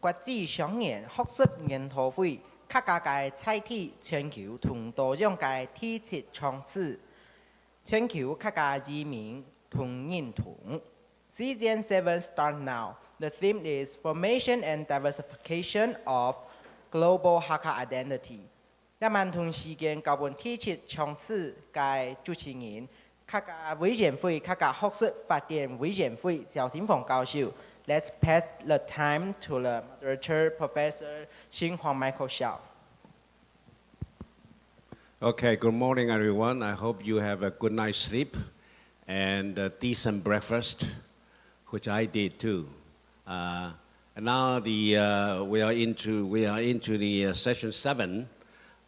國際雙年學術研討會客家界載體全球同多樣界體質創始，全球客家移民同認同。Season 7 start now. The theme is Formation and Diversification of Global Hakka Identity. 一萬同時間教本體質創始界主持人客家委員會客家學術發展委員會趙新鳳教授。Let's pass the time to the moderator, Professor Xin Huang Michael Xiao. Okay, good morning, everyone. I hope you have a good night's sleep and a decent breakfast, which I did too. And now we are into the session 7.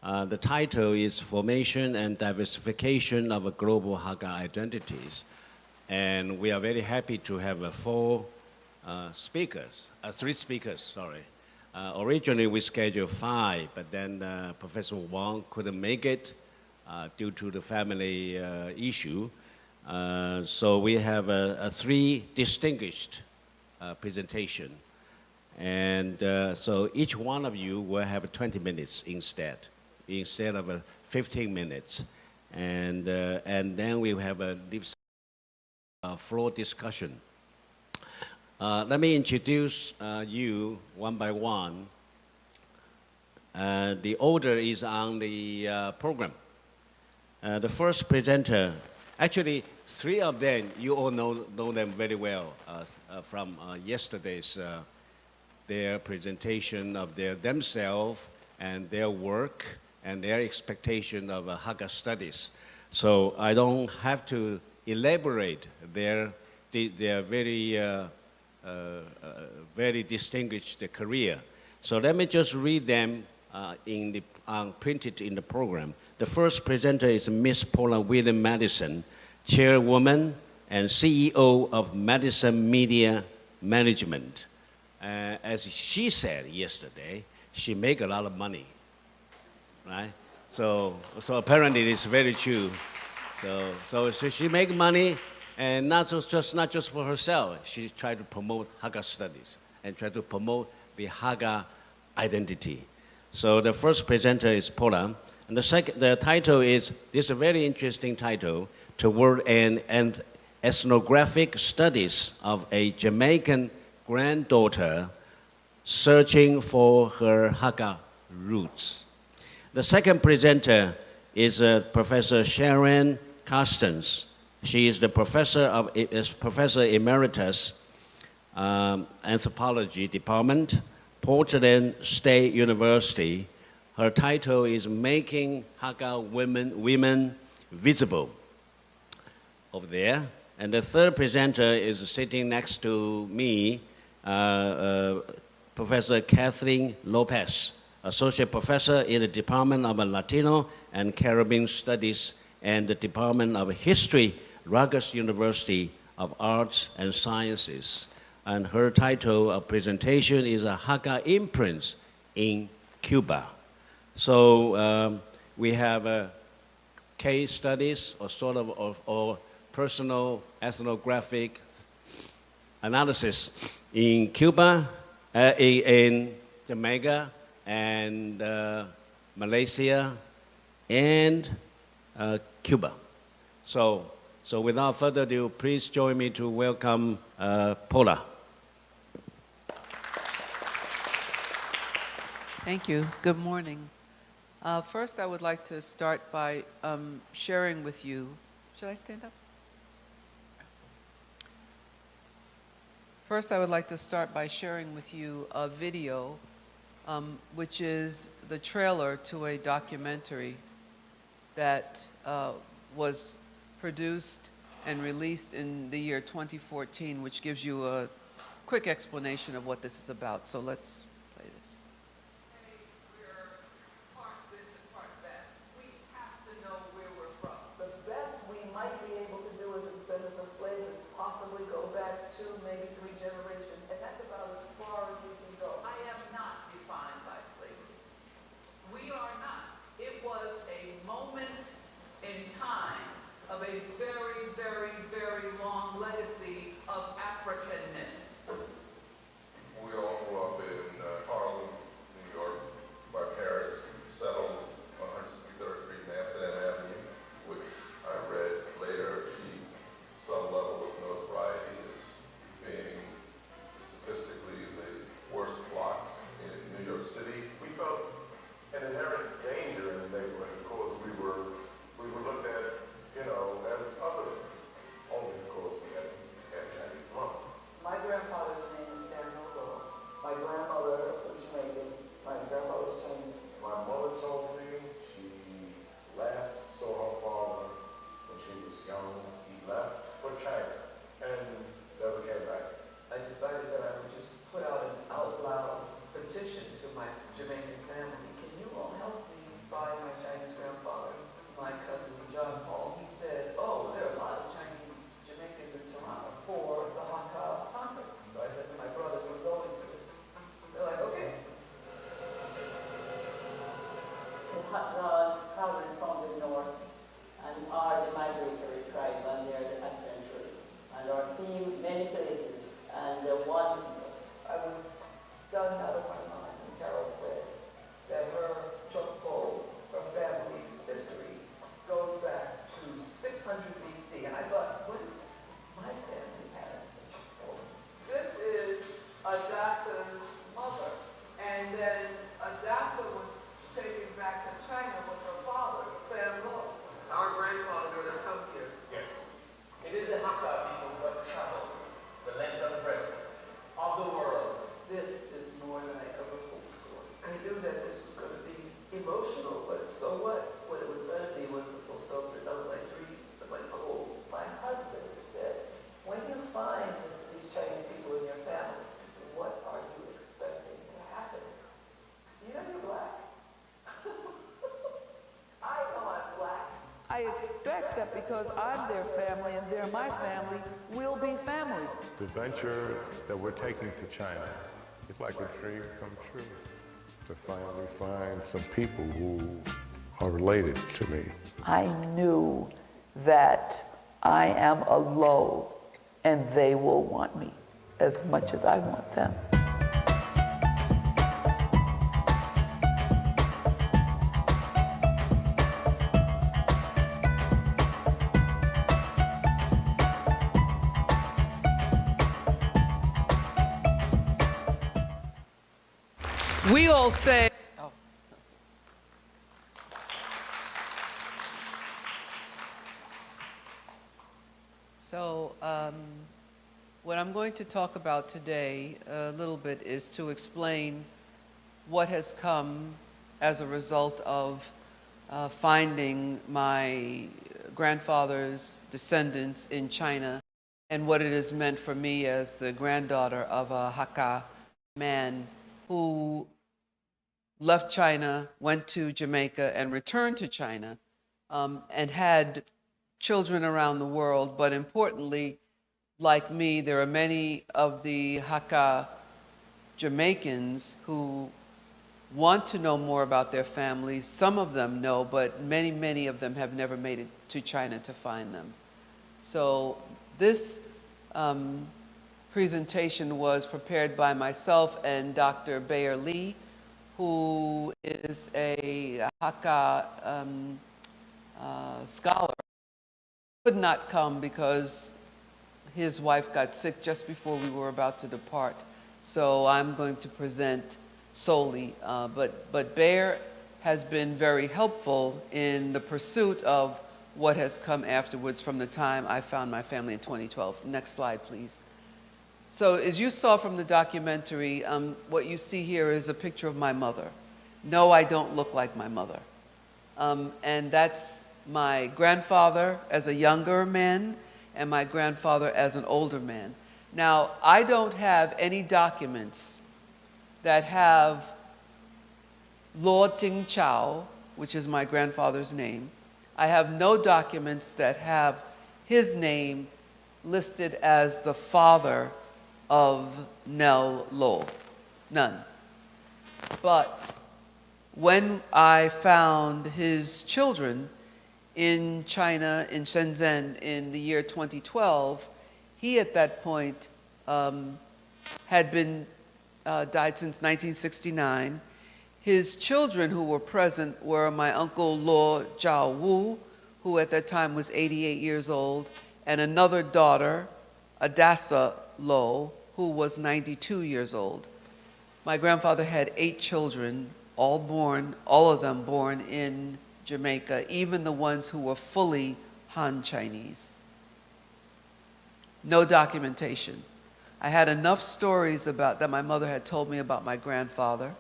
The title is Formation and Diversification of Global Hakka Identities. And we are very happy to have three speakers, sorry. Originally we scheduled 5, but then Professor Wang couldn't make it due to the family issue. So we have a 3 distinguished presentation. And so each one of you will have 20 minutes instead of 15 minutes. And then we will have a deep floor discussion. Let me introduce you one by one. The order is on the program. The first presenter, actually 3 of them, you all know them very well from yesterday's their presentation of themselves and their work and their expectation of Hakka studies. So I don't have to elaborate their very distinguished career. So let me just read them printed in the program. The first presenter is Miss Paula William Madison, Chairwoman and CEO of Madison Media Management. As she said yesterday, she make a lot of money, right? So apparently it's very true. So she make money, and not just for herself. She tried to promote Hakka studies and try to promote the Hakka identity. So the first presenter is Paula, and the title is, this is a very interesting title, Toward an Ethnographic Studies of a Jamaican Granddaughter Searching for Her Hakka Roots. The second presenter is Professor Sharon Carstens. She is the Professor Emeritus, Anthropology Department, Portland State University. Her title is Making Hakka Women Visible, over there. And the third presenter is sitting next to me, Professor Kathleen Lopez, Associate Professor in the Department of Latino and Caribbean Studies and the Department of History, Rutgers University of Arts and Sciences. And her title of presentation is Hakka Imprints in Cuba. So we have case studies or personal ethnographic analysis in Cuba, in Jamaica, and Malaysia, and Cuba. So without further ado, please join me to welcome Paula. Thank you. Good morning. First, I would like to start by sharing with you. Should I stand up? First, I would like to start by sharing with you a video, which is the trailer to a documentary that was produced and released in the year 2014, which gives you a quick explanation of what this is about. So let's play this. Hey, we're part this and part that. We have to know where we're from. The best we might be able to do as a descendants of slaves is possibly go back 2, maybe 3 generations, and that's about as far as we can go. I am not defined by slavery. We are not. It was a moment in time of a very, very, very long legacy of Africanness. We all grew up in traveling from the north and are the migratory tribe, and they're the adventurers and are seen many places. And one, I was stunned out of my mind when Carol said that her Choctaw, her family's history, goes back to 600 BC. And I thought, what? My family has a Choctaw. This is Adassa's mother. And then Adassa was taken back to China with her father, Sam Lo, our grandfather that come here. Yes. It is a Hakka people who have traveled the length and breadth of the world. This is more than I ever hoped for. I knew that this was going to be emotional, but so what? What it was going to be was the fulfillment of my dream, of my goal. My husband said, when you find these Chinese people in your family, what are you expecting to happen? You know you're black. I know I'm black. I expect that because I'm their family and they're my family, we'll be family. The venture that we're taking to China is like a dream come true. To finally find some people who are related to me. I knew that I am a Lo and they will want me as much as I want them. We all say, So what I'm going to talk about today a little bit is to explain what has come as a result of finding my grandfather's descendants in China and what it has meant for me as the granddaughter of a Hakka man who left China, went to Jamaica, and returned to China, and had children around the world. But importantly, like me, there are many of the Hakka Jamaicans who want to know more about their families. Some of them know, but many, many of them have never made it to China to find them. So this presentation was prepared by myself and Dr. Bayer Lee, who is a Hakka scholar. Could not come because his wife got sick just before we were about to depart. So I'm going to present solely. But Bayer has been very helpful in the pursuit of what has come afterwards from the time I found my family in 2012. Next slide, please. So as you saw from the documentary, what you see here is a picture of my mother. No, I don't look like my mother. And that's my grandfather as a younger man and my grandfather as an older man. Now, I don't have any documents that have Lo Ting Chow, which is my grandfather's name. I have no documents that have his name listed as the father of Nell Lo. None. But when I found his children in China, in Shenzhen, in the year 2012, he at that point had been died since 1969. His children who were present were my uncle Lo Jiao Wu, who at that time was 88 years old, and another daughter, Adassa Lo, who was 92 years old. My grandfather had 8 children, all of them born in Jamaica, even the ones who were fully Han Chinese. No documentation. I had enough stories that my mother had told me about my grandfather,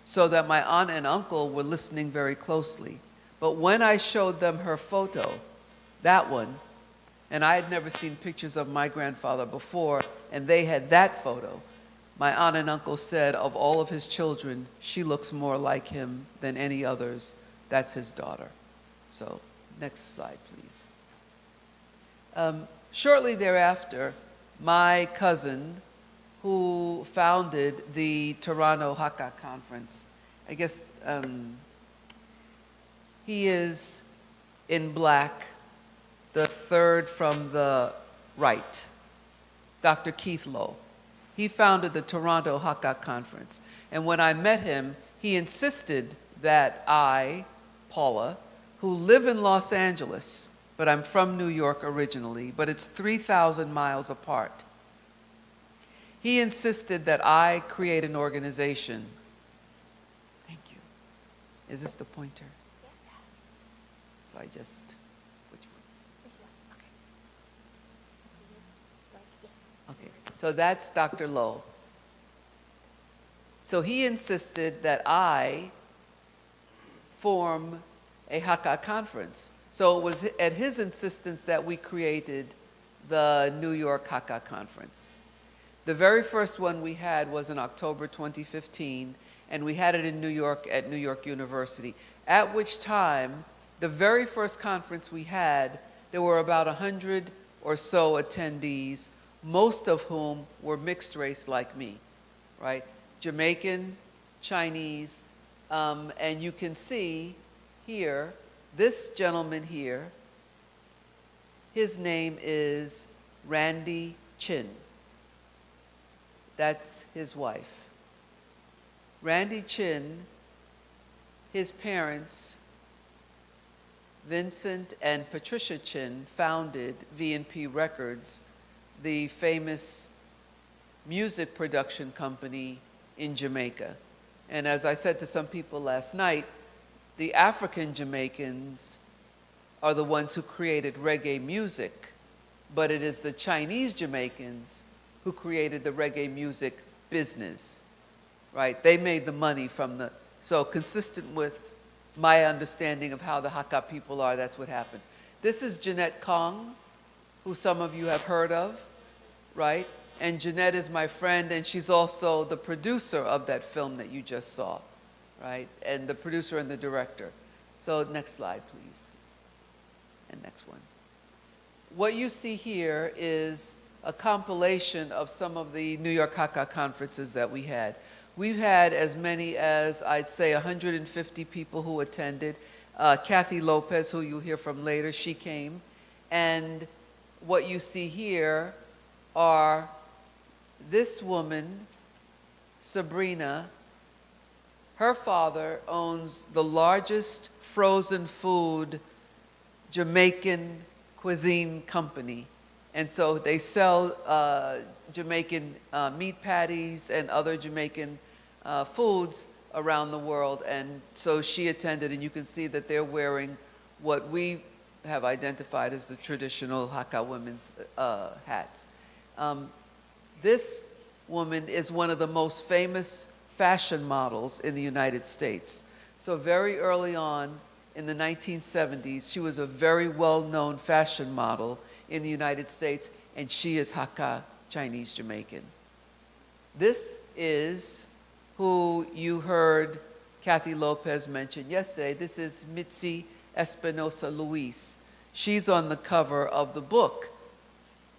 so that my aunt and uncle were listening very closely. But when I showed them her photo, that one, and I had never seen pictures of my grandfather before, and they had that photo, my aunt and uncle said, of all of his children, she looks more like him than any others. That's his daughter. So, next slide, please. Shortly thereafter, my cousin, who founded the Toronto Hakka Conference, I guess He is in black, the third from the right, Dr. Keith Lowe. He founded the Toronto Hakka Conference. And when I met him, he insisted that I, Paula, who live in Los Angeles, but I'm from New York originally, but it's 3,000 miles apart. He insisted that I create an organization. Thank you. Is this the pointer? So I just, which one? This one. Okay, so that's Dr. Lowe. So he insisted that I form a Hakka conference. So it was at his insistence that we created the New York Hakka Conference. The very first one we had was in October 2015, and we had it in New York at New York University, at which time, the very first conference we had, there were about 100 or so attendees, most of whom were mixed race like me, right? Jamaican, Chinese, and you can see here, this gentleman here, his name is Randy Chin. That's his wife. Randy Chin, his parents, Vincent and Patricia Chin, founded V&P Records, the famous music production company in Jamaica. And as I said to some people last night, the African Jamaicans are the ones who created reggae music, but it is the Chinese Jamaicans who created the reggae music business, right? They made the money from the, so consistent with my understanding of how the Hakka people are, that's what happened. This is Jeanette Kong, who some of you have heard of, right? And Jeanette is my friend, and she's also the producer of that film that you just saw, right? And the producer and the director. So next slide, please. And next one. What you see here is a compilation of some of the New York Hakka conferences that we had. We've had as many as, I'd say, 150 people who attended. Kathy Lopez, who you'll hear from later, she came. And what you see here are this woman, Sabrina. Her father owns the largest frozen food Jamaican cuisine company. And so they sell Jamaican meat patties and other Jamaican foods around the world. And so she attended, and you can see that they're wearing what we have identified as the traditional Hakka women's hats. This woman is one of the most famous fashion models in the United States. So very early on in the 1970s, she was a very well-known fashion model in the United States, and she is Hakka Chinese Jamaican. This is who you heard Kathy Lopez mention yesterday. This is Mitzi Espinosa Luis. She's on the cover of the book.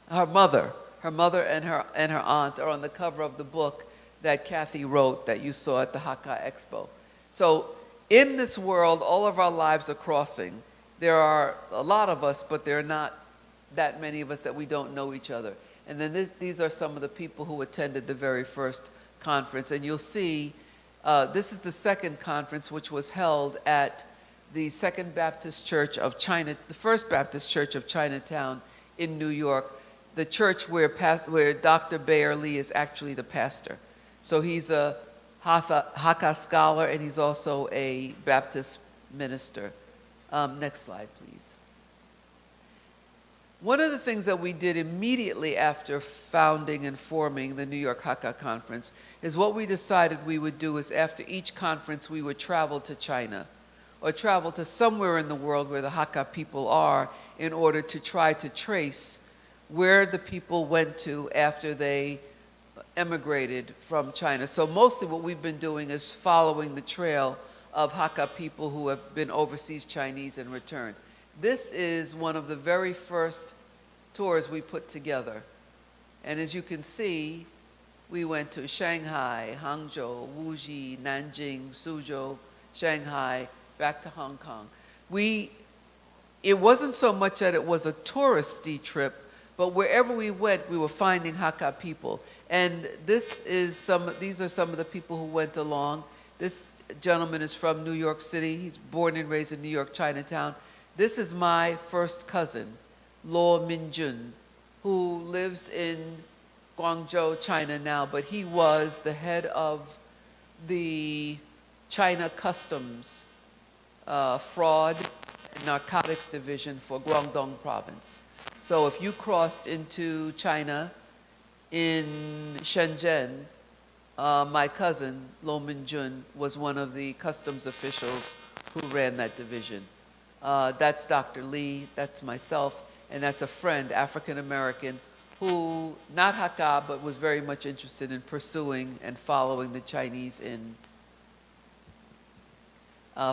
Her mother and her aunt are on the cover of the book that Kathy wrote that you saw at the Hakka Expo. So in this world, all of our lives are crossing. There are a lot of us, but there are not that many of us that we don't know each other. And then these are some of the people who attended the very first conference. And you'll see, this is the second conference, which was held at the Second Baptist Church of China, the First Baptist Church of Chinatown in New York, the church where Dr. Bayer Lee is actually the pastor. So he's a Hakka scholar, and he's also a Baptist minister. Next slide, please. One of the things that we did immediately after founding and forming the New York Hakka Conference is what we decided we would do is after each conference we would travel to China or travel to somewhere in the world where the Hakka people are in order to try to trace where the people went to after they emigrated from China. So mostly what we've been doing is following the trail of Hakka people who have been overseas Chinese and returned. This is one of the very first tours we put together. And as you can see, we went to Shanghai, Hangzhou, Wuxi, Nanjing, Suzhou, Shanghai, back to Hong Kong. it wasn't so much that it was a touristy trip, but wherever we went, we were finding Hakka people. And these are some of the people who went along. This gentleman is from New York City. He's born and raised in New York, Chinatown. This is my first cousin, Lo Minjun, who lives in Guangzhou, China now, but he was the head of the China Customs Fraud and Narcotics Division for Guangdong Province. So if you crossed into China in Shenzhen, my cousin, Lo Minjun, was one of the customs officials who ran that division. That's Dr. Lee, that's myself, and that's a friend, African American, who, not Hakka, but was very much interested in pursuing and following the Chinese in,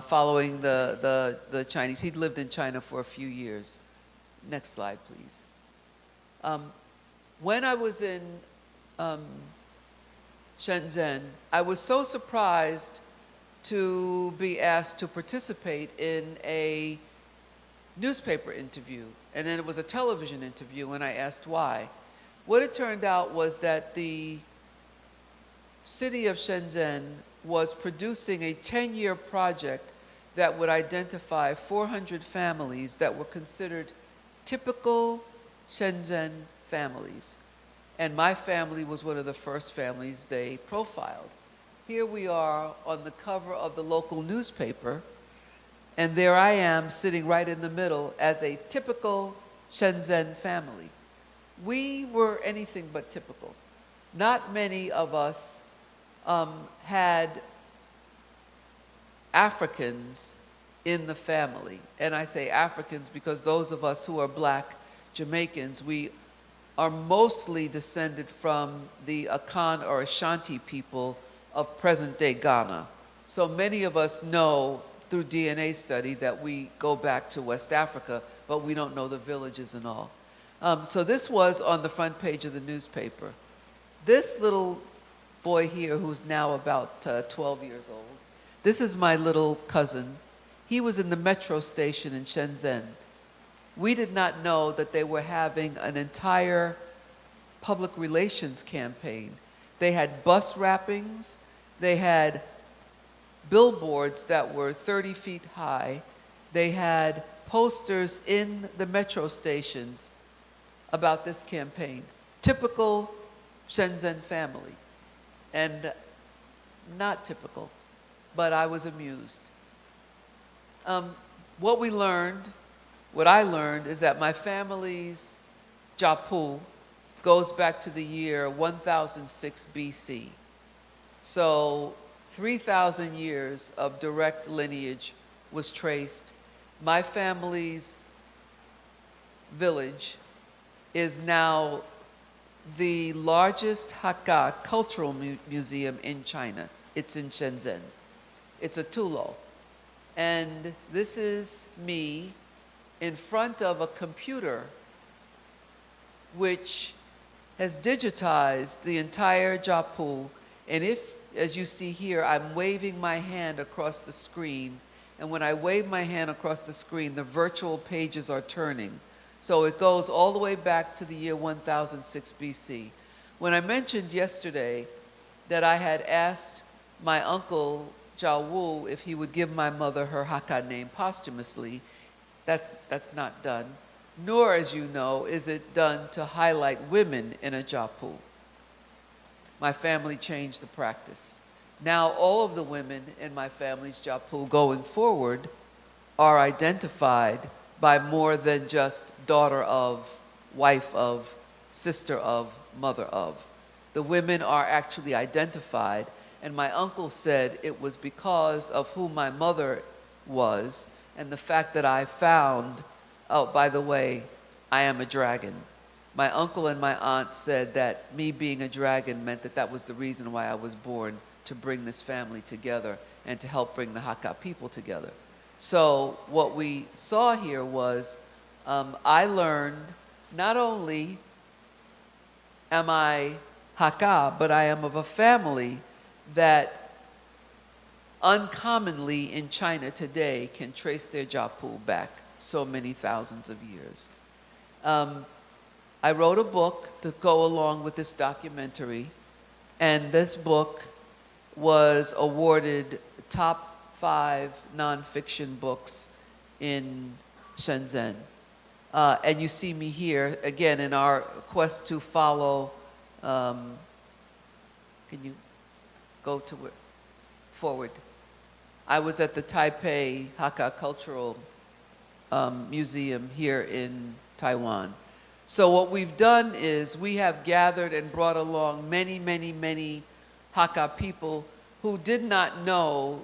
following the Chinese. He'd lived in China for a few years. Next slide, please. When I was in Shenzhen, I was so surprised to be asked to participate in a newspaper interview, and then it was a television interview, and I asked why. What it turned out was that the city of Shenzhen was producing a 10-year project that would identify 400 families that were considered typical Shenzhen families. And my family was one of the first families they profiled. Here we are on the cover of the local newspaper, and there I am sitting right in the middle as a typical Shenzhen family. We were anything but typical. Not many of us had Africans in the family. And I say Africans because those of us who are Black Jamaicans, we are mostly descended from the Akan or Ashanti people of present-day Ghana. So many of us know through DNA study that we go back to West Africa, but we don't know the villages and all. So this was on the front page of the newspaper. This little boy here, who's now about 12 years old, this is my little cousin. He was in the metro station in Shenzhen. We did not know that they were having an entire public relations campaign. They had bus wrappings, they had billboards that were 30 feet high, they had posters in the metro stations about this campaign. Typical Shenzhen family, and not typical, but I was amused. What I learned is that my family's Japu goes back to the year 1006 BC. So 3,000 years of direct lineage was traced. My family's village is now the largest Hakka cultural museum in China. It's in Shenzhen. It's a tulo. And this is me in front of a computer which has digitized the entire Japu. And if, as you see here, I'm waving my hand across the screen, and when I wave my hand across the screen, the virtual pages are turning. So it goes all the way back to the year 1006 BC. When I mentioned yesterday that I had asked my uncle Zhao Wu if he would give my mother her Hakka name posthumously, that's not done. Nor, as you know, is it done to highlight women in a Japu. My family changed the practice. Now all of the women in my family's Japu going forward are identified by more than just daughter of, wife of, sister of, mother of. The women are actually identified, and my uncle said it was because of who my mother was and the fact that I found, oh, by the way, I am a dragon. My uncle and my aunt said that me being a dragon meant that that was the reason why I was born, to bring this family together and to help bring the Hakka people together. So what we saw here was I learned not only am I Hakka, but I am of a family that uncommonly in China today can trace their Jiapu back so many thousands of years. I wrote a book to go along with this documentary, and this book was awarded top 5 nonfiction books in Shenzhen. And you see me here, again, in our quest to follow, can you go to it, forward? I was at the Taipei Hakka Cultural Museum here in Taiwan. So what we've done is we have gathered and brought along many, many, many Hakka people who did not know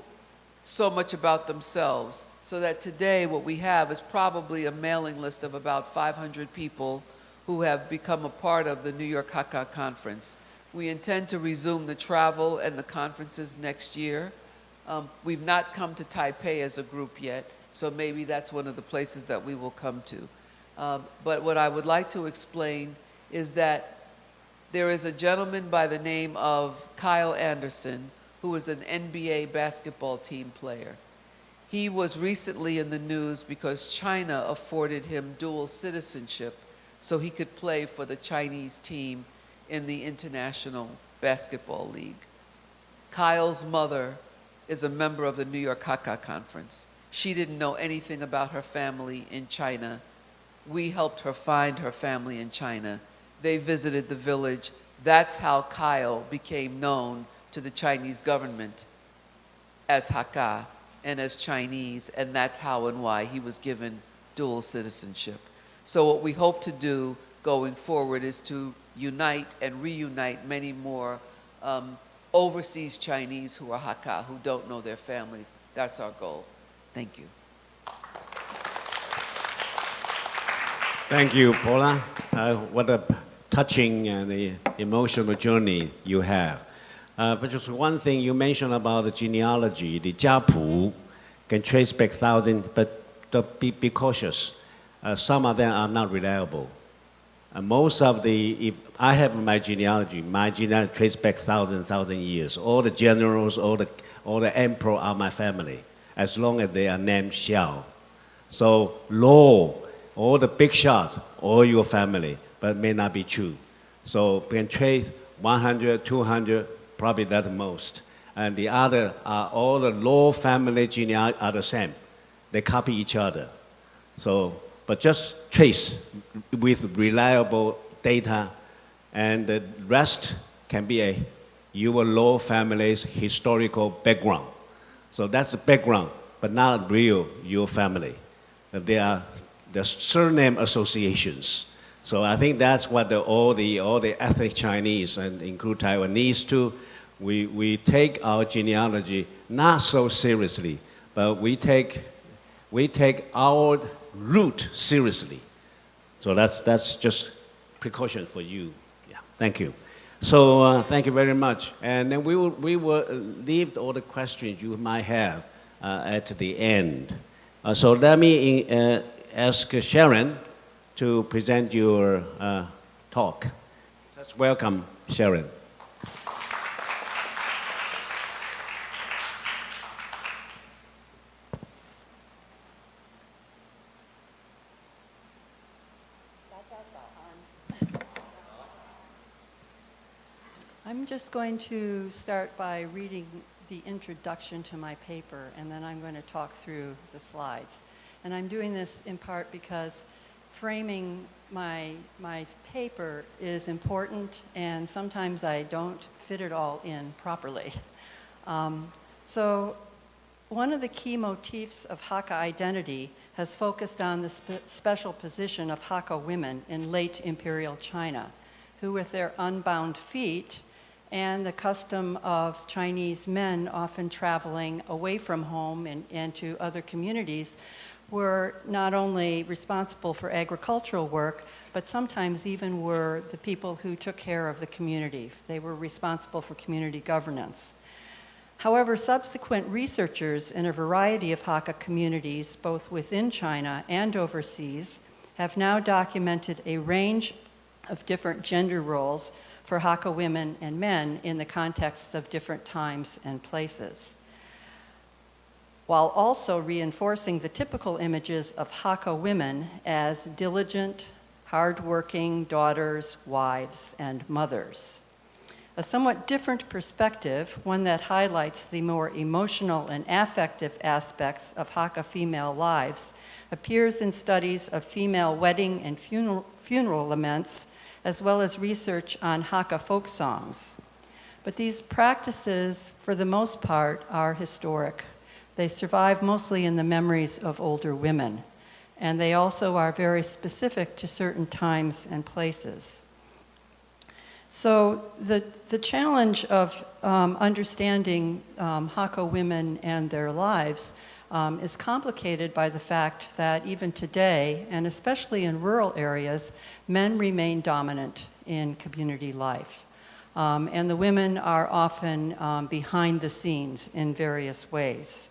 so much about themselves, so that today what we have is probably a mailing list of about 500 people who have become a part of the New York Hakka Conference. We intend to resume the travel and the conferences next year. We've not come to Taipei as a group yet, so maybe that's one of the places that we will come to. But what I would like to explain is that there is a gentleman by the name of Kyle Anderson, who is an NBA basketball team player. He was recently in the news because China afforded him dual citizenship so he could play for the Chinese team in the International Basketball League. Kyle's mother is a member of the New York Hakka Conference. She didn't know anything about her family in China. We helped her find her family in China. They visited the village. That's how Kyle became known to the Chinese government as Hakka and as Chinese, and that's how and why he was given dual citizenship. So what we hope to do going forward is to unite and reunite many more overseas Chinese who are Hakka, who don't know their families. That's our goal. Thank you. Thank you, Paula. What a touching and emotional journey you have. But just one thing you mentioned about the genealogy, the Jiapu can trace back thousands, but be cautious. Some of them are not reliable. Most of if I have my genealogy traces back thousand years. All the generals, all the emperor are my family, as long as they are named Xiao. So law, all the big shots, all your family, but may not be true. So we can trace 100, 200, probably that most. And the other are all the law family genealogy are the same. They copy each other. So, but just trace with reliable data, and the rest can be your law family's historical background. So that's the background, but not real your family. They are the surname associations. So I think that's what all the ethnic Chinese, and include Taiwanese too, we take our genealogy not so seriously, but we take our root seriously. So that's just precaution for you. Yeah, thank you. So thank you very much. And then we will leave all the questions you might have at the end. So let me ask Sharon to present your talk. Let's welcome Sharon. I'm just going to start by reading the introduction to my paper, and then I'm going to talk through the slides. And I'm doing this in part because framing my paper is important, and sometimes I don't fit it all in properly. So one of the key motifs of Hakka identity has focused on the special position of Hakka women in late imperial China, who with their unbound feet and the custom of Chinese men often traveling away from home and to other communities were not only responsible for agricultural work, but sometimes even were the people who took care of the community. They were responsible for community governance. However, subsequent researchers in a variety of Hakka communities, both within China and overseas, have now documented a range of different gender roles for Hakka women and men in the contexts of different times and places. while also reinforcing the typical images of Hakka women as diligent, hardworking daughters, wives, and mothers. A somewhat different perspective, one that highlights the more emotional and affective aspects of Hakka female lives, appears in studies of female wedding and funeral laments, as well as research on Hakka folk songs. But these practices, for the most part, are historic. They survive mostly in the memories of older women, and they also are very specific to certain times and places. So the challenge of understanding Hakka women and their lives is complicated by the fact that even today, and especially in rural areas, men remain dominant in community life. And the women are often behind the scenes in various ways.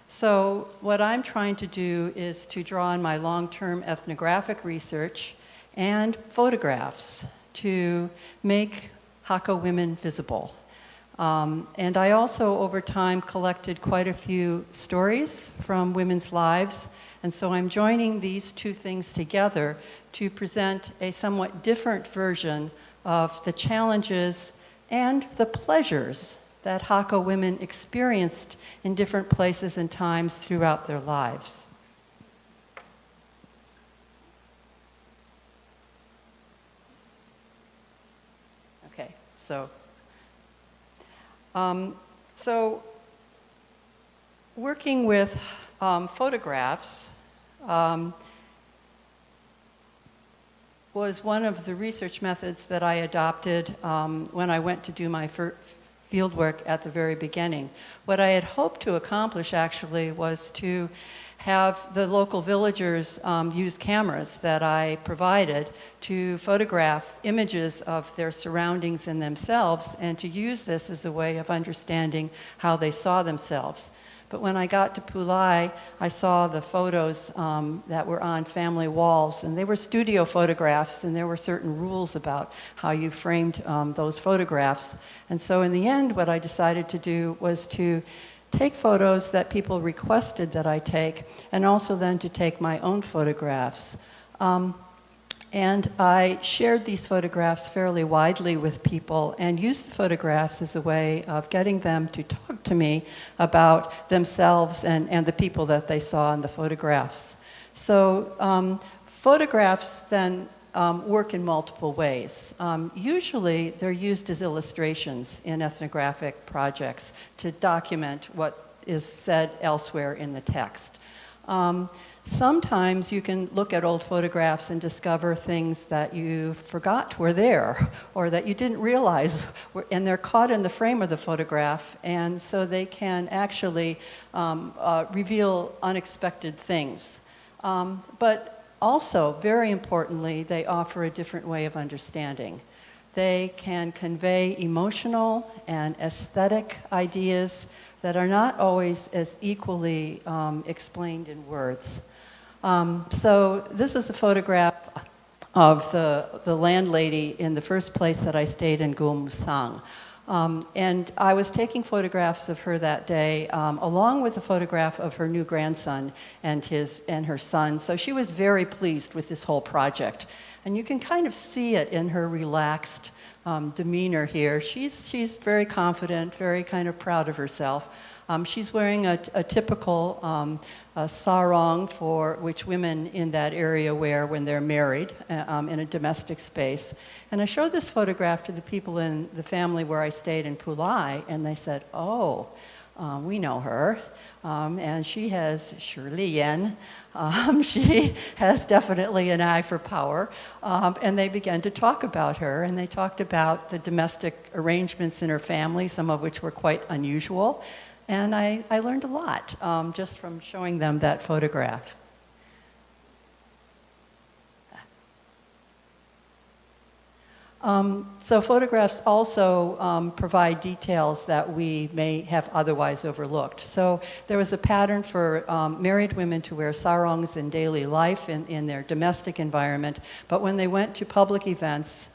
So what I'm trying to do is to draw on my long-term ethnographic research and photographs to make Hakka women visible. And I also, over time, collected quite a few stories from women's lives. And so I'm joining these two things together to present a somewhat different version of the challenges and the pleasures that Hakka women experienced in different places and times throughout their lives. Okay, so working with photographs was one of the research methods that I adopted when I went to do my field work at the very beginning. What I had hoped to accomplish actually was to have the local villagers use cameras that I provided to photograph images of their surroundings and themselves, and to use this as a way of understanding how they saw themselves. But when I got to Pulai, I saw the photos that were on family walls, and they were studio photographs, and there were certain rules about how you framed those photographs. And so in the end, what I decided to do was to take photos that people requested that I take, and also then to take my own photographs. And I shared these photographs fairly widely with people and used the photographs as a way of getting them to talk to me about themselves and the people that they saw in the photographs. So photographs then work in multiple ways. Usually they're used as illustrations in ethnographic projects to document what is said elsewhere in the text. Sometimes you can look at old photographs and discover things that you forgot were there, or that you didn't realize, and they're caught in the frame of the photograph, and so they can actually reveal unexpected things. But also, very importantly, they offer a different way of understanding. They can convey emotional and aesthetic ideas that are not always as equally explained in words. So this is a photograph of the landlady in the first place that I stayed in Gumsang. And I was taking photographs of her that day, along with a photograph of her new grandson and her son. So she was very pleased with this whole project. And you can kind of see it in her relaxed demeanor here. She's very confident, very kind of proud of herself. She's wearing a typical sarong for which women in that area wear when they're married in a domestic space. And I showed this photograph to the people in the family where I stayed in Pulai, and they said, "Oh, we know her, and she has Shirley Yen. She has definitely an eye for power." And they began to talk about her, and they talked about the domestic arrangements in her family, some of which were quite unusual. And I learned a lot just from showing them that photograph. So photographs also provide details that we may have otherwise overlooked. So there was a pattern for married women to wear sarongs in daily life in their domestic environment, but when they went to public events,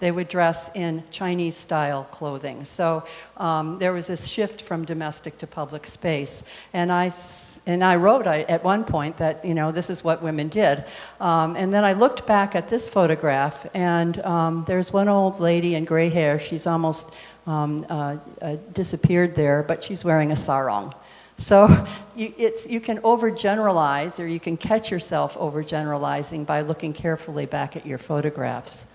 they would dress in Chinese-style clothing. So there was this shift from domestic to public space. And I wrote at one point that, this is what women did. And then I looked back at this photograph, and there's one old lady in gray hair. She's almost disappeared there, but she's wearing a sarong. So you can overgeneralize, or you can catch yourself overgeneralizing by looking carefully back at your photographs.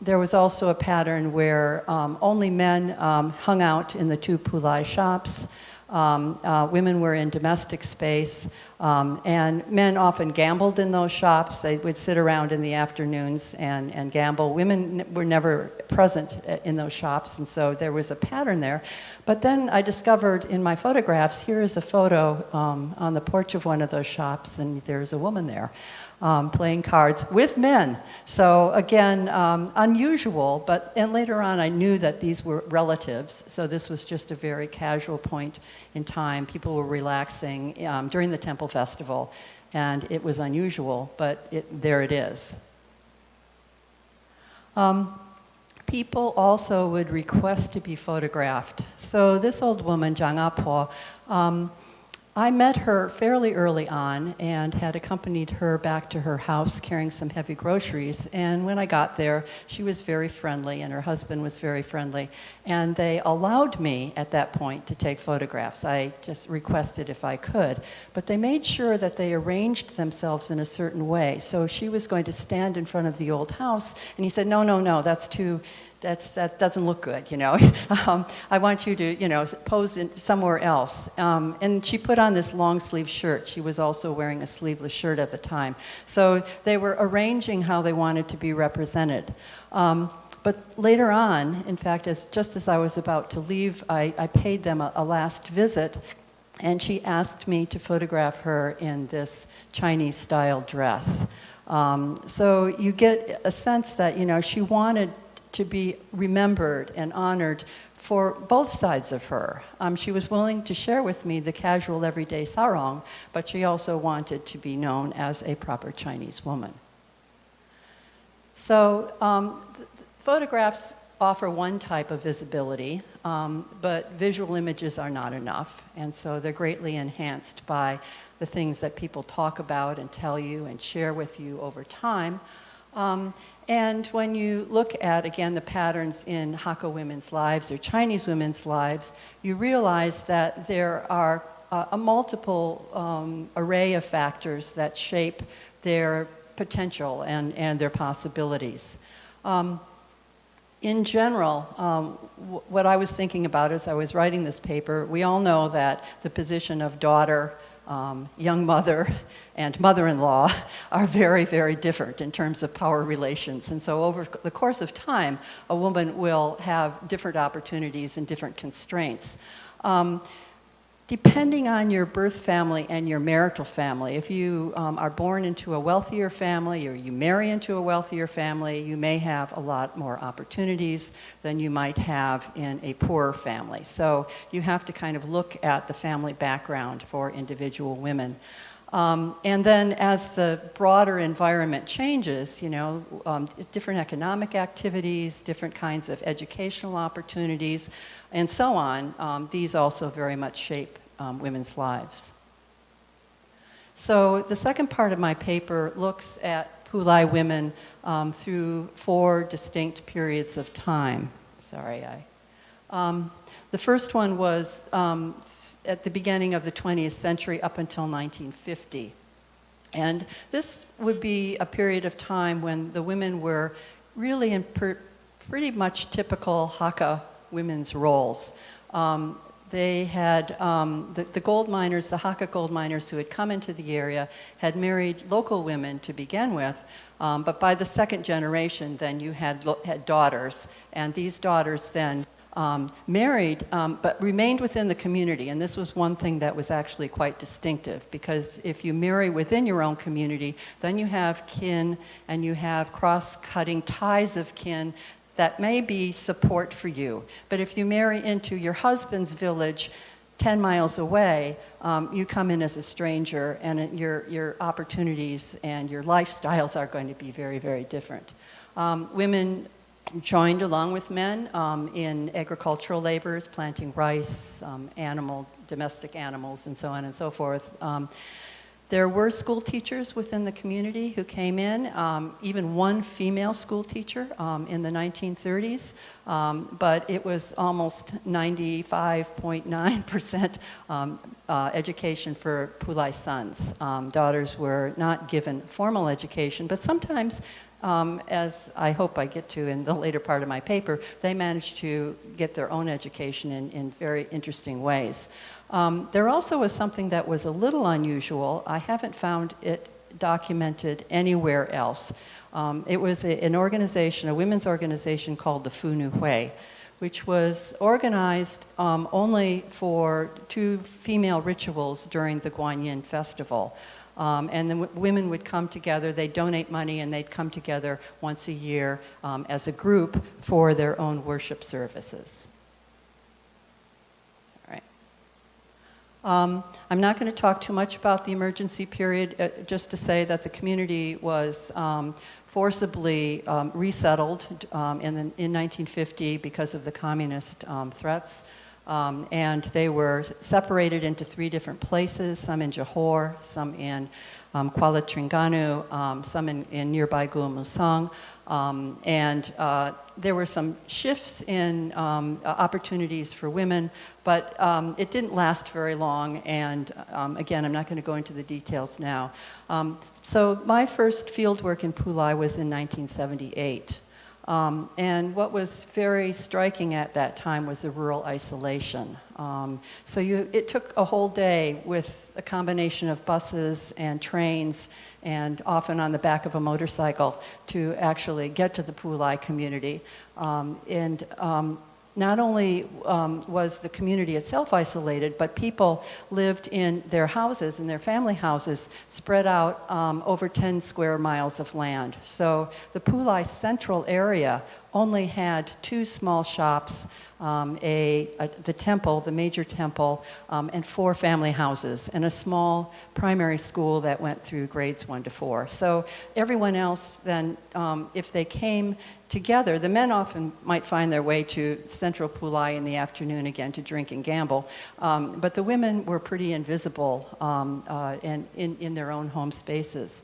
There was also a pattern where only men hung out in the two pulai shops. Women were in domestic space, and men often gambled in those shops. They would sit around in the afternoons and gamble. Women were never present in those shops, and so there was a pattern there. But then I discovered in my photographs, here is a photo on the porch of one of those shops, and there's a woman there. Playing cards with men. So again, unusual, and later on I knew that these were relatives, so this was just a very casual point in time. People were relaxing during the temple festival, and it was unusual, but there it is. People also would request to be photographed. So this old woman, Jang Apo, I met her fairly early on and had accompanied her back to her house carrying some heavy groceries. And when I got there, she was very friendly and her husband was very friendly. And they allowed me at that point to take photographs. I just requested if I could. But they made sure that they arranged themselves in a certain way. So she was going to stand in front of the old house, and he said, no, that doesn't look good, I want you to, pose somewhere else. And she put on this long sleeve shirt. She was also wearing a sleeveless shirt at the time. So they were arranging how they wanted to be represented. But later on, in fact, just as I was about to leave, I paid them a last visit, and she asked me to photograph her in this Chinese-style dress. So you get a sense that, she wanted to be remembered and honored for both sides of her. She was willing to share with me the casual everyday sarong, but she also wanted to be known as a proper Chinese woman. So photographs offer one type of visibility, but visual images are not enough, and so they're greatly enhanced by the things that people talk about and tell you and share with you over time. And when you look at, again, the patterns in Hakka women's lives or Chinese women's lives, you realize that there are a multiple array of factors that shape their potential and their possibilities. In general, what I was thinking about as I was writing this paper, we all know that the position of daughter, young mother, and mother-in-law are very, very different in terms of power relations. And so over the course of time, a woman will have different opportunities and different constraints. Depending on your birth family and your marital family, if you are born into a wealthier family or you marry into a wealthier family, you may have a lot more opportunities than you might have in a poorer family. So you have to kind of look at the family background for individual women. And then as the broader environment changes, different economic activities, different kinds of educational opportunities, and so on, these also very much shape women's lives. So the second part of my paper looks at Pulai women through 4 distinct periods of time. The first one was at the beginning of the 20th century up until 1950. And this would be a period of time when the women were really in pretty much typical Hakka women's roles. They had, the gold miners, the Hakka gold miners who had come into the area had married local women to begin with, but by the second generation then you had daughters, and these daughters then married, but remained within the community. And this was one thing that was actually quite distinctive, because if you marry within your own community, then you have kin and you have cross-cutting ties of kin that may be support for you. But if you marry into your husband's village 10 miles away, you come in as a stranger, and your opportunities and your lifestyles are going to be very, very different. Women joined along with men in agricultural labors, planting rice, domestic animals, and so on and so forth. There were school teachers within the community who came in, even one female school teacher in the 1930s, but it was almost 95.9% education for Pulai sons. Daughters were not given formal education, but sometimes, as I hope I get to in the later part of my paper, they managed to get their own education in very interesting ways. There also was something that was a little unusual. I haven't found it documented anywhere else. It was an organization, a women's organization called the Fu Nu Hui, which was organized only for 2 female rituals during the Guanyin festival. And the women would come together, they'd donate money, and they'd come together once a year as a group for their own worship services. I'm not going to talk too much about the emergency period, just to say that the community was forcibly resettled in 1950 because of the communist threats. And they were separated into 3 different places, some in Johor, some in Kuala Terengganu, some in nearby Guamusang. And there were some shifts in opportunities for women, but it didn't last very long. And again, I'm not going to go into the details now. So my first field work in Pulai was in 1978. And what was very striking at that time was the rural isolation. It took a whole day with a combination of buses and trains and often on the back of a motorcycle to actually get to the Pulai community. Not only was the community itself isolated, but people lived in their houses, in their family houses, spread out over 10 square miles of land. So the Pulai central area only had 2 small shops, the temple, the major temple, and 4 family houses, and a small primary school that went through grades 1 to 4. So everyone else then, if they came together, the men often might find their way to central Pulai in the afternoon again to drink and gamble, but the women were pretty invisible and in their own home spaces.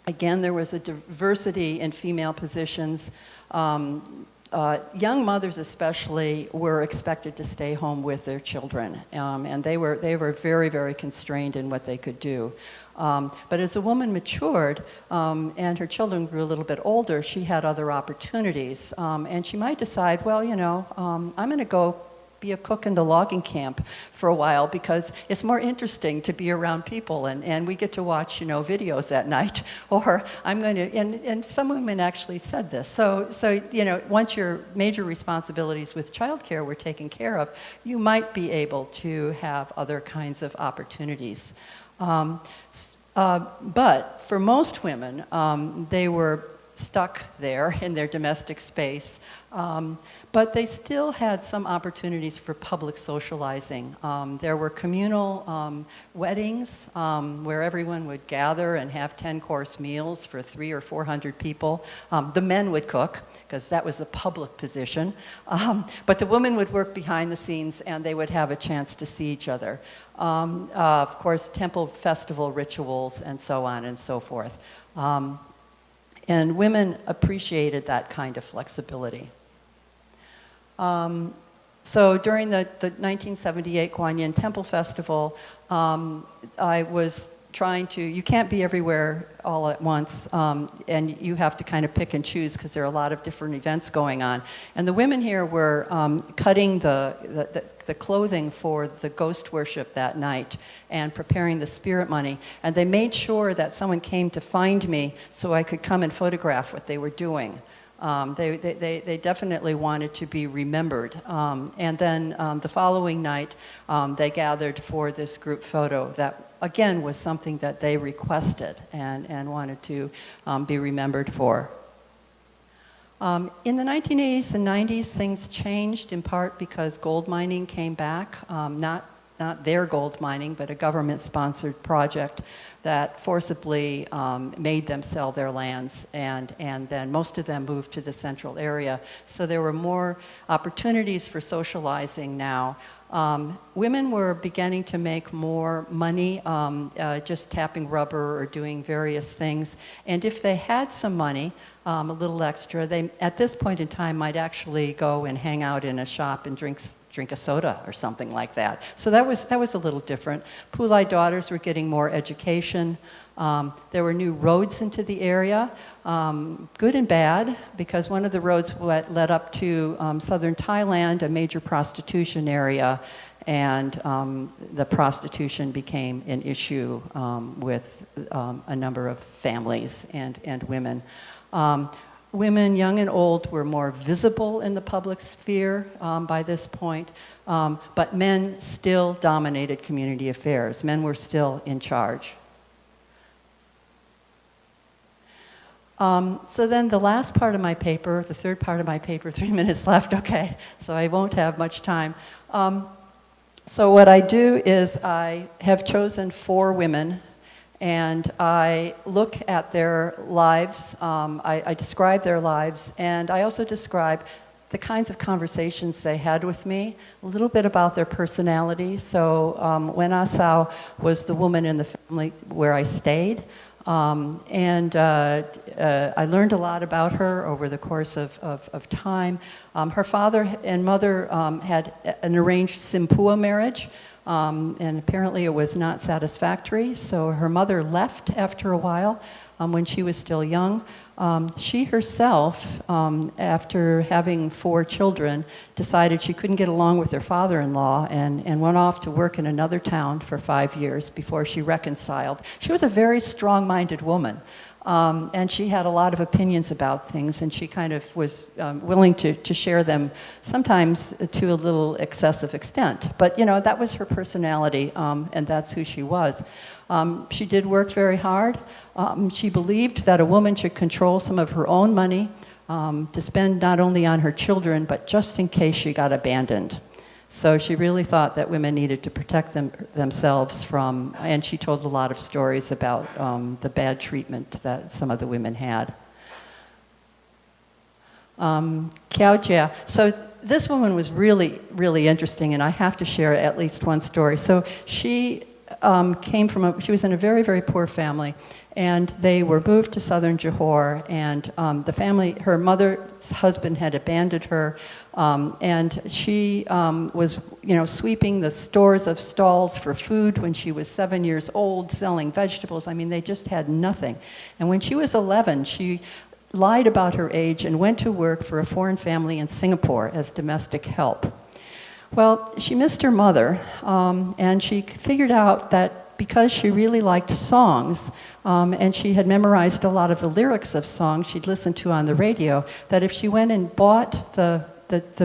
Again, there was a diversity in female positions. Young mothers especially were expected to stay home with their children, and they were very, very constrained in what they could do. But as a woman matured and her children grew a little bit older, she had other opportunities, and she might decide, well, I'm going to go be a cook in the logging camp for a while because it's more interesting to be around people, and we get to watch videos at night. Or I'm going to, and some women actually said this. So once your major responsibilities with childcare were taken care of, you might be able to have other kinds of opportunities. But for most women, they were stuck there in their domestic space. But they still had some opportunities for public socializing. There were communal weddings where everyone would gather and have 10-course meals for 300 or 400 people. The men would cook, because that was a public position. But the women would work behind the scenes, and they would have a chance to see each other. Of course, temple festival rituals, and so on and so forth. And women appreciated that kind of flexibility. So during the 1978 Guanyin Temple Festival, I was trying to, you can't be everywhere all at once, and you have to kind of pick and choose because there are a lot of different events going on. And the women here were cutting the clothing for the ghost worship that night and preparing the spirit money. And they made sure that someone came to find me so I could come and photograph what they were doing. They definitely wanted to be remembered. And then the following night, they gathered for this group photo that, again, was something that they requested and wanted to be remembered for. In the 1980s and 90s, things changed in part because gold mining came back, not their gold mining, but a government-sponsored project that forcibly made them sell their lands, and then most of them moved to the central area. So there were more opportunities for socializing now. Women were beginning to make more money just tapping rubber or doing various things. And if they had some money, a little extra, they, at this point in time, might actually go and hang out in a shop and drink a soda or something like that. So that was a little different. Pulai daughters were getting more education. There were new roads into the area, good and bad, because one of the roads led up to southern Thailand, a major prostitution area, and the prostitution became an issue with a number of families and women. Women, young and old, were more visible in the public sphere by this point, but men still dominated community affairs. Men were still in charge. So then the last part of my paper, the third part of my paper, 3 minutes left, okay, so I won't have much time. So what I do is I have chosen 4 women, and I look at their lives, I describe their lives, and I also describe the kinds of conversations they had with me, a little bit about their personality. So Wen Asao was the woman in the family where I stayed, and I learned a lot about her over the course of time. Her father and mother had an arranged Simpua marriage, and apparently it was not satisfactory, so her mother left after a while when she was still young. She herself, after having 4 children, decided she couldn't get along with her father-in-law and went off to work in another town for 5 years before she reconciled. She was a very strong-minded woman. And she had a lot of opinions about things, and she kind of was willing to share them, sometimes to a little excessive extent. But, you know, that was her personality, and that's who she was. She did work very hard. She believed that a woman should control some of her own money to spend not only on her children, but just in case she got abandoned. So she really thought that women needed to protect themselves from, and she told a lot of stories about the bad treatment that some of the women had. Kiao Jia. So this woman was really, really interesting, and I have to share at least one story. So she she was in a very, very poor family, and they were moved to southern Johor, and the family, her mother's husband had abandoned her, and she was, you know, sweeping the stores of stalls for food when she was 7 years old, selling vegetables. I mean, they just had nothing. And when she was 11, she lied about her age and went to work for a foreign family in Singapore as domestic help. Well, she missed her mother, and she figured out that because she really liked songs, and she had memorized a lot of the lyrics of songs she'd listened to on the radio, that if she went and bought the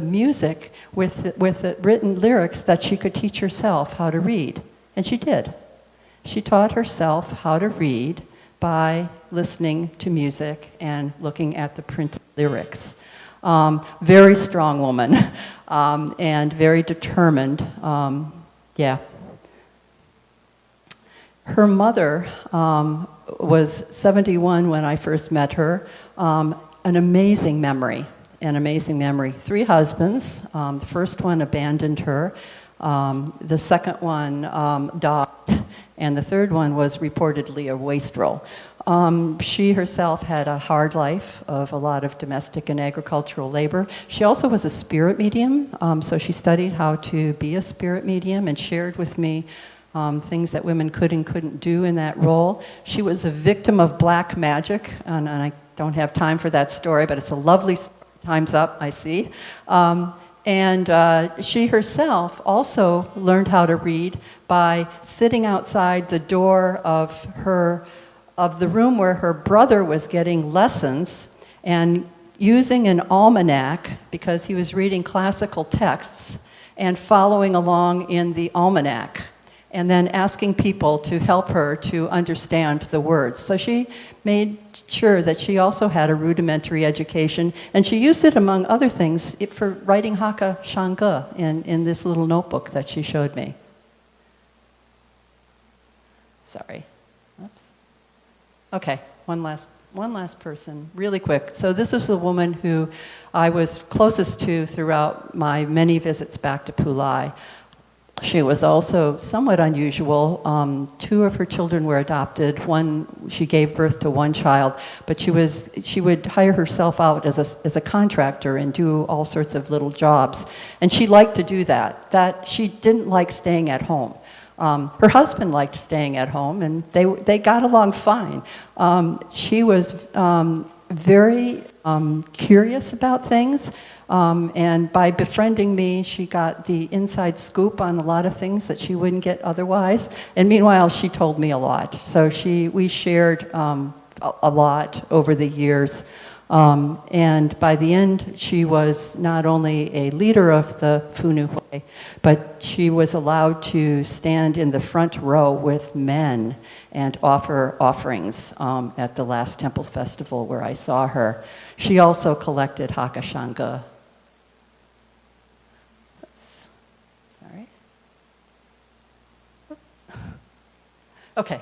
music with the written lyrics, that she could teach herself how to read. And she did. She taught herself how to read by listening to music and looking at the printed lyrics. Very strong woman, and very determined. Yeah. Her mother was 71 when I first met her. An amazing memory. 3 husbands. The first one abandoned her. The second one died. And the third one was reportedly a wastrel. She herself had a hard life of a lot of domestic and agricultural labor. She also was a spirit medium, so she studied how to be a spirit medium and shared with me things that women could and couldn't do in that role. She was a victim of black magic, and I don't have time for that story, but it's a lovely story. Time's up, I see. And she herself also learned how to read by sitting outside the door of the room where her brother was getting lessons and using an almanac because he was reading classical texts and following along in the almanac, and then asking people to help her to understand the words. So she made sure that she also had a rudimentary education, and she used it, among other things, for writing Hakka Shangge in this little notebook that she showed me. Sorry. Oops. Okay, one last person, really quick. So this is the woman who I was closest to throughout my many visits back to Pulai. She was also somewhat unusual. 2 of her children were adopted. She gave birth to 1 child, but she would hire herself out as a contractor and do all sorts of little jobs. And she liked to do that. She didn't like staying at home. Her husband liked staying at home, and they got along fine. She was very curious about things. And by befriending me, she got the inside scoop on a lot of things that she wouldn't get otherwise. And meanwhile, she told me a lot. So we shared a lot over the years. And by the end, she was not only a leader of the Funuhui, but she was allowed to stand in the front row with men and offer offerings at the last Temple Festival where I saw her. She also collected Hakka Shangge. Oops. Sorry. Okay.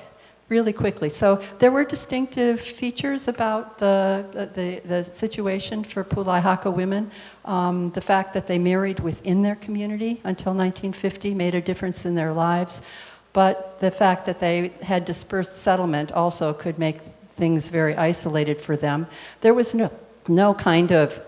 Really quickly. So there were distinctive features about the situation for Pulai Hakka women. The fact that they married within their community until 1950 made a difference in their lives. But the fact that they had dispersed settlement also could make things very isolated for them. There was no kind of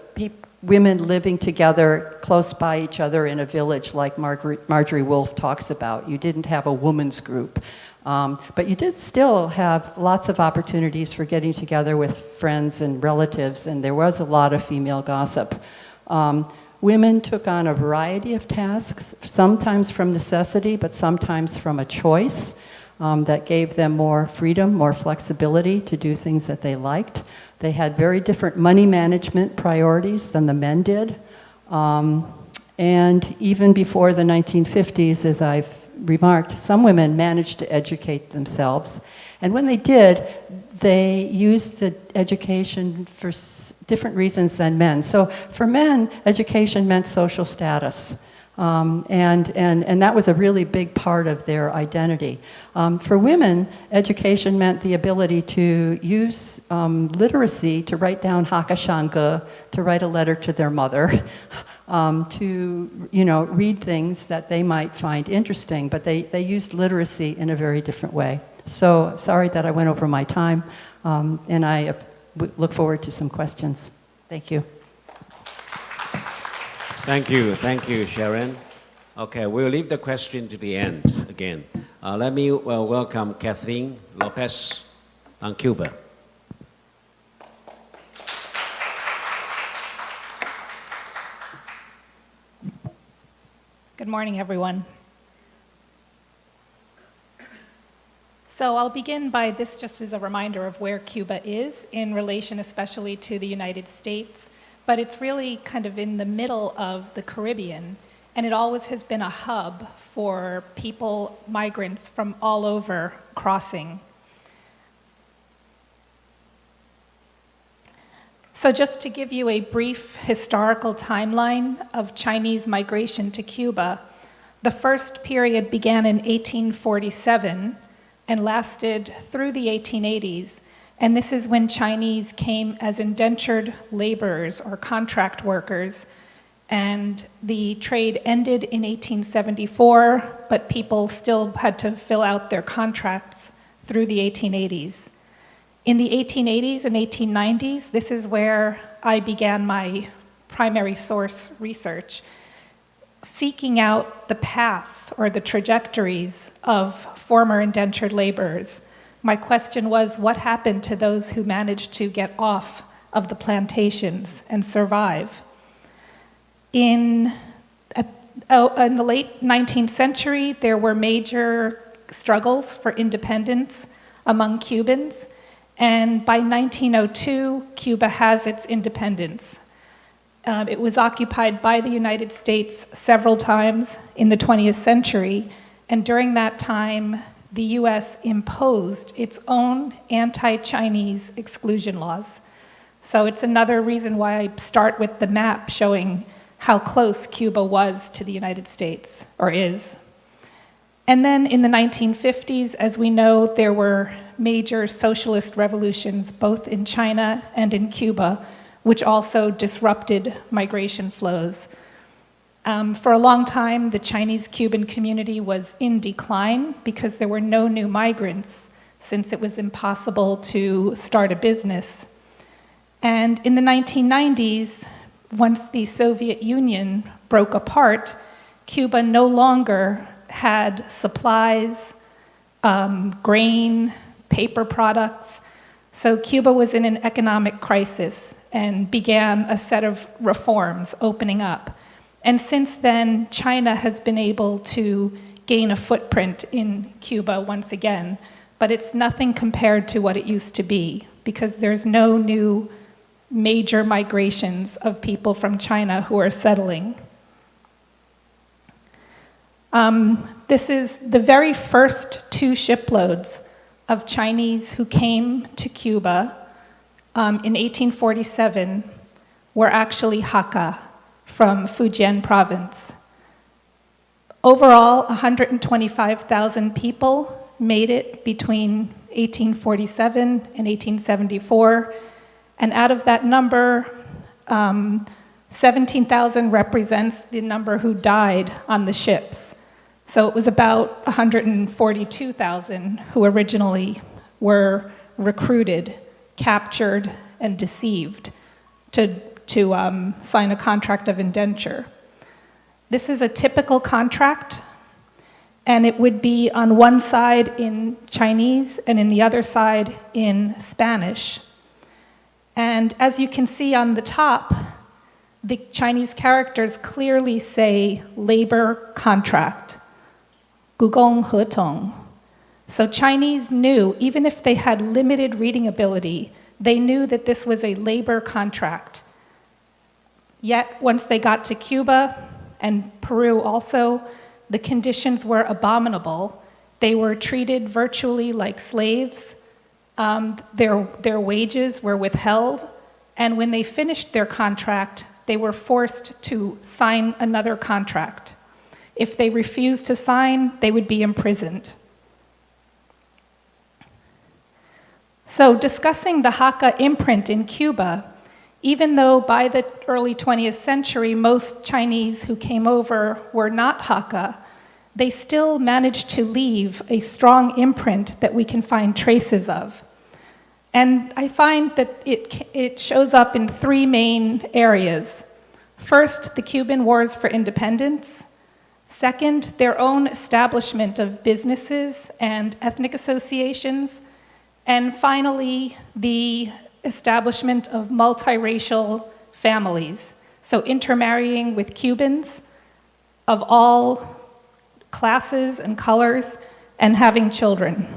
women living together close by each other in a village like Marjorie Wolf talks about. You didn't have a woman's group. But you did still have lots of opportunities for getting together with friends and relatives, and there was a lot of female gossip. Women took on a variety of tasks, sometimes from necessity, but sometimes from a choice that gave them more freedom, more flexibility to do things that they liked. They had very different money management priorities than the men did. And even before the 1950s, as I've remarked, some women managed to educate themselves. And when they did, they used the education for different reasons than men. So for men, education meant social status. And that was a really big part of their identity. For women, education meant the ability to use literacy to write down Hakka Shangge, to write a letter to their mother, to read things that they might find interesting, but they used literacy in a very different way. So sorry that I went over my time, and I look forward to some questions. Thank you. Thank you, Sharon. Okay, we'll leave the question to the end again. Let me welcome Kathleen Lopez on Cuba. Good morning, everyone. So I'll begin by this just as a reminder of where Cuba is in relation especially to the United States, but it's really kind of in the middle of the Caribbean, and it always has been a hub for people, migrants from all over crossing. So just to give you a brief historical timeline of Chinese migration to Cuba, the first period began in 1847 and lasted through the 1880s. And this is when Chinese came as indentured laborers or contract workers. And the trade ended in 1874, but people still had to fill out their contracts through the 1880s. In the 1880s and 1890s, this is where I began my primary source research, seeking out the paths or the trajectories of former indentured laborers. My question was, what happened to those who managed to get off of the plantations and survive? In the late 19th century, there were major struggles for independence among Cubans, And by 1902, Cuba has its independence. It was occupied by the United States several times in the 20th century, and during that time, the US imposed its own anti-Chinese exclusion laws. So it's another reason why I start with the map showing how close Cuba was to the United States, or is. And then in the 1950s, as we know, there were major socialist revolutions both in China and in Cuba, which also disrupted migration flows. For a long time, the Chinese-Cuban community was in decline because there were no new migrants, since it was impossible to start a business. And in the 1990s, once the Soviet Union broke apart, Cuba no longer had supplies, grain, paper products. So Cuba was in an economic crisis and began a set of reforms opening up. And since then, China has been able to gain a footprint in Cuba once again, but it's nothing compared to what it used to be, because there's no new major migrations of people from China who are settling. This is the very first 2 shiploads of Chinese who came to Cuba in 1847 were actually Hakka from Fujian province. Overall, 125,000 people made it between 1847 and 1874, and out of that number, 17,000 represents the number who died on the ships. So it was about 142,000 who originally were recruited, captured, and deceived to sign a contract of indenture. This is a typical contract, and it would be on one side in Chinese and in the other side in Spanish. And as you can see on the top, the Chinese characters clearly say labor contract, 雇工合同. So Chinese knew, even if they had limited reading ability, they knew that this was a labor contract. Yet, once they got to Cuba, and Peru also, the conditions were abominable. They were treated virtually like slaves. Their wages were withheld. And when they finished their contract, they were forced to sign another contract. If they refused to sign, they would be imprisoned. So, discussing the Hakka imprint in Cuba, even though by the early 20th century most Chinese who came over were not Hakka, they still managed to leave a strong imprint that we can find traces of. And I find that it shows up in 3 main areas. First, the Cuban Wars for Independence. Second, their own establishment of businesses and ethnic associations. And finally, the establishment of multiracial families, so intermarrying with Cubans of all classes and colors and having children.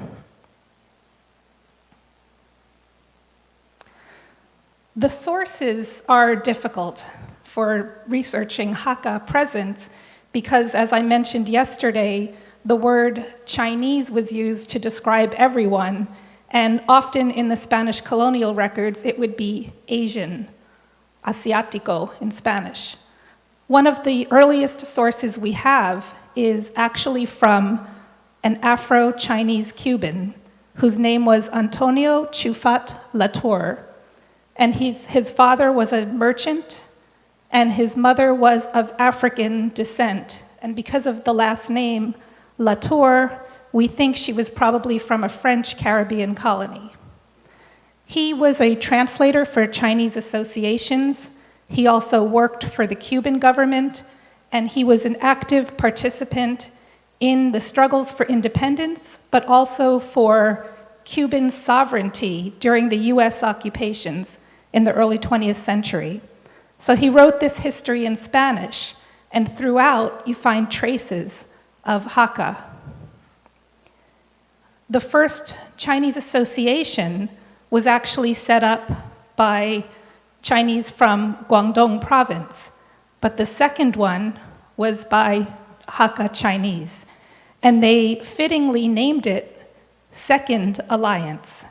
The sources are difficult for researching Hakka presence because, as I mentioned yesterday, the word Chinese was used to describe everyone. And often in the Spanish colonial records, it would be Asian, Asiático in Spanish. One of the earliest sources we have is actually from an Afro-Chinese Cuban whose name was Antonio Chufat Latour. And his father was a merchant, and his mother was of African descent. And because of the last name, Latour, we think she was probably from a French Caribbean colony. He was a translator for Chinese associations. He also worked for the Cuban government, and he was an active participant in the struggles for independence, but also for Cuban sovereignty during the US occupations in the early 20th century. So he wrote this history in Spanish, and throughout you find traces of Hakka. The first Chinese association was actually set up by Chinese from Guangdong province, but the second one was by Hakka Chinese, and they fittingly named it Second Alliance.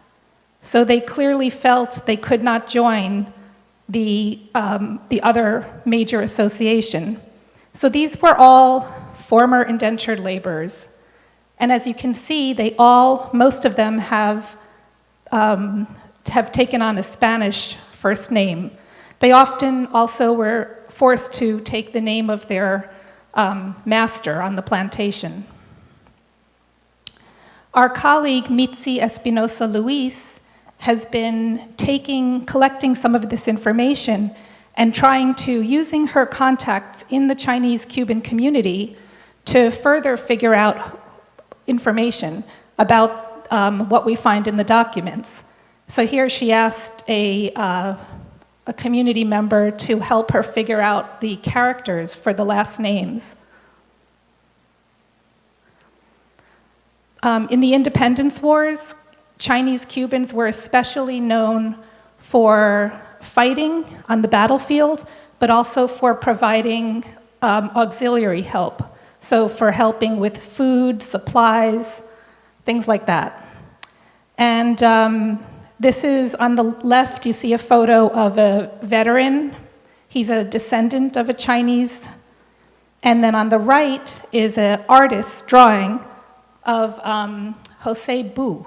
So they clearly felt they could not join the other major association. So these were all former indentured laborers. And as you can see, most of them have taken on a Spanish first name. They often also were forced to take the name of their master on the plantation. Our colleague Mitzi Espinosa Luis has been collecting some of this information and trying to, using her contacts in the Chinese-Cuban community, to further figure out information about what we find in the documents. So here she asked a community member to help her figure out the characters for the last names. In the independence wars, Chinese Cubans were especially known for fighting on the battlefield, but also for providing auxiliary help. So for helping with food, supplies, things like that. And this is on the left, you see a photo of a veteran. He's a descendant of a Chinese. And then on the right is an artist's drawing of Jose Bu,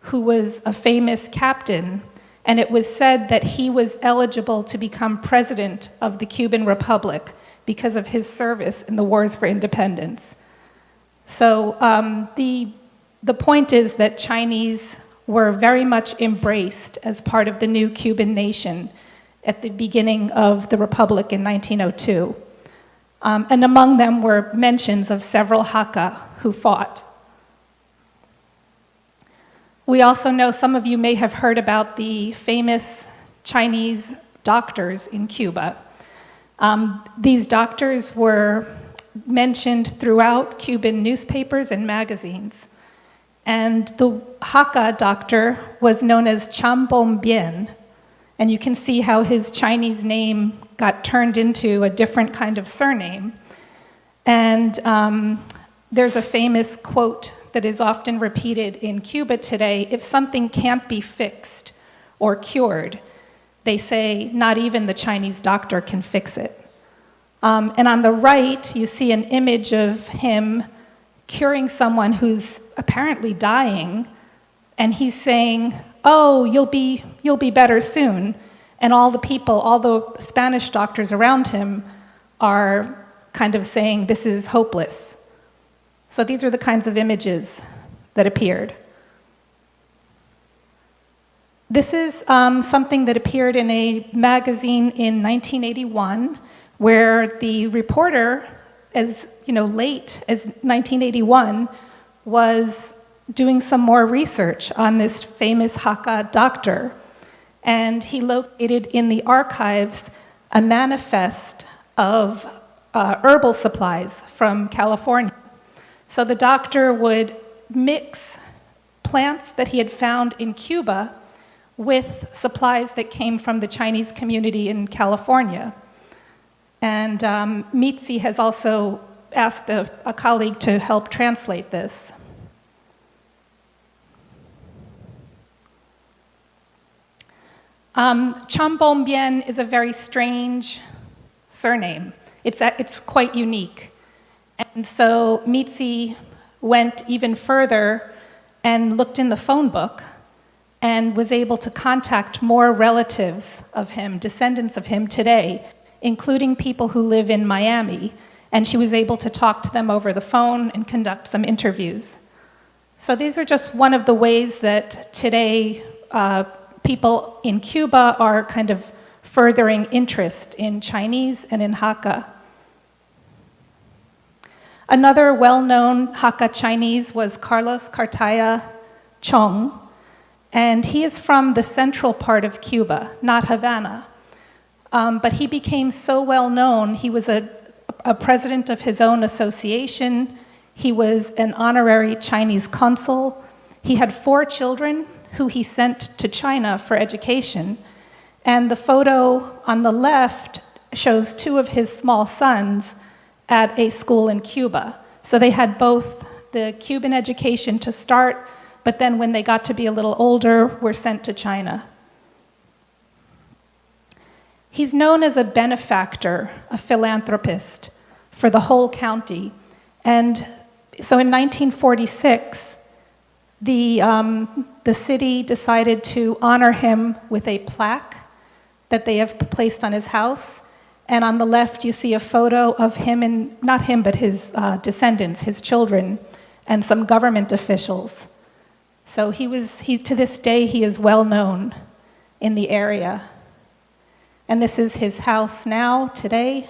who was a famous captain, and it was said that he was eligible to become president of the Cuban Republic because of his service in the wars for independence. So the point is that Chinese were very much embraced as part of the new Cuban nation at the beginning of the Republic in 1902. And among them were mentions of several Hakka who fought. We also know, some of you may have heard about the famous Chinese doctors in Cuba. These doctors were mentioned throughout Cuban newspapers and magazines. And the Hakka doctor was known as Cham Bom Bien. And you can see how his Chinese name got turned into a different kind of surname. And there's a famous quote that is often repeated in Cuba today: if something can't be fixed or cured, they say, not even the Chinese doctor can fix it. And on the right, you see an image of him curing someone who's apparently dying, and he's saying, oh, you'll be better soon. And all the Spanish doctors around him are kind of saying, this is hopeless. So these are the kinds of images that appeared. This is something that appeared in a magazine in 1981, where the reporter, as late as 1981, was doing some more research on this famous Hakka doctor. And he located in the archives a manifest of herbal supplies from California. So the doctor would mix plants that he had found in Cuba with supplies that came from the Chinese community in California. And Mitzi has also asked a colleague to help translate this. Cham Bom Bien is a very strange surname. It's quite unique. And so Mitzi went even further and looked in the phone book and was able to contact more relatives of him, descendants of him today, including people who live in Miami. And she was able to talk to them over the phone and conduct some interviews. So these are just one of the ways that today people in Cuba are kind of furthering interest in Chinese and in Hakka. Another well-known Hakka Chinese was Carlos Cartaya Chong, and he is from the central part of Cuba, not Havana. But he became so well-known, he was a president of his own association, he was an honorary Chinese consul, he had 4 children who he sent to China for education. And the photo on the left shows two of his small sons at a school in Cuba. So they had both the Cuban education to start, but then when they got to be a little older, were sent to China. He's known as a benefactor, a philanthropist for the whole county. And so in 1946, the city decided to honor him with a plaque that they have placed on his house. And on the left, you see a photo of him and, not him, but his descendants, his children, and some government officials. So to this day, he is well known in the area. And this is his house now, today.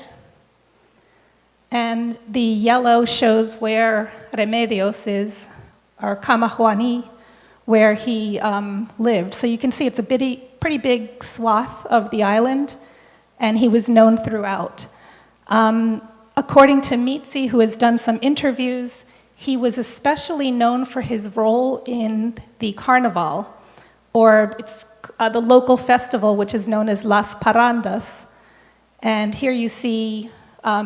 And the yellow shows where Remedios is, or Camajuani, where he lived. So you can see it's a pretty big swath of the island, and he was known throughout. According to Mitzi, who has done some interviews, he was especially known for his role in the carnival, or it's the local festival, which is known as Las Parandas. And here you see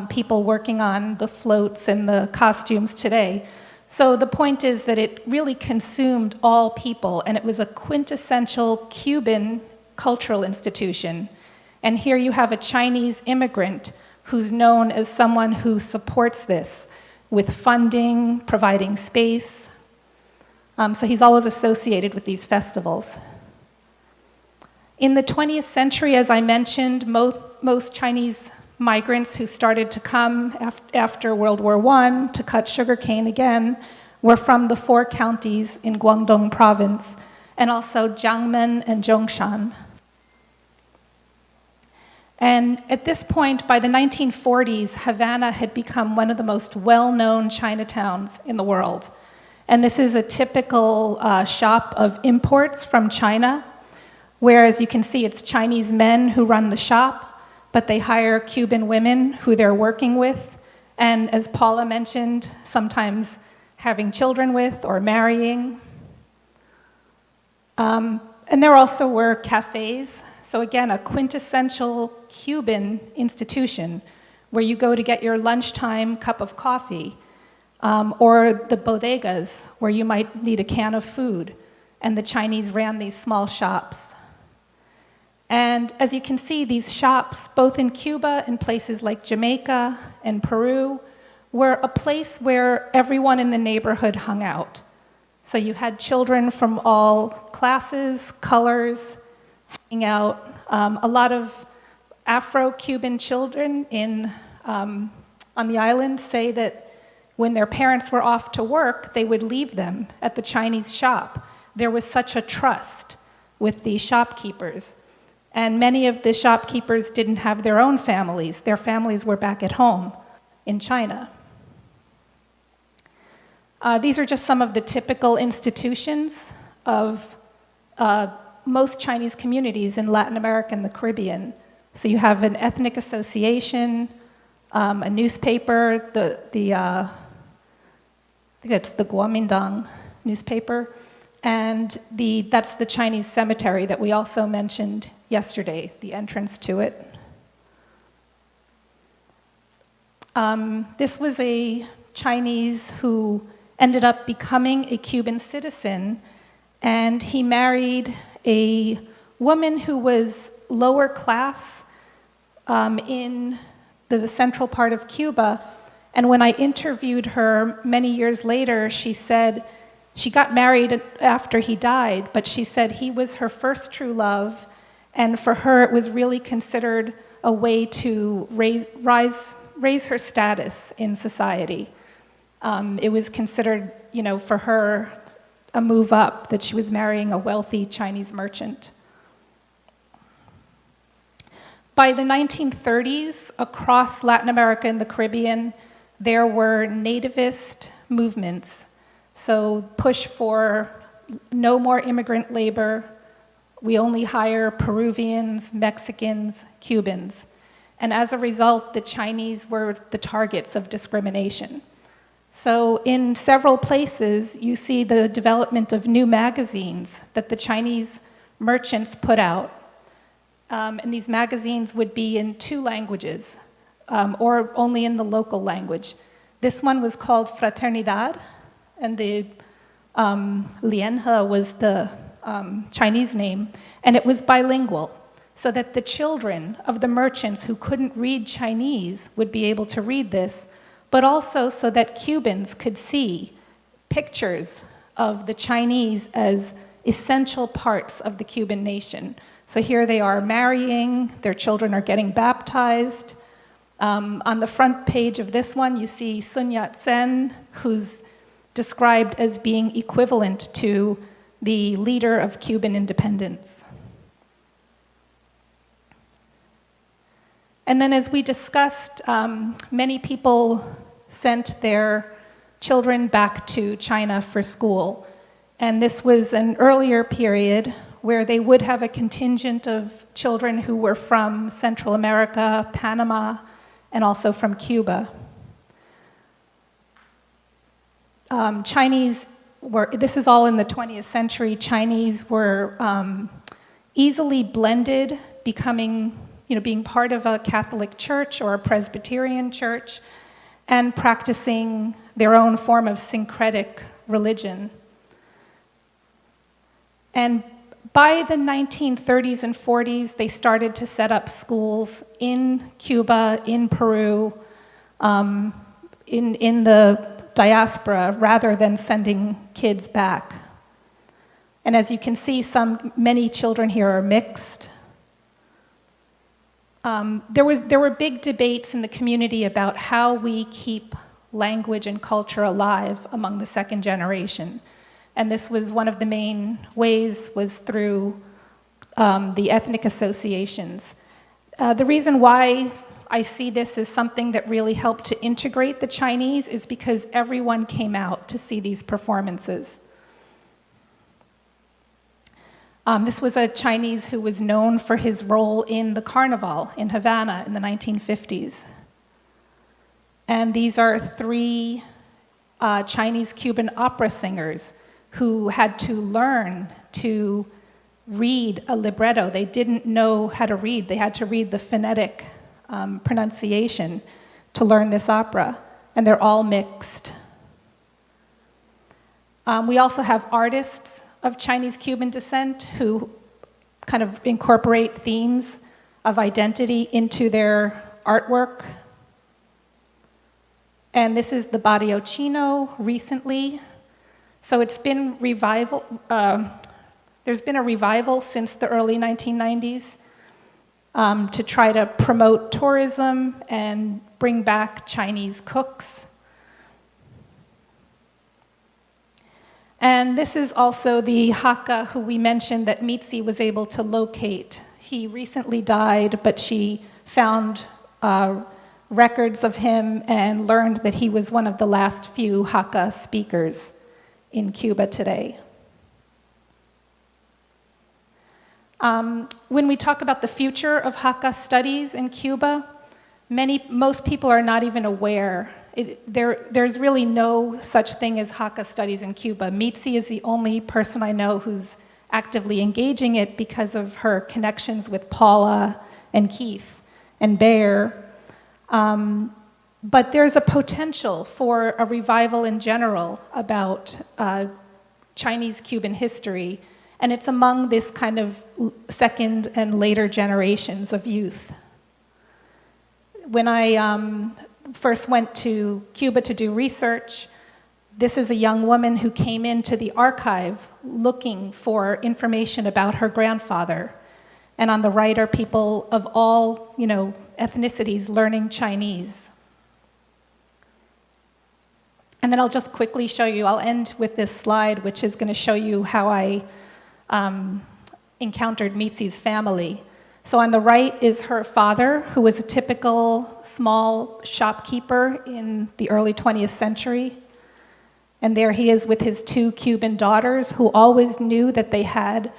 people working on the floats and the costumes today. So the point is that it really consumed all people, and it was a quintessential Cuban cultural institution. And here you have a Chinese immigrant who's known as someone who supports this with funding, providing space. So he's always associated with these festivals. In the 20th century, as I mentioned, most Chinese migrants who started to come after World War I to cut sugarcane again were from the 4 counties in Guangdong province, and also Jiangmen and Zhongshan. And at this point, by the 1940s, Havana had become one of the most well-known Chinatowns in the world. And this is a typical shop of imports from China, where, as you can see, it's Chinese men who run the shop, but they hire Cuban women who they're working with, and as Paula mentioned, sometimes having children with or marrying. And there also were cafes. So again, a quintessential Cuban institution where you go to get your lunchtime cup of coffee, or the bodegas where you might need a can of food, and the Chinese ran these small shops. And as you can see, these shops, both in Cuba and places like Jamaica and Peru, were a place where everyone in the neighborhood hung out. So you had children from all classes, colors, hanging out. A lot of Afro-Cuban children on the island say that when their parents were off to work, they would leave them at the Chinese shop. There was such a trust with the shopkeepers. And many of the shopkeepers didn't have their own families. Their families were back at home in China. These are just some of the typical institutions of most Chinese communities in Latin America and the Caribbean. So you have an ethnic association, a newspaper, I think it's the Guomindang newspaper, and that's the Chinese cemetery that we also mentioned yesterday, the entrance to it. This was a Chinese who ended up becoming a Cuban citizen, and he married a woman who was lower class in the central part of Cuba. And when I interviewed her many years later, she said she got married after he died, but she said he was her first true love, and for her it was really considered a way to raise her status in society. It was considered, for her, a move up, that she was marrying a wealthy Chinese merchant. By the 1930s, across Latin America and the Caribbean, there were nativist movements. So push for no more immigrant labor. We only hire Peruvians, Mexicans, Cubans. And as a result, the Chinese were the targets of discrimination. So in several places, you see the development of new magazines that the Chinese merchants put out. And these magazines would be in 2 languages, or only in the local language. This one was called Fraternidad, and the Lianhe was the Chinese name, and it was bilingual, so that the children of the merchants who couldn't read Chinese would be able to read this, but also so that Cubans could see pictures of the Chinese as essential parts of the Cuban nation. So here they are marrying, their children are getting baptized. On the front page of this one, you see Sun Yat-sen, who's described as being equivalent to the leader of Cuban independence. And then, as we discussed, many people sent their children back to China for school. And this was an earlier period where they would have a contingent of children who were from Central America, Panama, and also from Cuba. Chinese were, this is all in the 20th century, Chinese were easily blended, becoming, being part of a Catholic church or a Presbyterian church, and practicing their own form of syncretic religion. And by the 1930s and 40s, they started to set up schools in Cuba, in Peru, in the diaspora, rather than sending kids back. And as you can see, many children here are mixed. There were big debates in the community about how we keep language and culture alive among the second generation. And this was one of the main ways was through the ethnic associations. The reason why I see this as something that really helped to integrate the Chinese is because everyone came out to see these performances. This was a Chinese who was known for his role in the carnival in Havana in the 1950s. And these are 3 Chinese-Cuban opera singers who had to learn to read a libretto. They didn't know how to read. They had to read the phonetic pronunciation to learn this opera, and they're all mixed. We also have artists of Chinese-Cuban descent who kind of incorporate themes of identity into their artwork. And this is the Barrio Chino recently. So it's been revival. There's been a revival since the early 1990s to try to promote tourism and bring back Chinese cooks. And this is also the Hakka who we mentioned that Mitzi was able to locate. He recently died, but she found records of him and learned that he was one of the last few Hakka speakers in Cuba today. When we talk about the future of Hakka studies in Cuba, most people are not even aware. There's really no such thing as Hakka studies in Cuba. Mitzi is the only person I know who's actively engaging it because of her connections with Paula and Keith and Bear. But there's a potential for a revival in general about Chinese-Cuban history, and it's among this kind of second and later generations of youth. When I first went to Cuba to do research, this is a young woman who came into the archive looking for information about her grandfather. And on the right are people of all, ethnicities learning Chinese. And then I'll just quickly show you, I'll end with this slide, which is going to show you how I encountered Mitzi's family. So on the right is her father, who was a typical small shopkeeper in the early 20th century. And there he is with his 2 Cuban daughters, who always knew that they had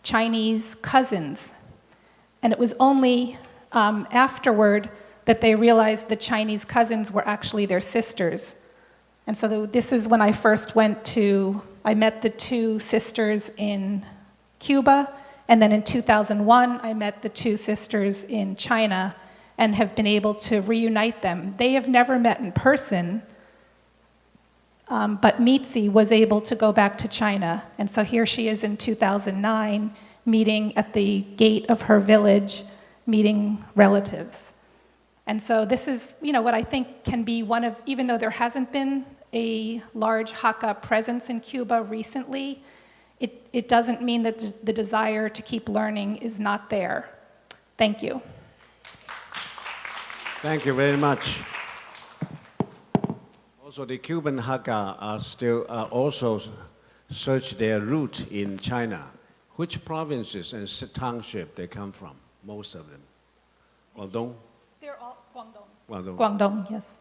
Chinese cousins. And it was only afterward that they realized the Chinese cousins were actually their sisters. And so this is when I first I met the two sisters in Cuba, and then in 2001, I met the two sisters in China and have been able to reunite them. They have never met in person, but Mitzi was able to go back to China. And so here she is in 2009, meeting at the gate of her village, meeting relatives. And so this is, what I think can be even though there hasn't been a large Hakka presence in Cuba recently, it doesn't mean that the desire to keep learning is not there. Thank you. Thank you very much. Also, the Cuban Hakka are still also search their root in China. Which provinces and township they come from? Most of them. Guangdong? They're all Guangdong. Guangdong. Guangdong, yes.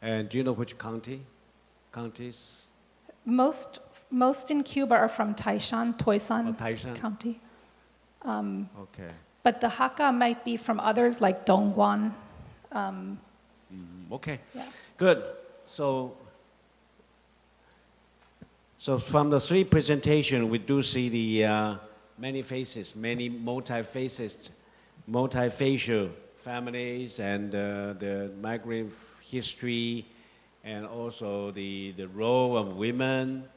And do you know which counties? Most in Cuba are from Taishan, Toisan Taishan. County. Okay. But the Hakka might be from others like Dongguan. Okay. Yeah. Good. So from the three presentations, we do see the many faces, many multi-facial families, and the migrant history, and also the role of women.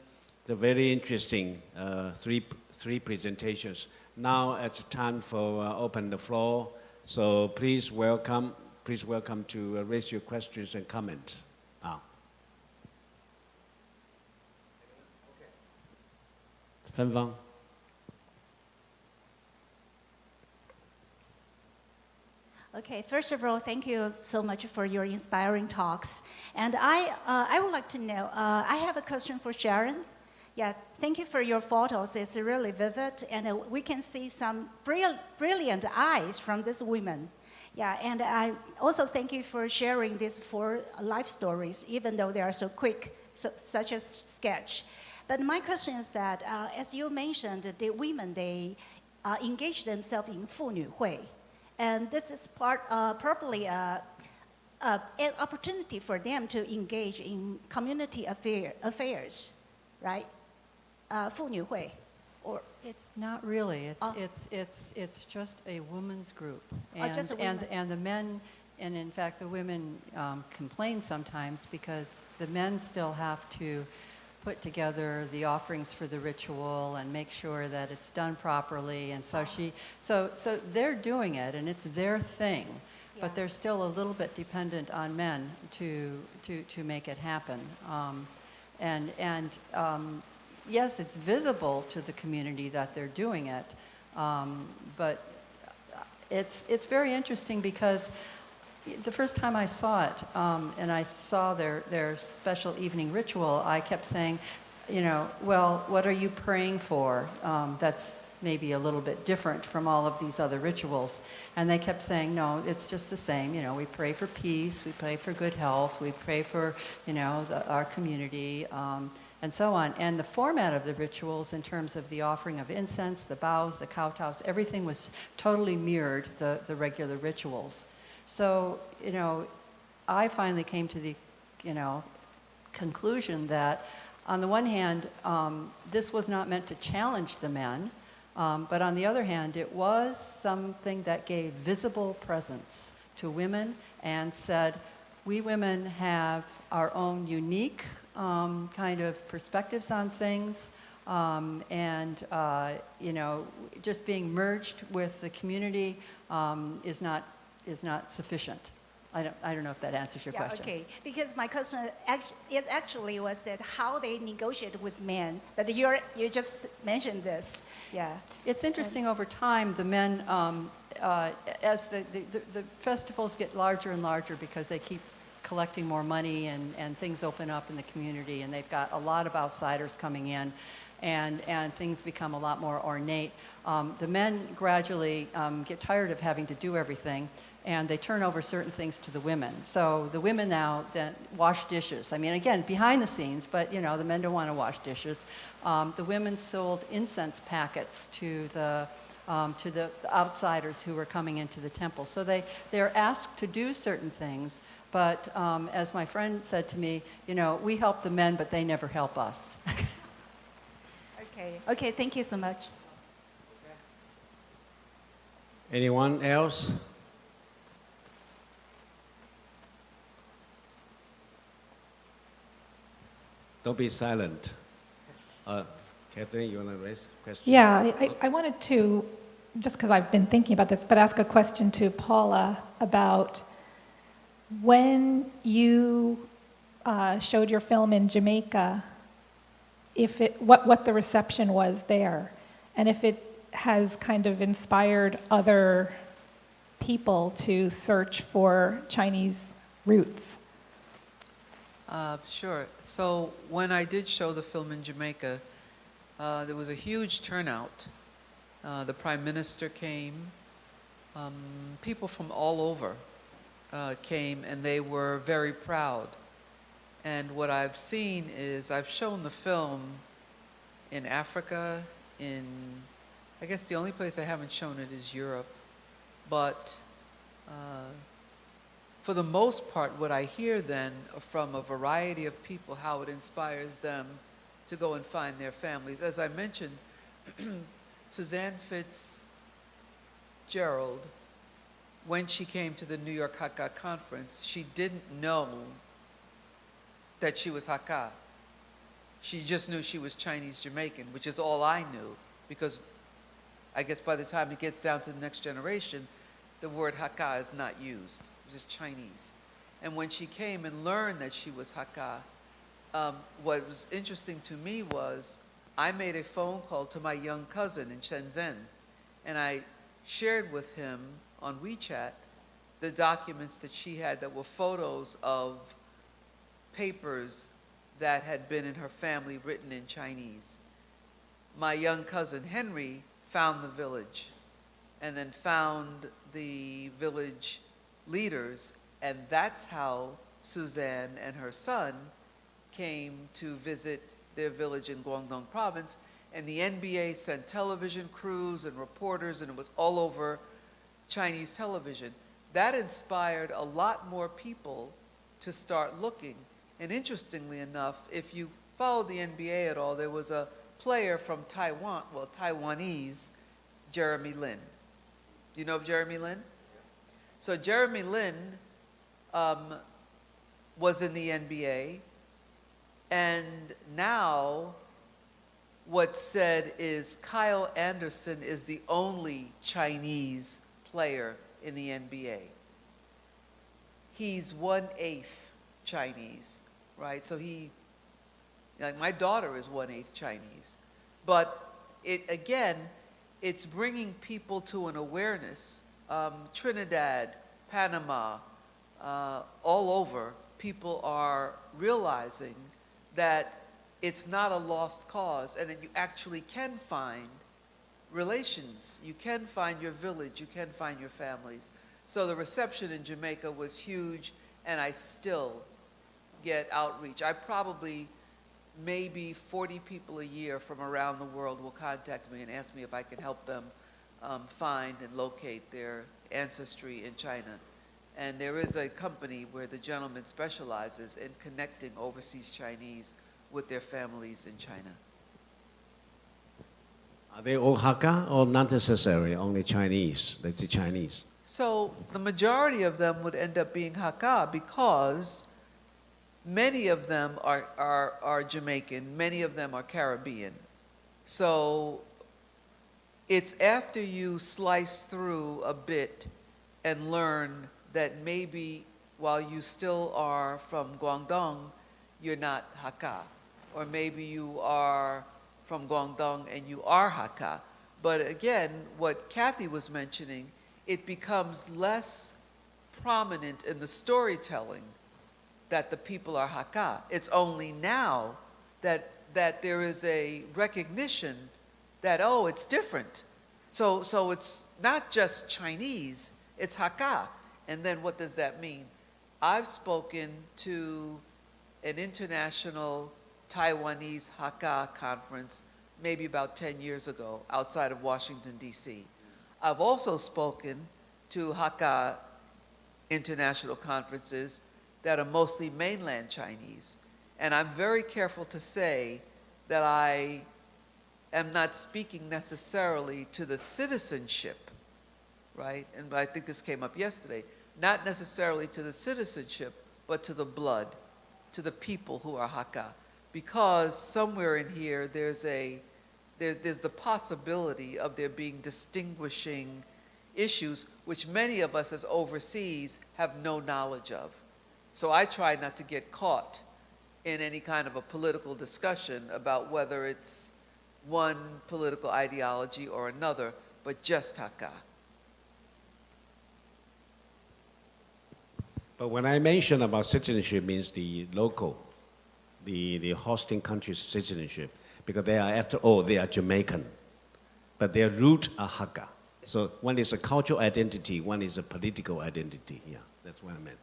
The very interesting three presentations. Now it's time for open the floor. So please welcome to raise your questions and comments. Fan Vang. Okay, first of all, thank you so much for your inspiring talks. And I would like to know, I have a question for Sharon. Yeah, thank you for your photos. It's really vivid, and we can see some brilliant eyes from these women. Yeah, and I also thank you for sharing these 4 life stories, even though they are so quick, such a sketch. But my question is that, as you mentioned, the women, they engage themselves in 妇女会. And this is probably an opportunity for them to engage in community affairs, right? 妇女会, or it's not really. It's just a women's group, just a women. And the men, and in fact the women complain sometimes because the men still have to put together the offerings for the ritual and make sure that it's done properly. And so so they're doing it, and it's their thing, but they're still a little bit dependent on men to make it happen. Yes, it's visible to the community that they're doing it, but it's very interesting because the first time I saw it, and I saw their special evening ritual, I kept saying, well, what are you praying for? That's maybe a little bit different from all of these other rituals. And they kept saying, no, it's just the same. We pray for peace, we pray for good health, we pray for, our community, and so on. And the format of the rituals in terms of the offering of incense, the bows, the kowtows, everything was totally mirrored the regular rituals. So, I finally came to the, conclusion that on the one hand, this was not meant to challenge the men, but on the other hand, it was something that gave visible presence to women and said, we women have our own unique kind of perspectives on things, and just being merged with the community is not sufficient. I don't know if that answers your question. Okay, because my question actually was that how they negotiate with men, but you just mentioned this. Yeah. It's interesting over time, the men, as the festivals get larger and larger because they keep collecting more money and things open up in the community, and they've got a lot of outsiders coming in, and things become a lot more ornate. The men gradually get tired of having to do everything, and they turn over certain things to the women. So the women now then wash dishes. I mean, again, behind the scenes, but the men don't want to wash dishes. The women sold incense packets to the outsiders who were coming into the temple. So they're asked to do certain things, But as my friend said to me, you know, we help the men, but they never help us. Okay, thank you so much. Anyone else? Don't be silent. Catherine, you want to raise a question? Yeah, I wanted to, just because I've been thinking about this, but ask a question to Paula about when you showed your film in Jamaica, what the reception was there, and if it has kind of inspired other people to search for Chinese roots. Sure. So when I did show the film in Jamaica, there was a huge turnout. The Prime Minister came. People from all over came, and they were very proud. And what I've seen is I've shown the film in Africa, I guess the only place I haven't shown it is Europe. But for the most part, what I hear then from a variety of people, how it inspires them to go and find their families. As I mentioned, Suzanne Fitzgerald, when she came to the New York Hakka conference, she didn't know that she was Hakka. She just knew she was Chinese Jamaican, which is all I knew, because I guess by the time it gets down to the next generation, the word Hakka is not used. It's just Chinese. And when she came and learned that she was Hakka, what was interesting to me was I made a phone call to my young cousin in Shenzhen, and I shared with him on WeChat the documents that she had that were photos of papers that had been in her family written in Chinese. My young cousin Henry found the village and then found the village leaders, and that's how Suzanne and her son came to visit their village in Guangdong province, and the NBA sent television crews and reporters, and it was all over Chinese television. That inspired a lot more people to start looking. And interestingly enough, if you follow the NBA at all, there was a player from Taiwan, well, Taiwanese, Jeremy Lin. Do you know of Jeremy Lin? So Jeremy Lin was in the NBA, and now what's said is Kyle Anderson is the only Chinese player in the NBA. He's 1/8 Chinese, right? So like my daughter is 1/8 Chinese. But it's bringing people to an awareness. Trinidad, Panama, all over, people are realizing that it's not a lost cause, and that you actually can find relations. You can find your village, you can find your families. So the reception in Jamaica was huge, and I still get outreach. I probably, maybe 40 people a year from around the world will contact me and ask me if I can help them find and locate their ancestry in China. And there is a company where the gentleman specializes in connecting overseas Chinese with their families in China. Are they all Hakka or not necessarily, only Chinese, like the Chinese? So the majority of them would end up being Hakka because many of them are Jamaican, many of them are Caribbean. So it's after you slice through a bit and learn that maybe while you still are from Guangdong, you're not Hakka. Or maybe you are from Guangdong and you are Hakka. But again, what Kathy was mentioning, it becomes less prominent in the storytelling that the people are Hakka. It's only now that there is a recognition that, oh, it's different. So it's not just Chinese, it's Hakka. And then what does that mean? I've spoken to an international Taiwanese Hakka conference maybe about 10 years ago outside of Washington, D.C. I've also spoken to Hakka international conferences that are mostly mainland Chinese. And I'm very careful to say that I am not speaking necessarily to the citizenship, right? And I think this came up yesterday. Not necessarily to the citizenship, but to the blood, to the people who are Hakka. Because somewhere in here, there's the possibility of there being distinguishing issues which many of us as overseas have no knowledge of. So I try not to get caught in any kind of a political discussion about whether it's one political ideology or another, but just Hakka. But when I mention about citizenship, means the local, the hosting country's citizenship, because they are, after all, they are Jamaican, but their roots are Hakka. So one is a cultural identity, one is a political identity. Yeah, that's what I meant.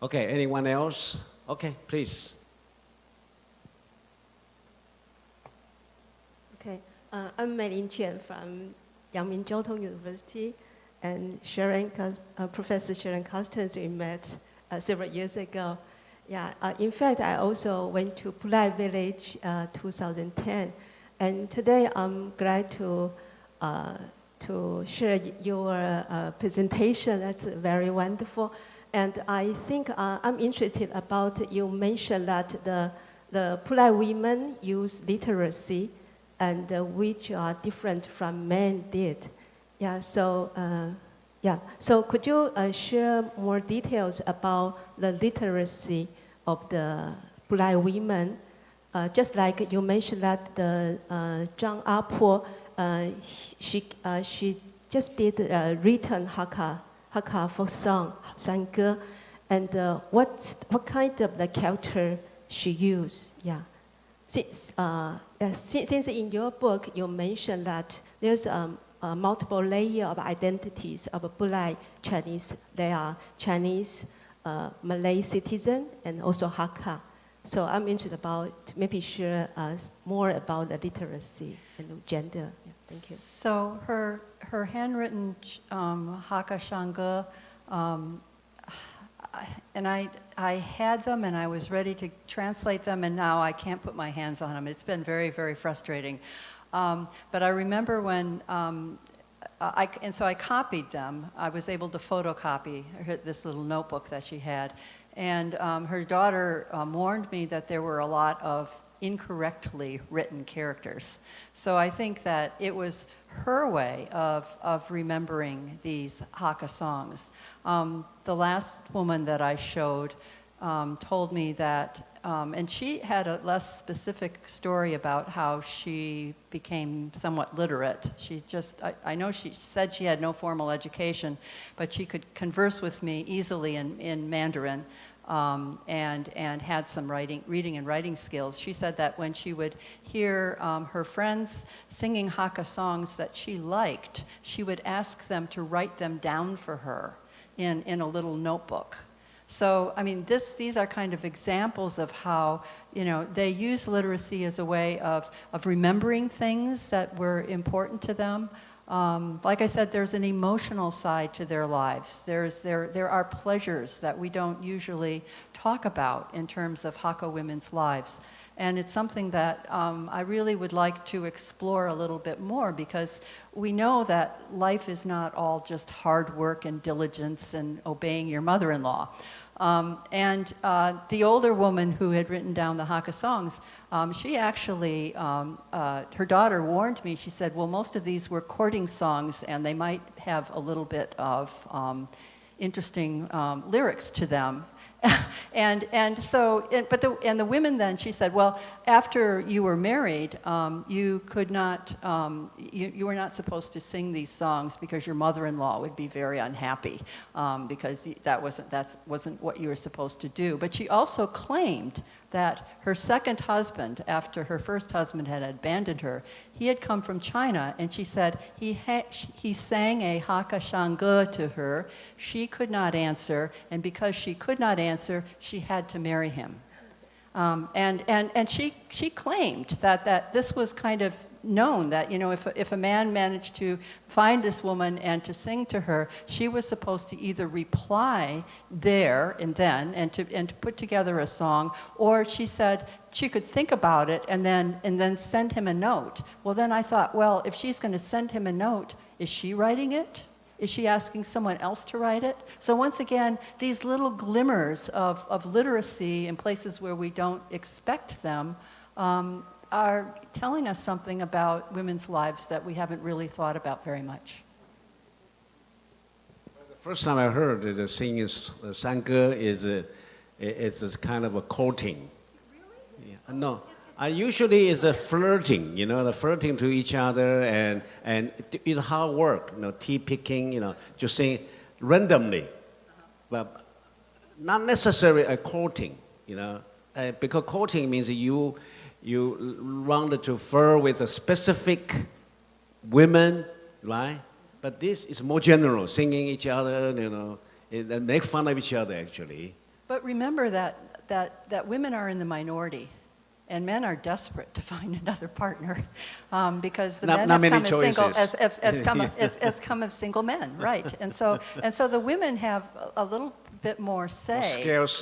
Okay, anyone else? Okay, please. Okay, I'm Maylin Chen from Yangming Jiao Tong University, and Professor Sharon Constance we met several years ago. Yeah, in fact, I also went to Pulai Village 2010, and today I'm glad to share your presentation. That's very wonderful, and I think I'm interested about you mentioned that the Pulai women use literacy, and which are different from men did. Yeah, so. So could you share more details about the literacy of the Pulai women? Just like you mentioned that the Zhang Apo, she just did a written Hakka folk song, Shange, and what kind of the character she used? Yeah. Since in your book you mentioned that there's multiple layers of identities of Pulai Chinese. They are Chinese, Malay citizen, and also Hakka. So I'm interested about maybe share more about the literacy and gender. Yeah, thank you. So her handwritten Hakka Shange, and I had them and I was ready to translate them, and now I can't put my hands on them. It's been very, very frustrating. But I remember when, so I copied them. I was able to photocopy this little notebook that she had. And her daughter warned me that there were a lot of incorrectly written characters. So I think that it was her way of remembering these Hakka songs. The last woman that I showed told me that, and she had a less specific story about how she became somewhat literate. She just, I know she said she had no formal education, but she could converse with me easily in Mandarin, and had some reading and writing skills. She said that when she would hear her friends singing Hakka songs that she liked, she would ask them to write them down for her in a little notebook. So, I mean, these are kind of examples of how, they use literacy as a way of remembering things that were important to them. Like I said, there's an emotional side to their lives. There are pleasures that we don't usually talk about in terms of Hakka women's lives. And it's something that I really would like to explore a little bit more, because we know that life is not all just hard work and diligence and obeying your mother-in-law. The older woman who had written down the Hakka songs, she actually, her daughter warned me. She said, well, most of these were courting songs, and they might have a little bit of interesting lyrics to them. The women then, she said, well, after you were married, you could not, you were not supposed to sing these songs because your mother-in-law would be very unhappy, because that wasn't what you were supposed to do. But she also claimed that her second husband, after her first husband had abandoned her, he had come from China, and she said he sang a Hakka Shange to her. She could not answer, and because she could not answer, she had to marry him. And she claimed that this was kind of known, that, you know, if a man managed to find this woman and to sing to her, she was supposed to either reply there and then and to put together a song, or she said she could think about it and then send him a note. Well, then I thought, well, if she's going to send him a note, is she writing it? Is she asking someone else to write it? So once again, these little glimmers of literacy in places where we don't expect them are telling us something about women's lives that we haven't really thought about very much. The first time I heard the singing sangge it's a kind of a courting. Really? Yeah. No. Usually it's a flirting, you know, the flirting to each other, and it's hard work, you know, tea picking, you know, just sing randomly, but not necessarily a courting, you know, because courting means you round to flirt with a specific women, right? But this is more general, singing each other, you know, and make fun of each other actually. But remember that women are in the minority. And men are desperate to find another partner because the men have come as single men, right? And so the women have a little bit more say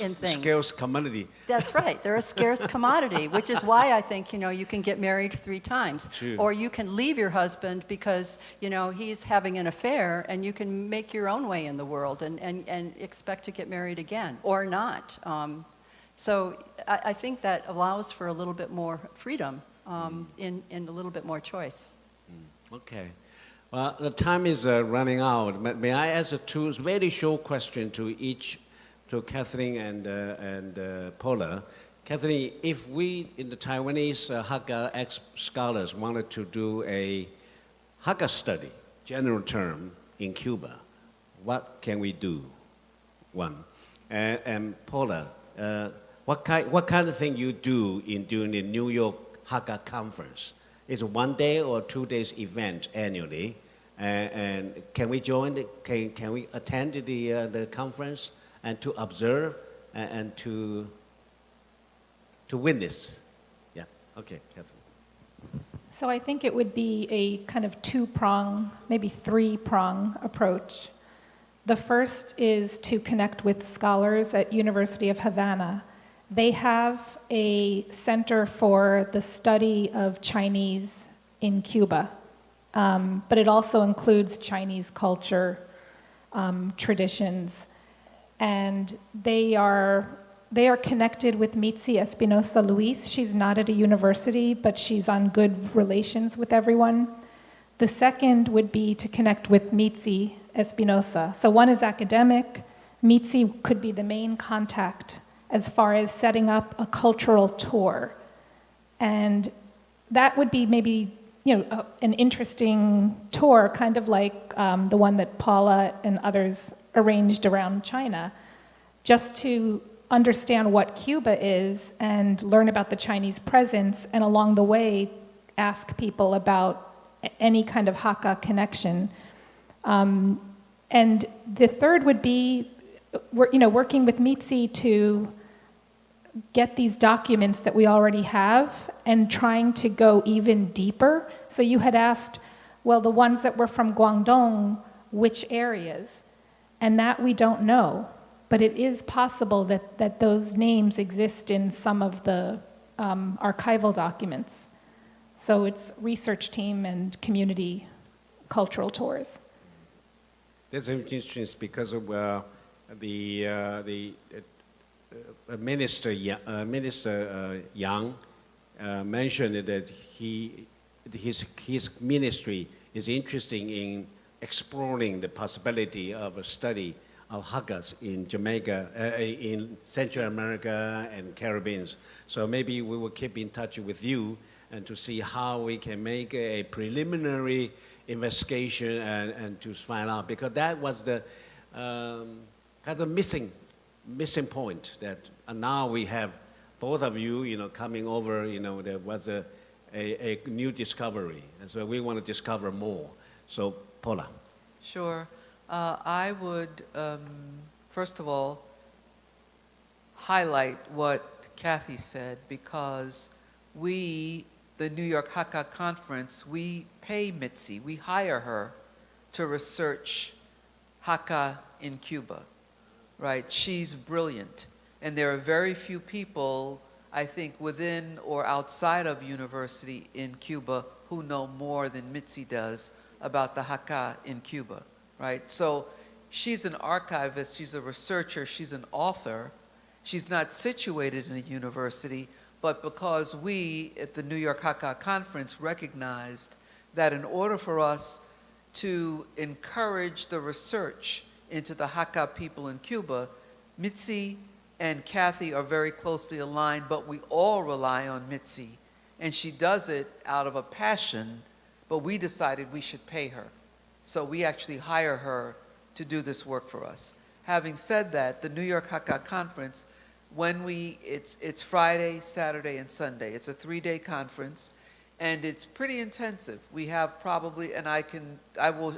in things. Scarce commodity. That's right. They're a scarce commodity, which is why I think, you know, you can get married 3 times. True. Or you can leave your husband because, you know, he's having an affair, and you can make your own way in the world and expect to get married again, or not. So I think that allows for a little bit more freedom in a little bit more choice. Okay. Well, the time is running out. May I ask two very short questions to each, to Catherine and Paula. Catherine, if we in the Taiwanese Hakka scholars wanted to do a Hakka study, general term, in Cuba, what can we do? One. And Paula, what kind of thing you do during the New York Hakka conference? It's a 1 day or 2 days event annually, and can we join? Can we attend the conference and to observe and to witness? Yeah. Okay, Catherine. So I think it would be a kind of 2-prong, maybe 3-prong approach. The first is to connect with scholars at University of Havana. They have a center for the study of Chinese in Cuba, but it also includes Chinese culture, traditions, and they are connected with Mitzi Espinosa Luis. She's not at a university, but she's on good relations with everyone. The second would be to connect with Mitzi Espinosa. So one is academic. Mitzi could be the main contact as far as setting up a cultural tour. And that would be maybe, you know, an interesting tour, kind of like the one that Paula and others arranged around China, just to understand what Cuba is and learn about the Chinese presence, and along the way ask people about any kind of Hakka connection. And the third would be, you know, working with Mitzi to get these documents that we already have and trying to go even deeper. So you had asked, well, the ones that were from Guangdong, which areas? And that we don't know. But it is possible that those names exist in some of the archival documents. So it's research team and community cultural tours. That's interesting because of the Minister Yang mentioned that his ministry is interested in exploring the possibility of a study of Hakkas in Jamaica, in Central America and Caribbean. So maybe we will keep in touch with you and to see how we can make a preliminary investigation and to find out, because that was the kind of missing point, that now we have both of you, you know, coming over, you know, there was a new discovery, and so we want to discover more. So Paula. Sure. I would, first of all, highlight what Kathy said because we, the New York Hakka Conference, we pay Mitzi, we hire her to research Hakka in Cuba, right? She's brilliant. And there are very few people, I think, within or outside of university in Cuba who know more than Mitzi does about the Hakka in Cuba, right? So she's an archivist, she's a researcher, she's an author. She's not situated in a university, but because we at the New York Hakka Conference recognized that in order for us to encourage the research into the Hakka people in Cuba, Mitzi and Kathy are very closely aligned, but we all rely on Mitzi. And she does it out of a passion, but we decided we should pay her. So we actually hire her to do this work for us. Having said that, the New York Hakka Conference, it's Friday, Saturday, and Sunday. It's a 3-day conference, and it's pretty intensive. We have probably, and I will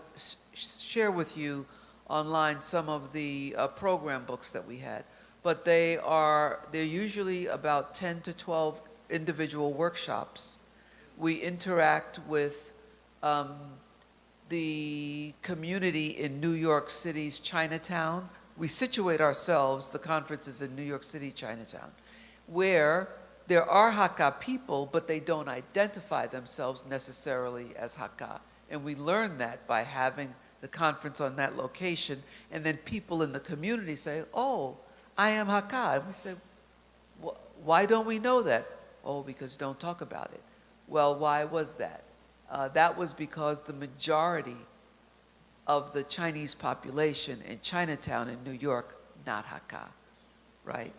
share with you online some of the program books that we had. But they're usually about 10 to 12 individual workshops. We interact with the community in New York City's Chinatown. We situate ourselves, the conference is in New York City, Chinatown, where there are Hakka people, but they don't identify themselves necessarily as Hakka. And we learn that by having the conference on that location, and then people in the community say, oh, I am Hakka. And we say, why don't we know that? Oh, because don't talk about it. Well, why was that? That was because the majority of the Chinese population in Chinatown in New York, not Hakka, right?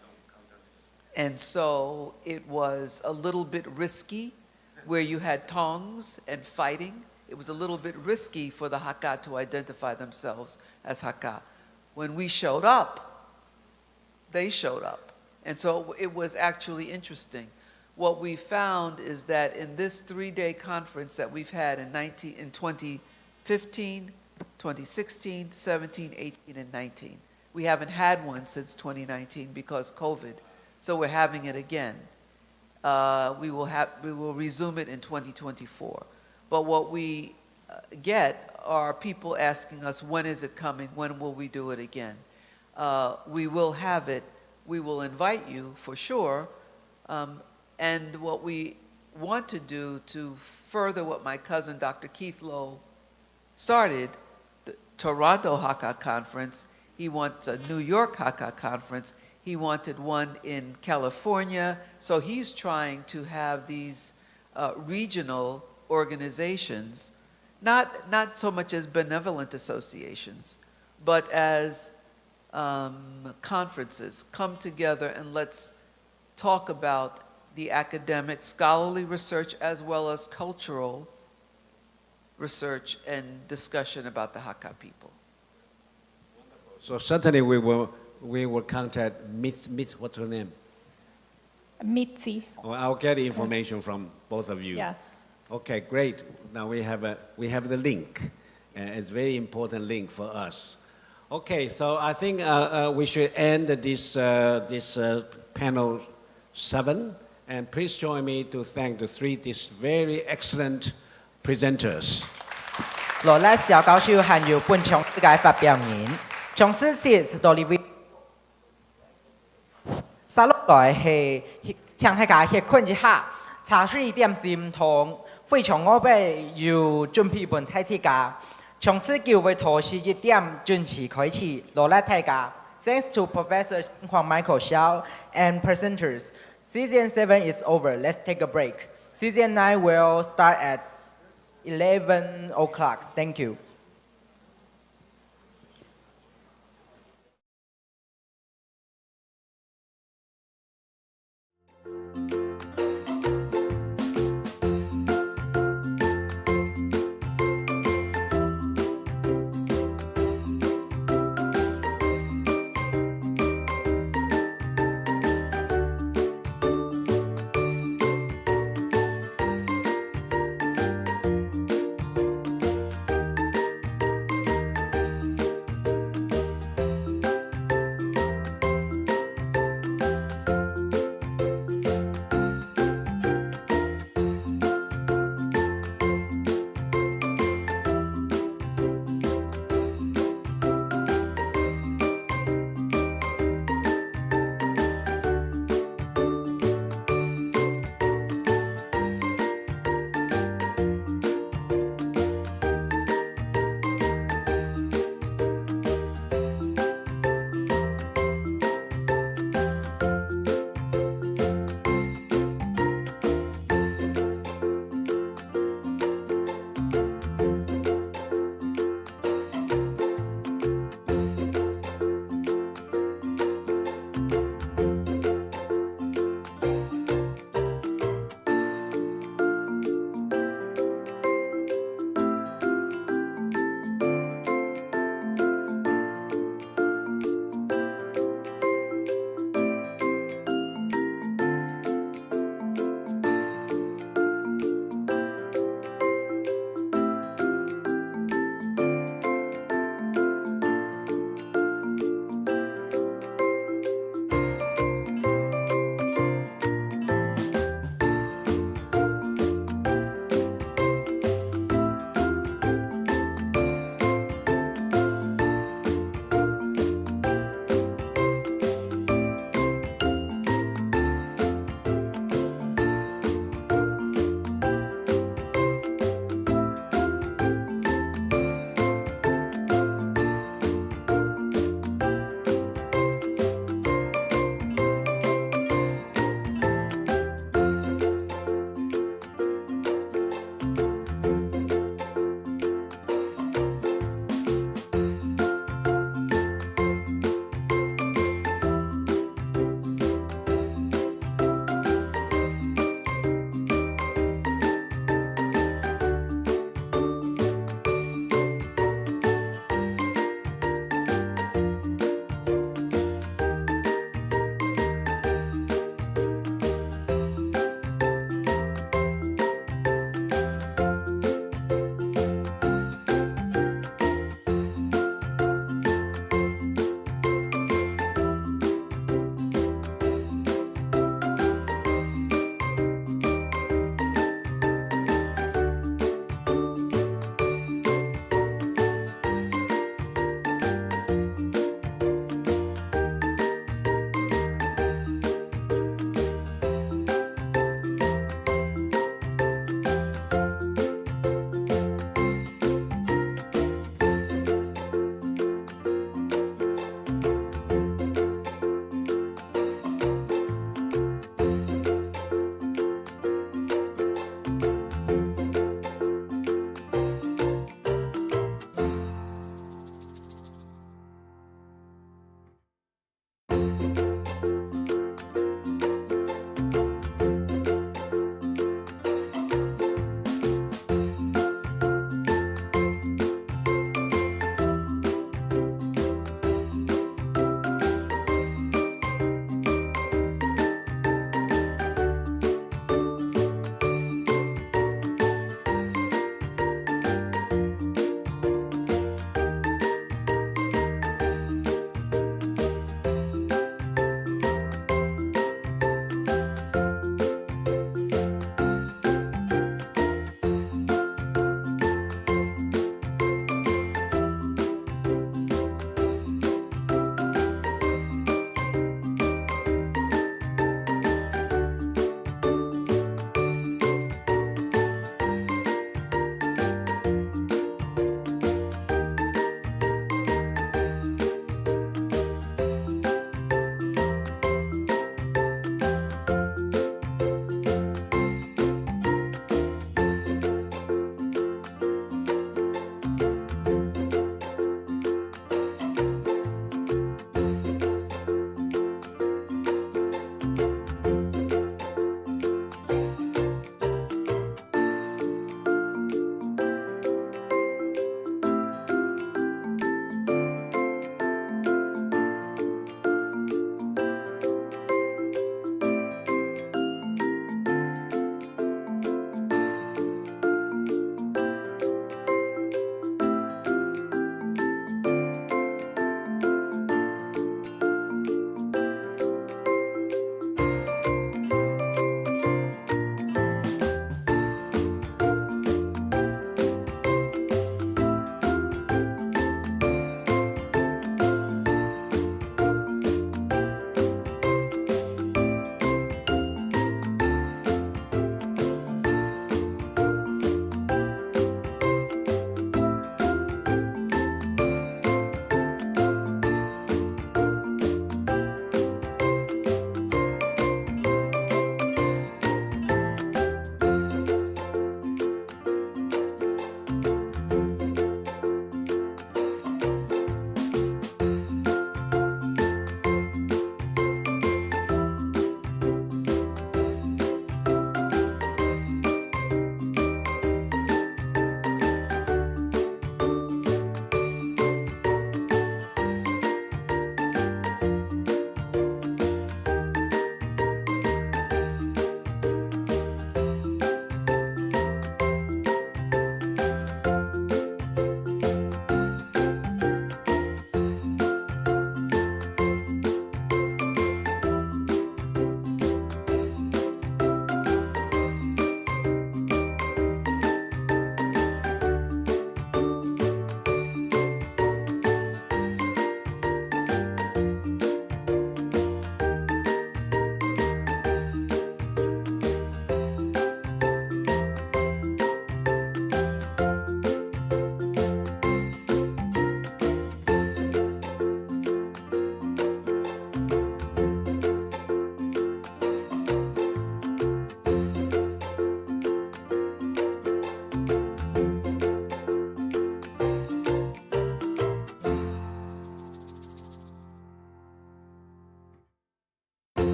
And so it was a little bit risky where you had tongs and fighting. It was a little bit risky for the Hakka to identify themselves as Hakka. When we showed up, they showed up. And so it was actually interesting. What we found is that in this 3-day conference that we've had in 2015, 2016, 17, 18, and 19, we haven't had one since 2019 because COVID, so we're having it again. We will resume it in 2024. But what we get are people asking us, when is it coming? When will we do it again? We will have it. We will invite you for sure. And what we want to do to further what my cousin Dr. Keith Lowe started, the Toronto Hakka Conference, he wants a New York Hakka Conference, he wanted one in California, so he's trying to have these regional organizations, not so much as benevolent associations, but as conferences, come together and let's talk about the academic, scholarly research, as well as cultural research and discussion about the Hakka people. So certainly we will contact Miss, what's her name? Mitzi. Well, I'll get the information from both of you. Yes. Okay, great. Now we have the link. It's a very important link for us. Okay, so I think we should end this panel 7. And please join me to thank these very excellent presenters. 羅拉小教授還有本場世界發表人，從此節是到呢位。沙落來係請大家歇困一下，茶水點心同非常我哋要準備本大家家。從此叫為圖是1點準時開始，羅拉大家。Thanks to Professor Huang Michael Xiao and presenters. Season 7 is over. Let's take a break. Season 9 will start at 11 o'clock. Thank you.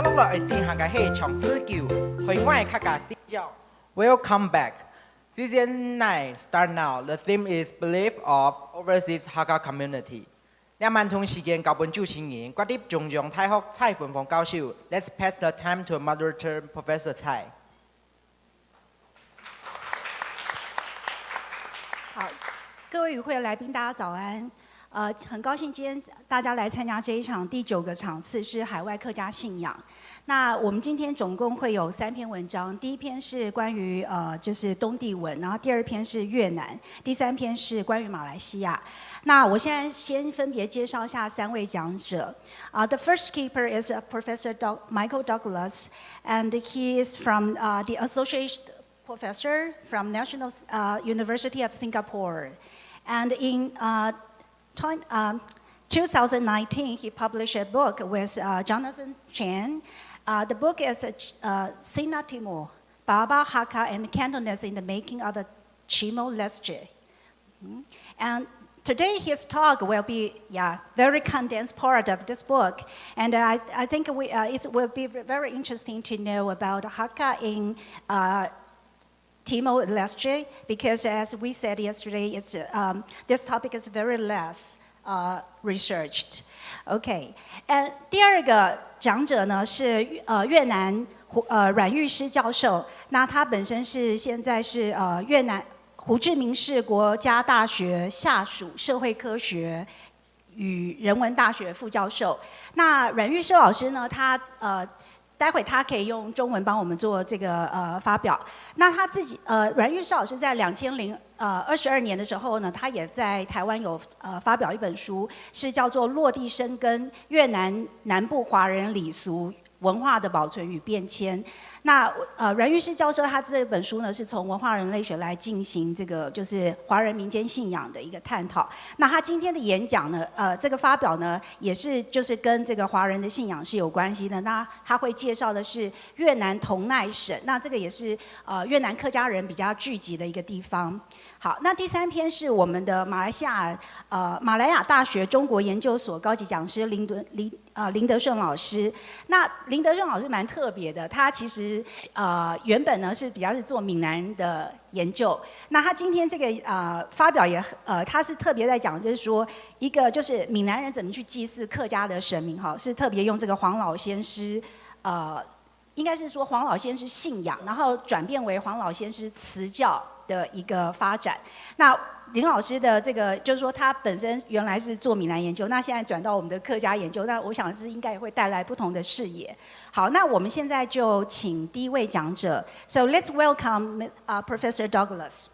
接落來進行嘅係長此橋，海外客家先教。Welcome back. Season 9 start now. The theme is Belief of Overseas Hakka Community. 兩萬同時間教本主持人，國立中央大學蔡芬鳳教授。Let's pass the time to moderator Professor Tsai. 好，各位与会来宾，大家早安。很高兴今天大家来参加这一场第9个场次是海外客家信仰。那我们今天总共会有3篇文章，第一篇是关于就是东帝汶，然后第2篇是越南，第3篇是关于马来西亚。那我现在先分别介绍一下3位讲者。The first speaker is Professor Michael Douglas, and he is from the associate professor from National University of Singapore, and in 2019, he published a book with Jonathan Chan. The book is Sina Timor, Baba, Hakka, and Cantonese in the Making of the Timor-Leste. And today his talk will be, very condensed part of this book. And I think it will be very interesting to know about Hakka in Timor-Leste, because as we said yesterday, it's, this topic is very less researched. OK， 第2个讲者呢是越南阮玉诗教授，那他本身是现在是越南胡志明市国家大学下属社会科学与人文大学副教授。那阮玉诗老师呢，他待会他可以用中文帮我们做这个发表。那他自己阮玉诗老师在2022年的时候呢，他也在台湾有发表一本书，是叫做《落地生根：越南南部华人礼俗文化的保存与变迁》。那阮玉诗教授他这本书呢，是从文化人类学来进行这个就是华人民间信仰的一个探讨。那他今天的演讲呢，这个发表呢，也是就是跟这个华人的信仰是有关系的。那他会介绍的是越南同奈省，那这个也是越南客家人比较聚集的一个地方。好，那第3篇是我们的马来亚大学中国研究所高级讲师林德顺老师。那林德顺老师蛮特别的，他其实原本呢是比较是做闽南人的研究。那他今天这个发表也他是特别在讲，就是说一个就是闽南人怎么去祭祀客家的神明哈，是特别用这个黄老先师应该是说黄老先师信仰，然后转变为黄老先师辞教的一个发展。那林老师的这个就是说他本身原来是做闽南研究，那现在转到我们的客家研究，那我想是应该也会带来不同的视野。好，那我们现在就请第一位讲者。So let's welcome Professor Douglas.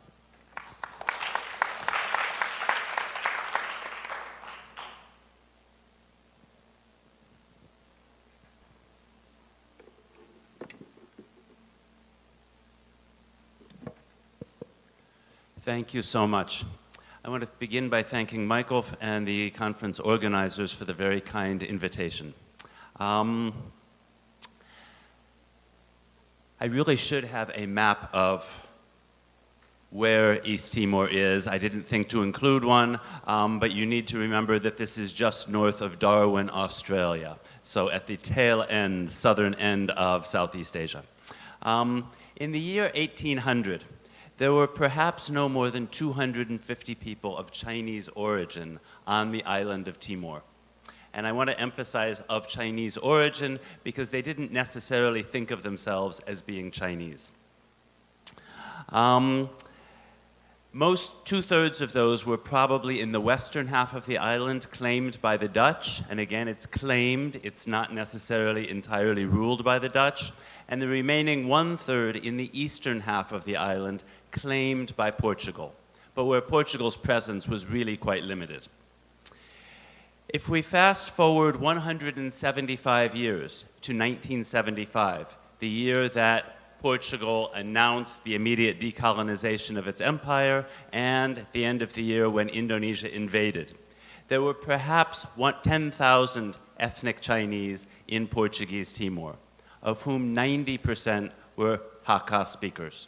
Thank you so much. I want to begin by thanking Michael and the conference organizers for the very kind invitation. I really should have a map of where East Timor is. I didn't think to include one, but you need to remember that this is just north of Darwin, Australia, so at the tail end, southern end of Southeast Asia. In the year 1800, there were perhaps no more than 250 people of Chinese origin on the island of Timor. And I want to emphasize of Chinese origin because they didn't necessarily think of themselves as being Chinese. Most 2/3 of those were probably in the western half of the island, claimed by the Dutch. And again, it's claimed, it's not necessarily entirely ruled by the Dutch. And the remaining 1/3 in the eastern half of the island, claimed by Portugal, but where Portugal's presence was really quite limited. If we fast forward 175 years to 1975, the year that Portugal announced the immediate decolonization of its empire, and at the end of the year when Indonesia invaded, there were perhaps 10,000 ethnic Chinese in Portuguese Timor, of whom 90% were Hakka speakers.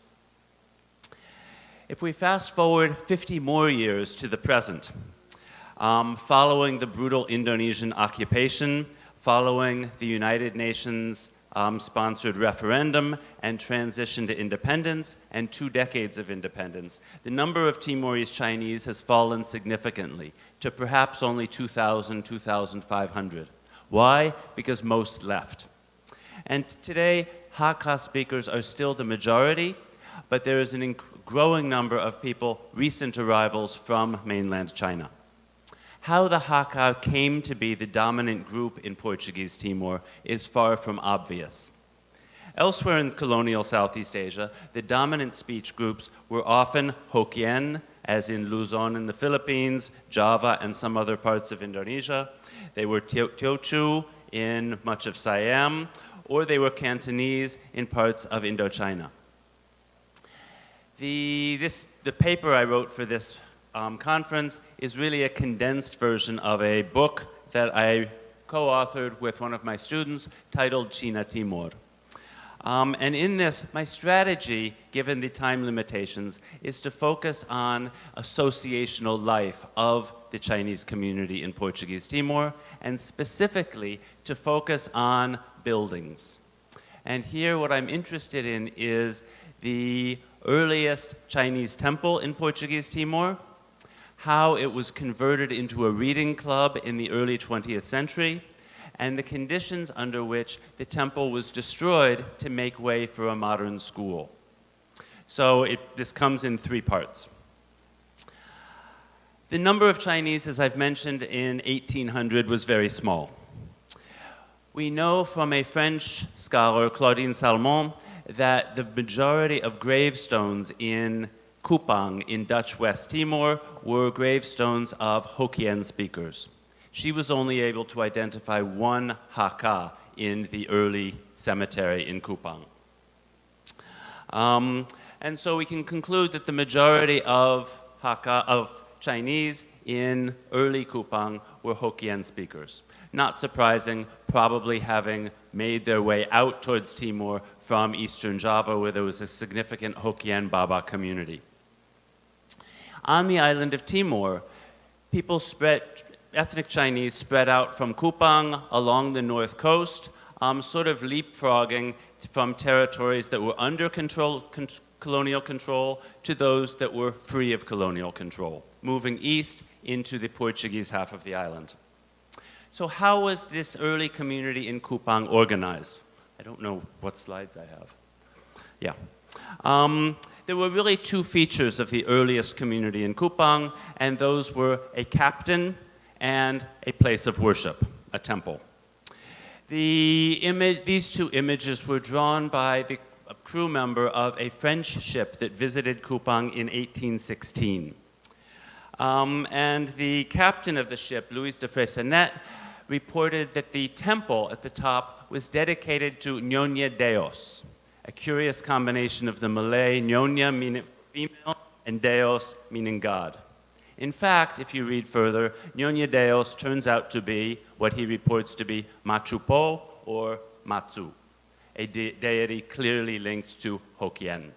If we fast forward 50 more years to the present, following the brutal Indonesian occupation following the United Nations sponsored referendum and transition to independence and 2 decades of independence, the number of Timorese Chinese has fallen significantly to perhaps only 2,000, 2,500. Why? Because most left. And today, Hakka speakers are still the majority, but there is a growing number of people, recent arrivals from mainland China. How the Hakka came to be the dominant group in Portuguese Timor is far from obvious. Elsewhere in colonial Southeast Asia, the dominant speech groups were often Hokkien, as in Luzon in the Philippines, Java, and some other parts of Indonesia. They were Teochew in much of Siam, or they were Cantonese in parts of Indochina. The paper I wrote for this conference is really a condensed version of a book that I co-authored with one of my students titled China Timor. And in this, my strategy, given the time limitations, is to focus on associational life of the Chinese community in Portuguese Timor, and specifically to focus on buildings. And here what I'm interested in is the earliest Chinese temple in Portuguese Timor, how it was converted into a reading club in the early 20th century, and the conditions under which the temple was destroyed to make way for a modern school. So this comes in 3 parts. The number of Chinese, as I've mentioned, in 1800 was very small. We know from a French scholar, Claudine Salmon, that the majority of gravestones in Kupang in Dutch West Timor were gravestones of Hokkien speakers. She was only able to identify 1 Hakka in the early cemetery in Kupang. And so we can conclude that the majority of Hakka, of Chinese in early Kupang, were Hokkien speakers. Not surprising, probably having made their way out towards Timor from Eastern Java, where there was a significant Hokkien Baba community. On the island of Timor, ethnic Chinese spread out from Kupang along the north coast, sort of leapfrogging from territories that were under colonial control to those that were free of colonial control, moving east into the Portuguese half of the island. So how was this early community in Kupang organized? I don't know what slides I have. Yeah. There were really 2 features of the earliest community in Kupang, and those were a captain and a place of worship, a temple. These 2 images were drawn by a crew member of a French ship that visited Kupang in 1816. And the captain of the ship, Louis de Freycinet, reported that the temple at the top was dedicated to Nyonya Deos, a curious combination of the Malay Nyonya meaning female and Deos meaning God. In fact, if you read further, Nyonya Deos turns out to be what he reports to be Machupo or Matsu, a deity clearly linked to Hokkien.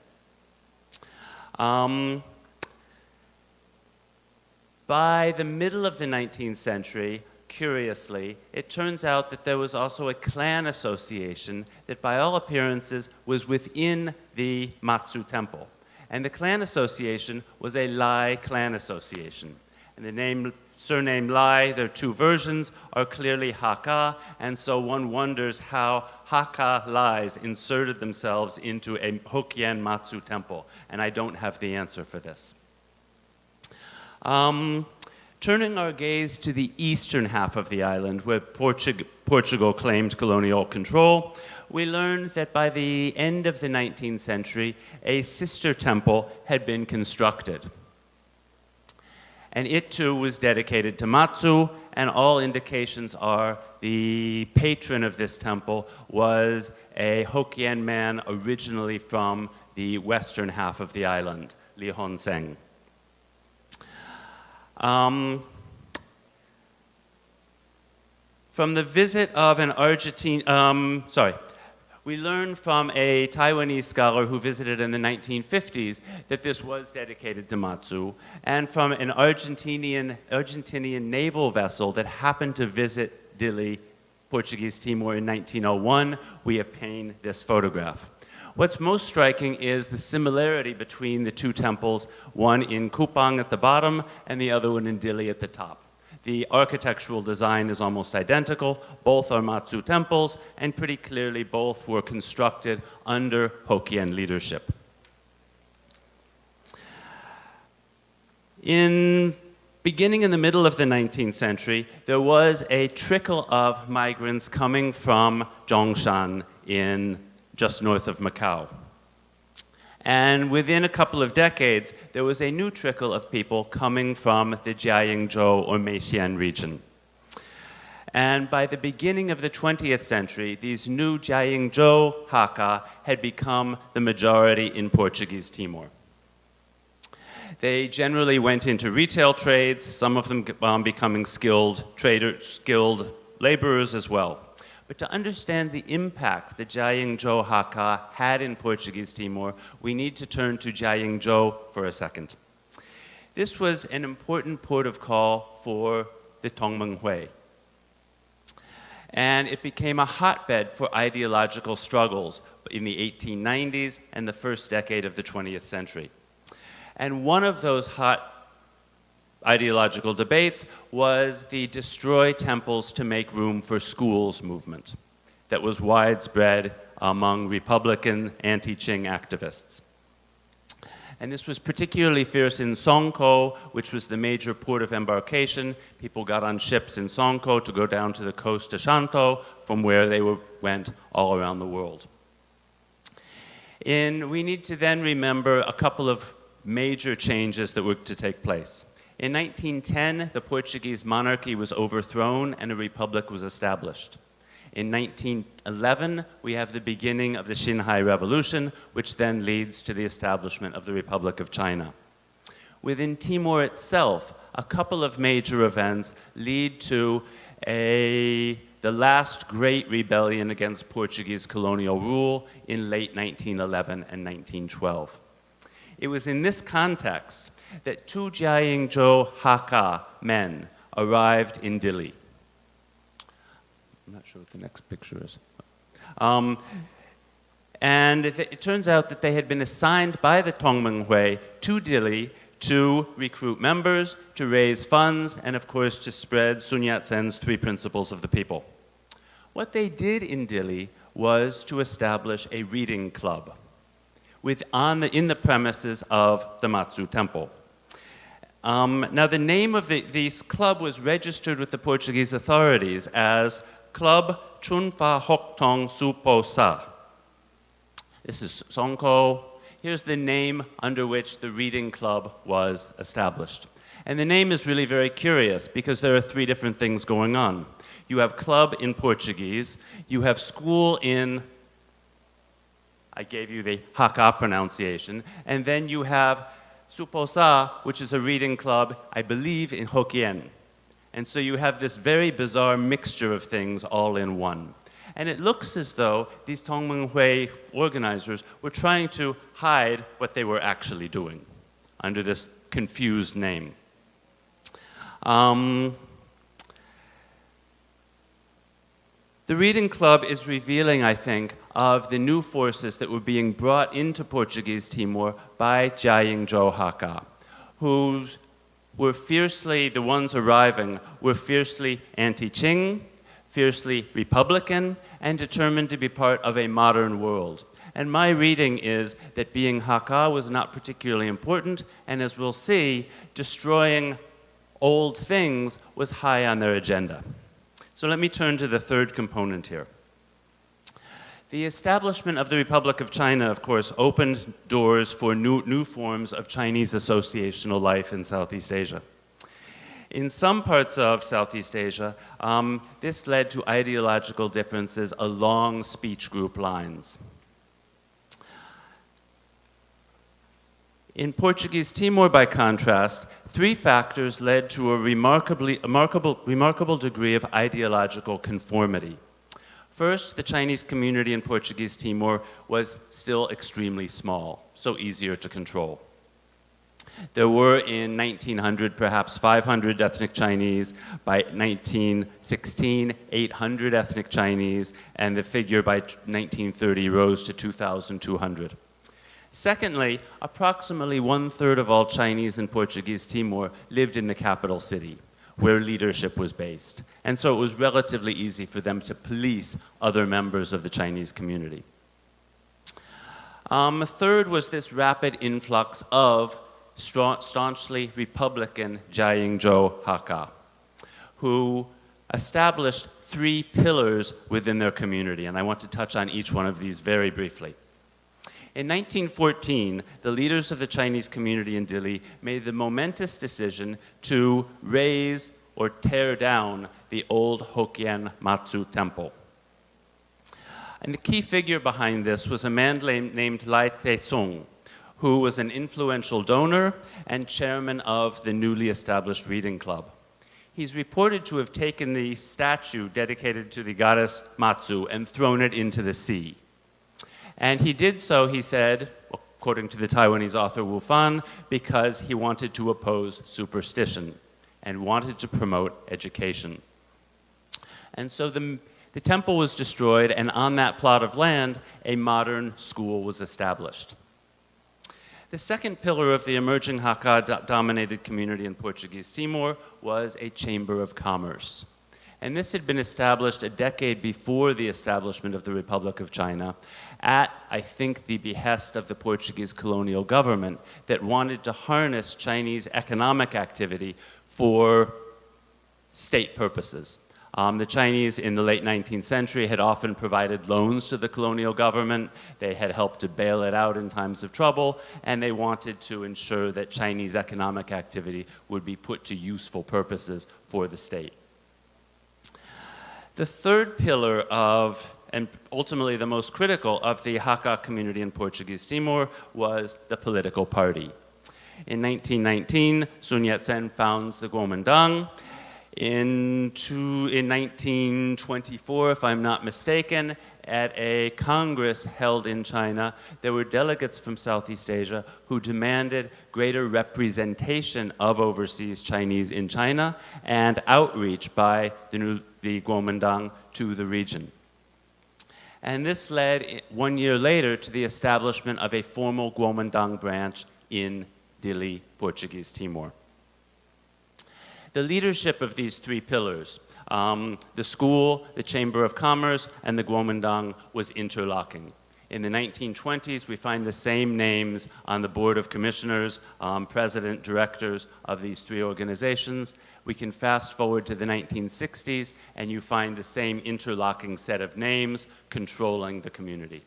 By the middle of the 19th century, curiously, it turns out that there was also a clan association that by all appearances was within the Matsu temple. And the clan association was a Lai clan association. And the surname Lai, there are 2 versions, are clearly Hakka, and so one wonders how Hakka Lais inserted themselves into a Hokkien Matsu temple, and I don't have the answer for this. Turning our gaze to the eastern half of the island, where Portugal claimed colonial control, we learned that by the end of the 19th century, a sister temple had been constructed. And it too was dedicated to Matsu, and all indications are the patron of this temple was a Hokkien man originally from the western half of the island, Li Hon Seng. From the visit of an we learned from a Taiwanese scholar who visited in the 1950s that this was dedicated to Matsu, and from an Argentinian naval vessel that happened to visit Dili Portuguese Timor in 1901, we obtain this photograph. What's most striking is the similarity between the two temples, one in Kupang at the bottom and the other one in Dili at the top. The architectural design is almost identical. Both are Matsu temples, and pretty clearly both were constructed under Hokkien leadership. Beginning in the middle of the 19th century, there was a trickle of migrants coming from Zhongshan just north of Macau. And within a couple of decades, there was a new trickle of people coming from the Jiayingzhou or Meixian region. And by the beginning of the 20th century, these new Jiayingzhou Hakka had become the majority in Portuguese Timor. They generally went into retail trades, some of them becoming skilled laborers as well. But to understand the impact that Jiayingzhou Hakka had in Portuguese Timor, we need to turn to Jiayingzhou for a second. This was an important port of call for the Tongmenghui. And it became a hotbed for ideological struggles in the 1890s and the first decade of the 20th century. And one of those hot ideological debates was the destroy temples to make room for schools movement that was widespread among Republican anti-Qing activists. And this was particularly fierce in Songkou, which was the major port of embarkation. People got on ships in Songkou to go down to the coast to Shantou, from where they went all around the world. We need to then remember a couple of major changes that were to take place. In 1910, the Portuguese monarchy was overthrown and a republic was established. In 1911, we have the beginning of the Xinhai Revolution, which then leads to the establishment of the Republic of China. Within Timor itself, a couple of major events lead to the last great rebellion against Portuguese colonial rule in late 1911 and 1912. It was in this context that two Jiayingzhou Hakka men arrived in Dili. I'm not sure what the next picture is. And it turns out that they had been assigned by the Tongmenghui to Dili to recruit members, to raise funds, and of course to spread Sun Yat-sen's three principles of the people. What they did in Dili was to establish a reading club in the premises of the Matsu Temple. Now, the name of this club was registered with the Portuguese authorities as Club Chunfa Hoktong Supo Sa. This is Songkou. Here's the name under which the reading club was established. And the name is really very curious because there are three different things going on. You have club in Portuguese, you have school in, I gave you the Hakka pronunciation, and then you have Suposa, which is a reading club, I believe, in Hokkien. And so you have this very bizarre mixture of things all in one. And it looks as though these Tongmenghui organizers were trying to hide what they were actually doing under this confused name. The reading club is revealing, I think, of the new forces that were being brought into Portuguese Timor by Jiayingzhou Hakka, who were fiercely, the ones arriving, were fiercely anti-Qing, fiercely Republican, and determined to be part of a modern world. And my reading is that being Hakka was not particularly important, and as we'll see, destroying old things was high on their agenda. So let me turn to the third component here. The establishment of the Republic of China, of course, opened doors for new forms of Chinese associational life in Southeast Asia. In some parts of Southeast Asia, this led to ideological differences along speech group lines. In Portuguese Timor, by contrast, three factors led to a remarkable degree of ideological conformity. First, the Chinese community in Portuguese Timor was still extremely small, so easier to control. There were in 1900 perhaps 500 ethnic Chinese, by 1916 800 ethnic Chinese, and the figure by 1930 rose to 2,200. Secondly, approximately 1/3 of all Chinese in Portuguese Timor lived in the capital city, where leadership was based. And so it was relatively easy for them to police other members of the Chinese community. Third was this rapid influx of staunchly Republican Jiayingzhou Hakka, who established 3 pillars within their community, and I want to touch on each one of these very briefly. In 1914, the leaders of the Chinese community in Dili made the momentous decision to raze or tear down the old Hokkien Matsu temple. And the key figure behind this was a man named Lai Tae-sung, who was an influential donor and chairman of the newly established reading club. He's reported to have taken the statue dedicated to the goddess Matsu and thrown it into the sea. And he did so, he said, according to the Taiwanese author Wu Fan, because he wanted to oppose superstition and wanted to promote education. And so the temple was destroyed, and on that plot of land, a modern school was established. The second pillar of the emerging Hakka-dominated community in Portuguese Timor was a chamber of commerce. And this had been established a decade before the establishment of the Republic of China at, I think, the behest of the Portuguese colonial government that wanted to harness Chinese economic activity for state purposes. The Chinese in the late 19th century had often provided loans to the colonial government. They had helped to bail it out in times of trouble, and they wanted to ensure that Chinese economic activity would be put to useful purposes for the state. The third pillar of, and ultimately the most critical, of the Hakka community in Portuguese Timor was the political party. In 1919, Sun Yat-sen founds the Kuomintang. In 1924, if I'm not mistaken, at a Congress held in China, there were delegates from Southeast Asia who demanded greater representation of overseas Chinese in China and outreach by the Kuomintang to the region. And this led 1 year later to the establishment of a formal Kuomintang branch in Dili, Portuguese Timor. The leadership of these 3 pillars, the school, the Chamber of Commerce, and the Kuomintang, was interlocking. In the 1920s, we find the same names on the board of commissioners, president, directors of these 3 organizations. We can fast forward to the 1960s, and you find the same interlocking set of names controlling the community.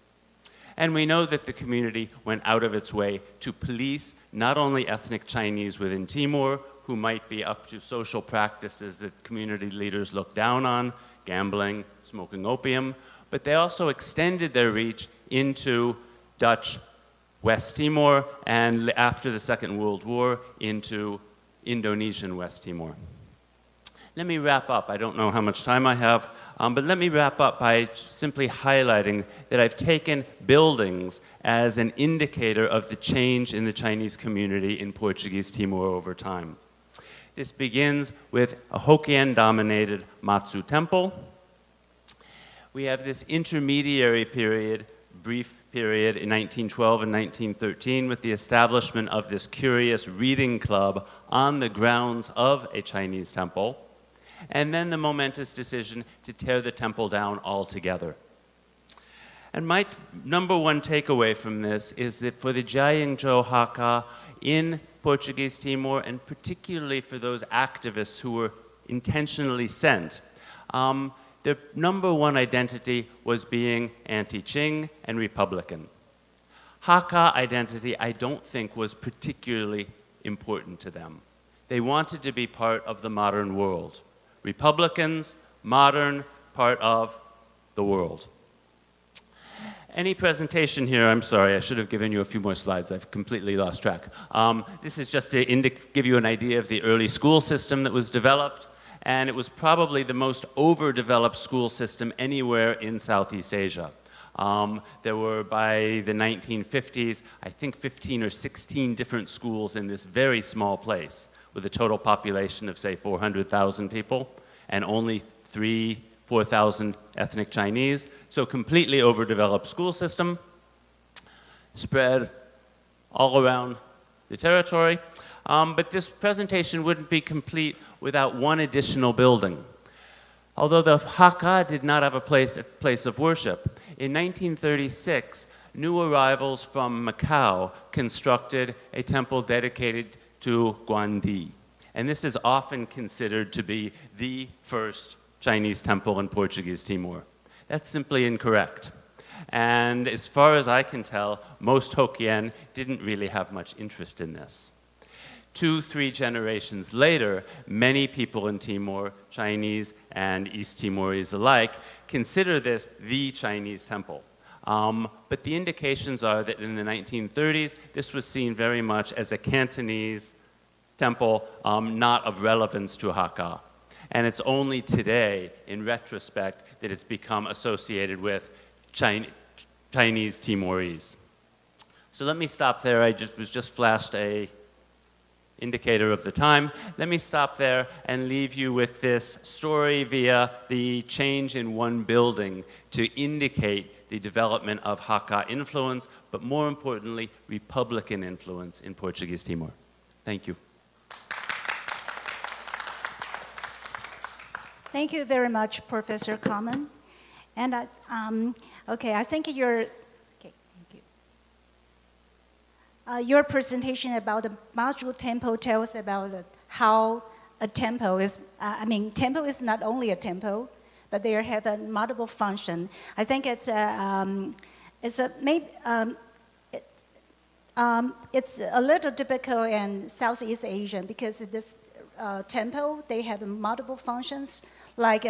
And we know that the community went out of its way to police not only ethnic Chinese within Timor, who might be up to social practices that community leaders look down on, gambling, smoking opium, but they also extended their reach into Dutch West Timor, and after the Second World War, into Indonesian West Timor. Let me wrap up. I don't know how much time I have, but let me wrap up by simply highlighting that I've taken buildings as an indicator of the change in the Chinese community in Portuguese Timor over time. This begins with a Hokkien-dominated Matsu temple. We have this intermediary period, brief period in 1912 and 1913 with the establishment of this curious reading club on the grounds of a Chinese temple, and then the momentous decision to tear the temple down altogether. And my number one takeaway from this is that for the Jiayingzhou Hakka in Portuguese Timor, and particularly for those activists who were intentionally sent, their number one identity was being anti-Qing and Republican. Hakka identity, I don't think, was particularly important to them. They wanted to be part of the modern world. Republicans, modern, part of the world. Any presentation here, I'm sorry, I should have given you a few more slides. I've completely lost track. This is just to give you an idea of the early school system that was developed, and it was probably the most overdeveloped school system anywhere in Southeast Asia. There were, by the 1950s, I think 15 or 16 different schools in this very small place, with a total population of, say, 400,000 people, and only 4,000 ethnic Chinese. So completely overdeveloped school system, spread all around the territory. But this presentation wouldn't be complete without one additional building. Although the Hakka did not have a place of worship, in 1936, new arrivals from Macau constructed a temple dedicated to Guandi. And this is often considered to be the first Chinese temple in Portuguese Timor. That's simply incorrect. And as far as I can tell, most Hokkien didn't really have much interest in this. 2-3 generations later, many people in Timor, Chinese and East Timorese alike, consider this the Chinese temple. But the indications are that in the 1930s, this was seen very much as a Cantonese temple, not of relevance to Hakka. And it's only today, in retrospect, that it's become associated with Chinese Timorese. So let me stop there. I was just flashed a indicator of the time. Let me stop there and leave you with this story via the change in one building to indicate the development of Hakka influence, but more importantly, Republican influence in Portuguese Timor. Thank you. Thank you very much, Professor Common. And okay, I think your presentation about the Maju Temple tells about how a temple is, temple is not only a temple, but they have a multiple function. I think it's a little typical in Southeast Asia because this temple, they have multiple functions, like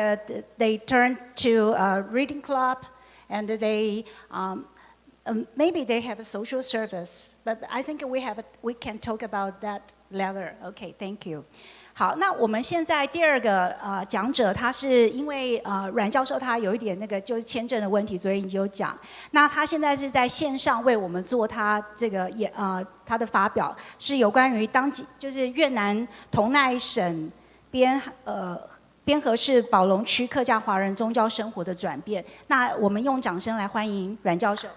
they turn to a reading club, and they maybe they have a social service, but I think we can talk about that later. Okay, thank you. 好，那我们现在第二个讲者，他是因为阮教授他有一点那个就是签证的问题，所以你就讲。那他现在是在线上为我们做他这个他的发表，是有关于就是越南同奈省边河市宝龙区客家华人宗教生活的转变。那我们用掌声来欢迎阮教授。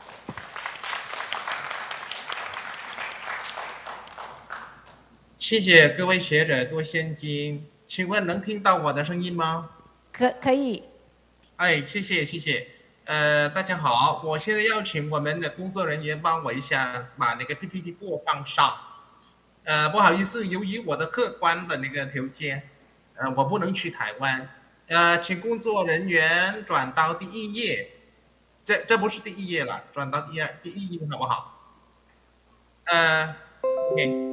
谢谢各位学者、各位先进，请问能听到我的声音吗？可以。哎，谢谢。大家好，我现在邀请我们的工作人员帮我一下，把那个 PPT 播放上。不好意思，由于我的客观的那个条件，我不能去台湾。请工作人员转到第1页，这不是第1页了，转到第1页好不好？OK。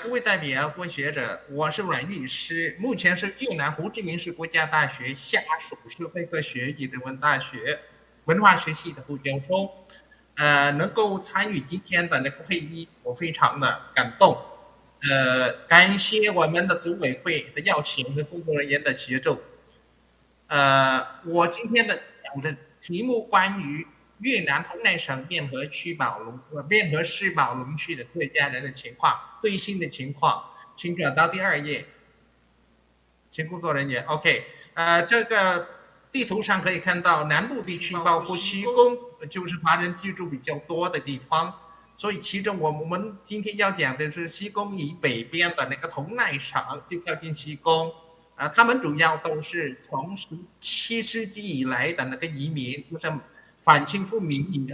各位代表、各位学者，我是阮律师，目前是越南胡志明市国家大学下属社会科学与人文大学文化学系的副教授。能够参与今天的那个会议，我非常的感动。感谢我们的组委会的邀请和工作人员的协助。我今天的讲的题目关于越南同奈省汴河市宝龙区的客家人的情况，最新的情况，请转到第2页，请工作人员 OK。这个地图上可以看到，南部地区包括西贡，就是华人居住比较多的地方，所以其中我们今天要讲的是西贡以北边的那个同奈省，就靠近西贡。他们主要都是从17世纪以来的那个移民，就是反清复明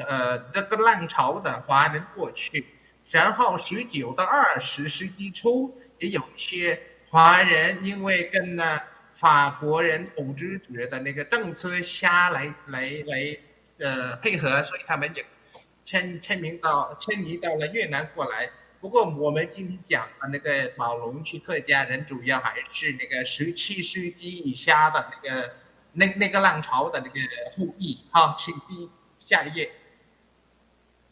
这个浪潮的华人过去，然后19到20世纪初也有一些华人因为跟法国人统治者的那个政策下来配合，所以他们也迁移到了越南过来。不过我们今天讲的那个宝龙区客家人，主要还是那个17世纪以下的那个浪潮的那个后裔。好，请下一页。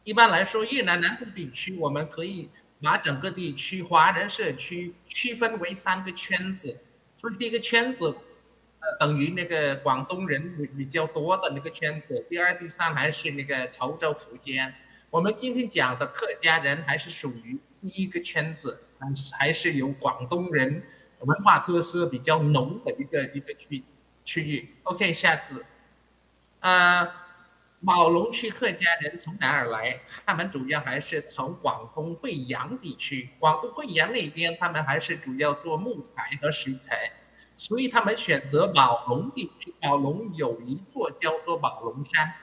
一般来说，越南南部地区我们可以把整个地区华人社区区分为3个圈子。所以第一个圈子等于那个广东人比较多的那个圈子。第二、第三还是那个潮州、福建。我们今天讲的客家人还是属于第一个圈子，还是有广东人文化特色比较浓的一个区域。OK， 下次，宝龙区客家人从哪儿来？他们主要还是从广东惠阳地区。广东惠阳那边，他们还是主要做木材和石材，所以他们选择宝龙地区。宝龙有一座叫做宝龙山，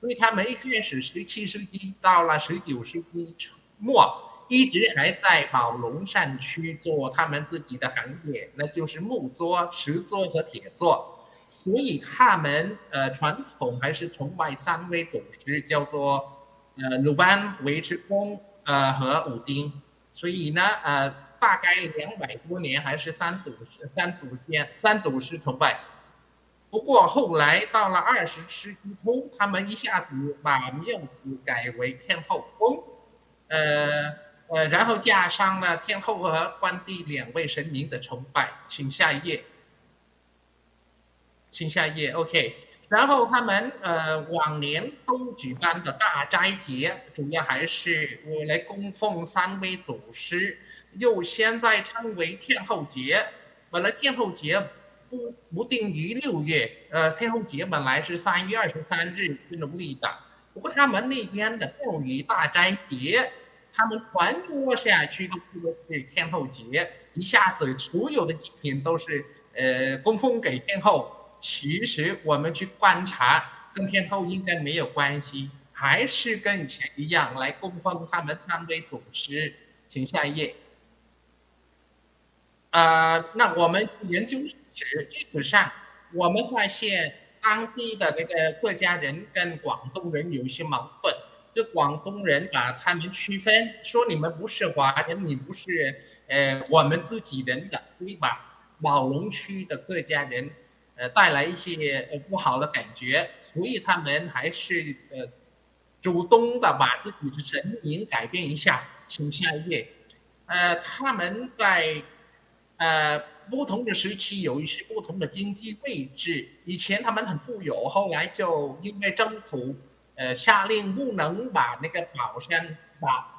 所以他们一开始17世纪到了19世纪末，一直还在宝龙山区做他们自己的行业，那就是木作、石作和铁作。所以他们传统还是崇拜3位祖师，叫做鲁班、韦志公和武丁。所以呢大概200多年还是三祖师崇拜。不过后来到了20世纪初，他们一下子把庙子改为天后宫，然后加上了天后和关帝2位神明的崇拜。请下一页 OK。 然后他们往年都举办的大斋节，主要还是为了供奉3位祖师，又现在称为天后节。本来天后节不定于6月，天后节本来是3月23日是农历的，不过他们那边的庙宇大斋节，他们传播下去都是天后节，一下子所有的祭品都是供奉给天后。其实我们去观察，跟天后应该没有关系，还是跟以前一样来供奉他们3位祖师。请下一页。那我们研究历史上，我们发现当地的那个客家人跟广东人有一些矛盾。就广东人把他们区分，说你们不是华人，你不是我们自己人的，所以把宝龙区的客家人带来一些不好的感觉，所以他们还是主动的把自己的神明改变一下。请下一页。他们在不同的时期有一些不同的经济位置，以前他们很富有，后来就因为政府下令不能把那个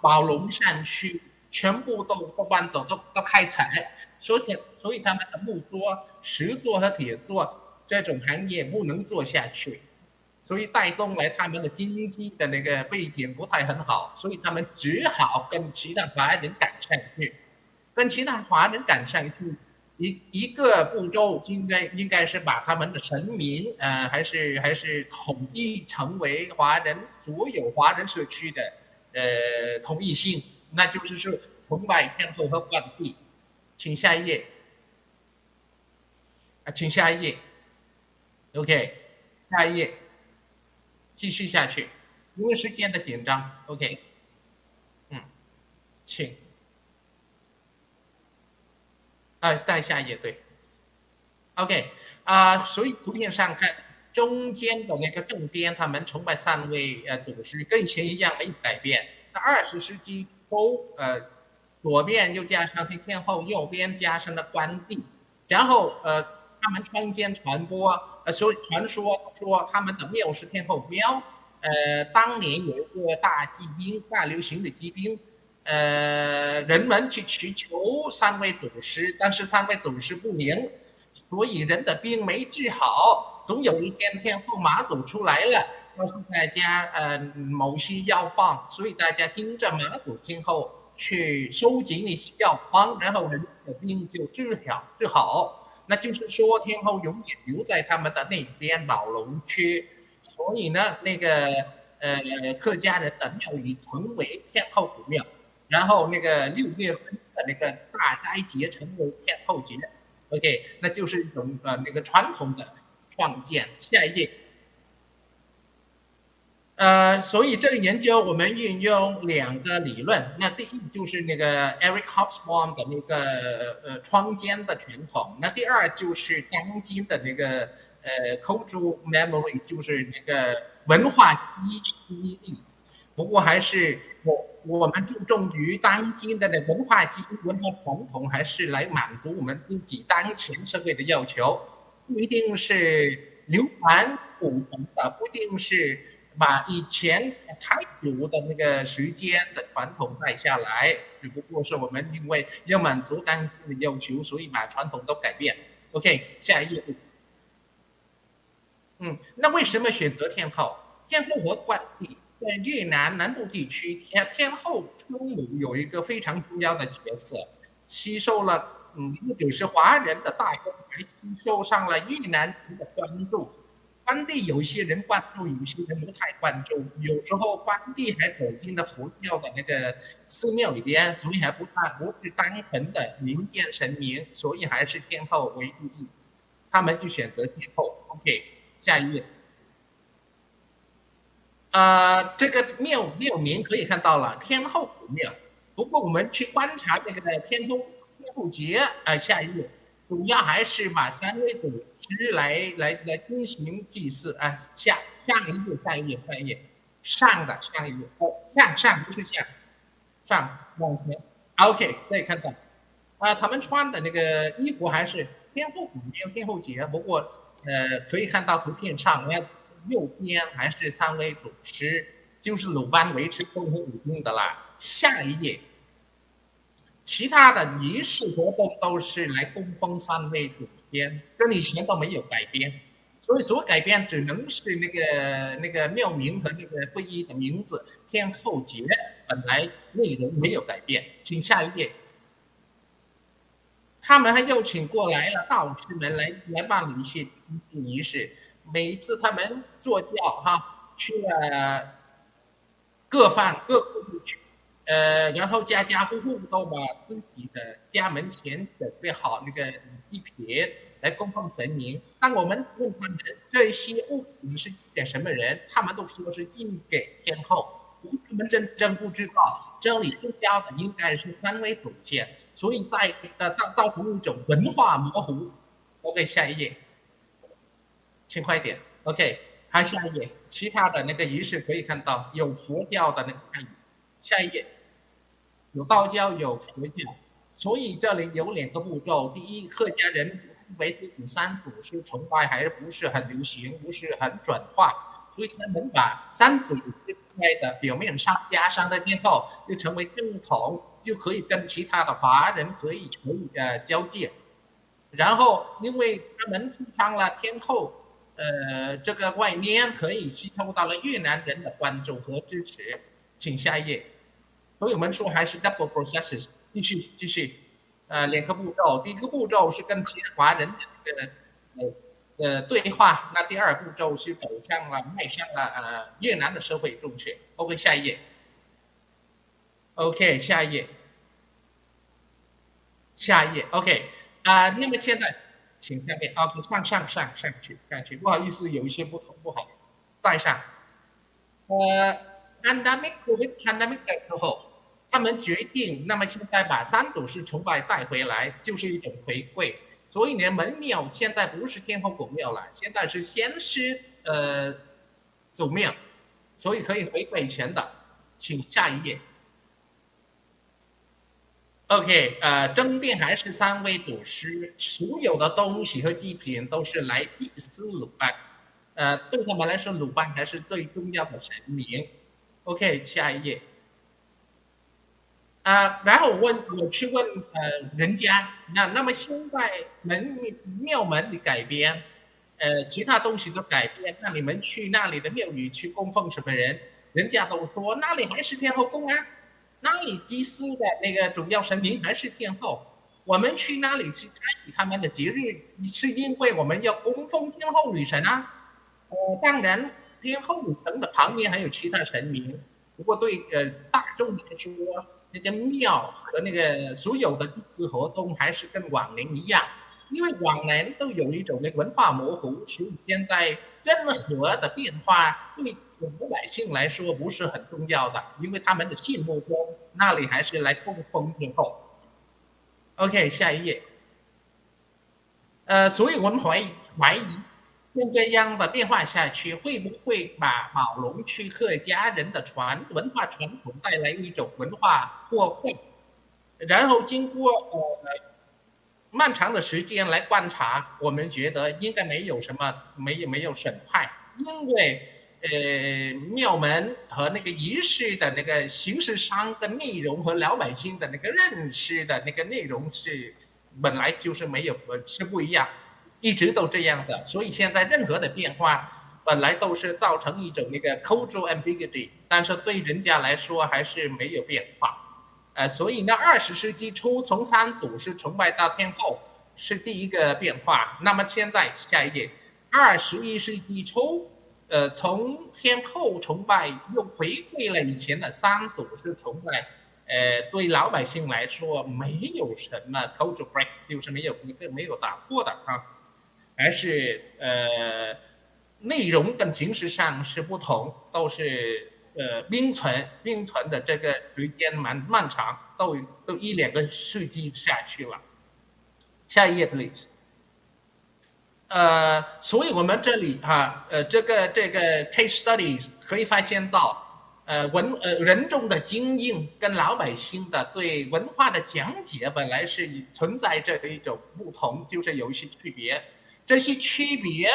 宝龙山区全部都搬走，都开采，所以他们的木作、石作和铁作这种行业不能做下去，所以带动了他们的经济的那个背景不太很好，所以他们只好跟其他华人赶上去。一个步骤应该是把他们的神明还是统一成为所有华人社区的统一性，那就是说崇拜天后和关帝。请下一页。请下一页。OK， 下一页，继续下去，因为时间的紧张。OK， 请。再下一页，对 ，OK， 所以图片上看，中间的那个正殿，他们崇拜3位祖师，跟以前一样没有改变。那20世纪初，左边又加上天后，右边加上了关帝，然后他们坊间传播，所以传说说他们的庙是天后庙。当年有一个大流行的疾病。人们去祈求3位祖师，但是3位祖师不灵，所以人的病没治好。总有一天天后马祖出来了，告诉大家某些药方，所以大家听着马祖天后去收集那些药方，然后人的病就治好。那就是说天后永远留在他们的那边宝龙区，所以呢那个客家人的庙宇成为天后庙。然后那个6月份的那个大斋节成为天后节 ，OK， 那就是一种那个传统的创建。下一页。所以这个研究我们运用2个理论，那第一就是那个 Eric Hobsbawm 的那个创建的传统，那第二就是当今的那个cultural memory， 就是那个文化记忆力。不过还是我们注重于当今的文化记忆、文化传统，还是来满足我们自己当前社会的要求。不一定是流传古传的，不一定是把以前太久的那个时间的传统带下来，只不过是我们因为要满足当今的要求，所以把传统都改变。OK， 下一页。那为什么选择天后？天后和关帝在越南南部地区，天后出母有一个非常重要的角色，吸收了不只是华人的大众，还吸收上了越南人的关注。关帝有一些人关注，有一些人不太关注，有时候关帝还走进了佛教的那个寺庙里边，所以还不是单纯的民间神明，所以还是天后为第一，他们就选择天后。OK， 下一页。这个庙名可以看到了，天后古庙。不过我们去观察这个天后节，下一页，主要还是把三位祖师来进行祭祀。下一页，上一页，上不是下，上往前。OK， 可以看到，他们穿的那个衣服还是天后古庙天后节，不过可以看到图片上，右边还是三位祖师，就是鲁班维持共和武功的啦。下一页，其他的仪式活动都是来供奉三位祖先，跟以前都没有改变，所以所改变只能是那个庙名和那个会议的名字天后节，本来内容没有改变。请下一页。他们还邀请过来了道士们来办理一些仪式。每一次他们坐轿去了各地区，然后家户户都把自己的家门前准备好那个祭品来供奉神明。当我们问他们这些物品是寄给什么人，他们都说是寄给天后。他们真不知道，这里重要的应该是三位祖先，所以在造成一种文化模糊。OK， 下一页。请快点 ，OK， 还下一页，其他的那个仪式可以看到有佛教的那个参与。下一页，有道教有佛教，所以这里有2个步骤。第一，客家人认为自己三祖师崇拜还不是很流行，不是很转化，所以他们把三祖师的表面上加上的天后，就成为正统，就可以跟其他的华人可以交界。然后，因为他们提倡了天后。这个外面可以吸收到了越南人的关注和支持。请下一页。所以我们说还是 double processes， 继续2个步骤。第一个步骤是跟其他华人的对话，那第2步骤是迈向了越南的社会正确。OK， 下一页。OK， 下一页。OK， 那么现在。请下面上去，不好意思，有一些不好，再上。pandemic 的时候，他们决定，那么现在把三祖师崇拜带回来，就是一种回归。所以呢，门庙现在不是天后古庙了，现在是先师祖庙，所以可以回归以前的。请下一页。OK， 正殿还是三位祖师，所有的东西和祭品都是来祭祀鲁班。对他们来说，鲁班还是最重要的神明。OK， 下一页。然后我去问人家，那么现在庙门的改变，其他东西都改变，那你们去那里的庙宇去供奉什么人？人家都说那里还是天后宫啊。那里祭祀的那个主要神明还是天后，我们去那里去参与他们的节日，是因为我们要供奉天后女神啊。当然，天后女神的旁边还有其他神明，不过对大众来说，那个庙和那个所有的祭祀活动还是跟往年一样，因为往年都有一种那文化模糊，所以现在任何的变化对老百姓来说不是很重要的，因为他们的心目中那里还是来供奉天后。OK， 下一页。所以我们怀疑像这样的变化下去，会不会把宝龙区客家人的文化传统带来一种文化破坏？然后经过漫长的时间来观察，我们觉得应该没有损坏，因为庙门和那个仪式的那个形式上的内容和老百姓的那个认识的那个内容本来就是是不一样，一直都这样的，所以现在任何的变化本来都是造成一种那个 cultural ambiguity， 但是对人家来说还是没有变化。所以呢，20世纪初从三祖师崇拜到天后是第一个变化。那么现在下一页，21世纪初，从天后崇拜又回归了以前的三祖师崇拜。对老百姓来说没有什么 cultural break， 就是没有打破的啊，还是内容跟形式上是不同，都是并存的这个时间漫长，都1-2个世纪下去了。下一页 please。所以我们这里这个 case studies 可以发现到，人众的经验跟老百姓的对文化的讲解本来是存在着一种不同，就是有一些区别。这些区别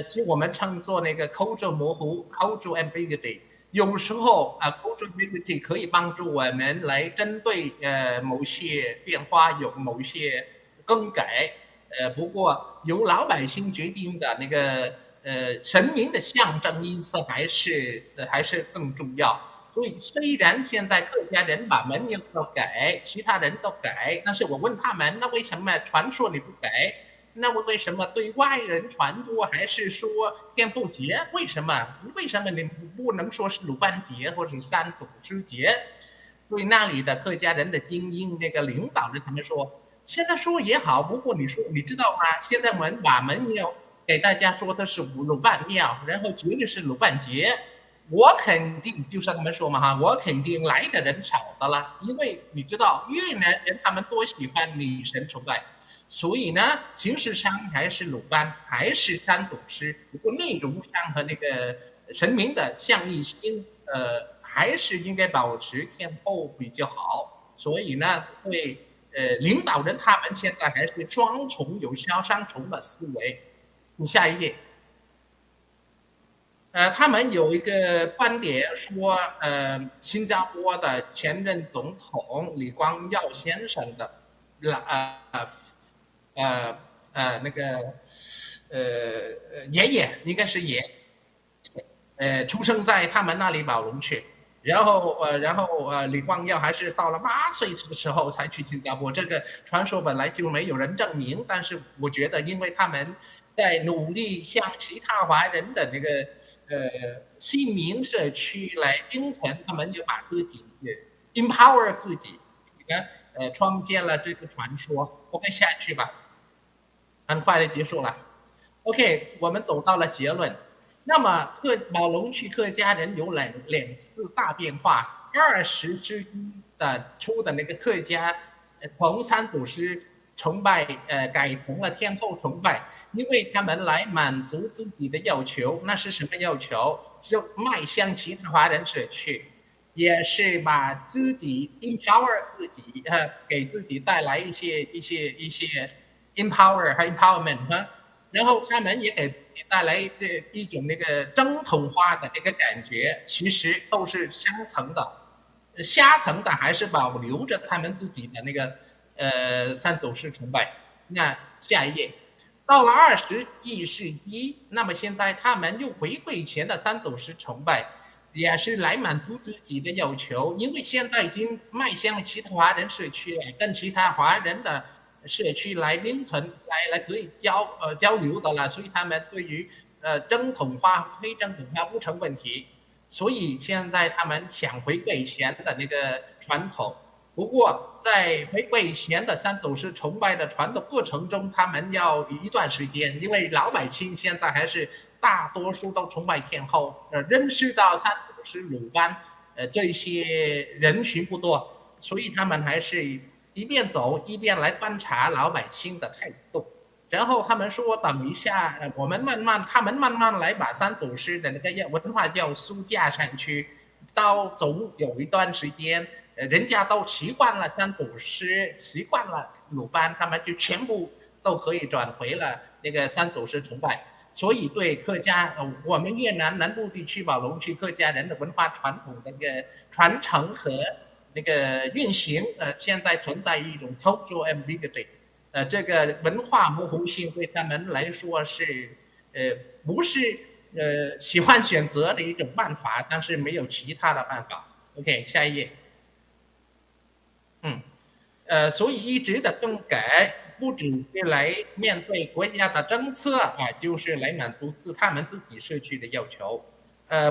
是我们称作那个 cultural 模糊 cultural ambiguity。有时候cultural ambiguity 可以帮助我们来针对某些变化有某些更改。不过由老百姓决定的那个神明的象征意思还是更重要。所以虽然现在客家人把门庙都改，其他人都改，但是我问他们，那为什么传说你不改？那为什么对外人传播还是说天后节？为什么你不能说是鲁班节或者是三祖师节？对那里的客家人的精英那个领导人他们说，现在说也好，不过你知道吗？现在我们把门庙给大家说的是鲁班庙，然后节日是鲁班节，我肯定就是他们说嘛我肯定来的人少的了，因为你知道越南人他们多喜欢女神崇拜，所以呢形式上还是鲁班，还是三祖师，不过内容上和那个神明的象意性还是应该保持天后比较好。所以呢对领导人他们现在还是双重的思维。你下一页。他们有一个观点说，新加坡的前任总统李光耀先生的那个爷爷应该是出生在他们那里宝龙区，然后李光耀还是到了8岁的时候才去新加坡，这个传说本来就没有人证明，但是我觉得因为他们在努力向其他华人的那个新民社区来并存，他们就把自己empower 自己创建了这个传说。OK 下去吧，很快的结束了。OK 我们走到了结论。那么宝龙区客家人有两次大变化。20世纪初的那个客家从三祖师崇拜改成了天后崇拜，因为他们来满足自己的要求。那是什么要求？就迈向其他华人社区，也是把自己 empower 自己给自己带来一些 empower 和 empowerment然后他们也给自己带来一种那个正统化的这个感觉，其实都是相层的，下层的还是保留着他们自己的那个三祖师崇拜。那下一页，到了21世纪，那么现在他们又回归以前的三祖师崇拜，也是来满足自己的要求，因为现在已经迈向其他华人社区了，跟其他华人的社区来并存来可以交流的了，所以他们对于正统化非正统化不成问题，所以现在他们想回归以前的那个传统。不过在回归以前的三祖师崇拜的传统过程中，他们要一段时间，因为老百姓现在还是大多数都崇拜天后，认识到三祖师鲁班这些人群不多，所以他们还是一边走一边来观察老百姓的态度。然后他们说等一下他们慢慢来把三祖师的那个文化要素加上去，到总有一段时间人家都习惯了三祖师，习惯了鲁班，他们就全部都可以转回了那个三祖师崇拜。所以对客家，我们越南南部地区宝龙区客家人的文化传统的那个传承和那个运行，现在存在一种 cultural ambiguity，这个文化模糊性对他们来说是，不是喜欢选择的一种办法，但是没有其他的办法。OK， 下一页。所以一直的更改，不只是来面对国家的政策啊，就是来满足他们自己社区的要求。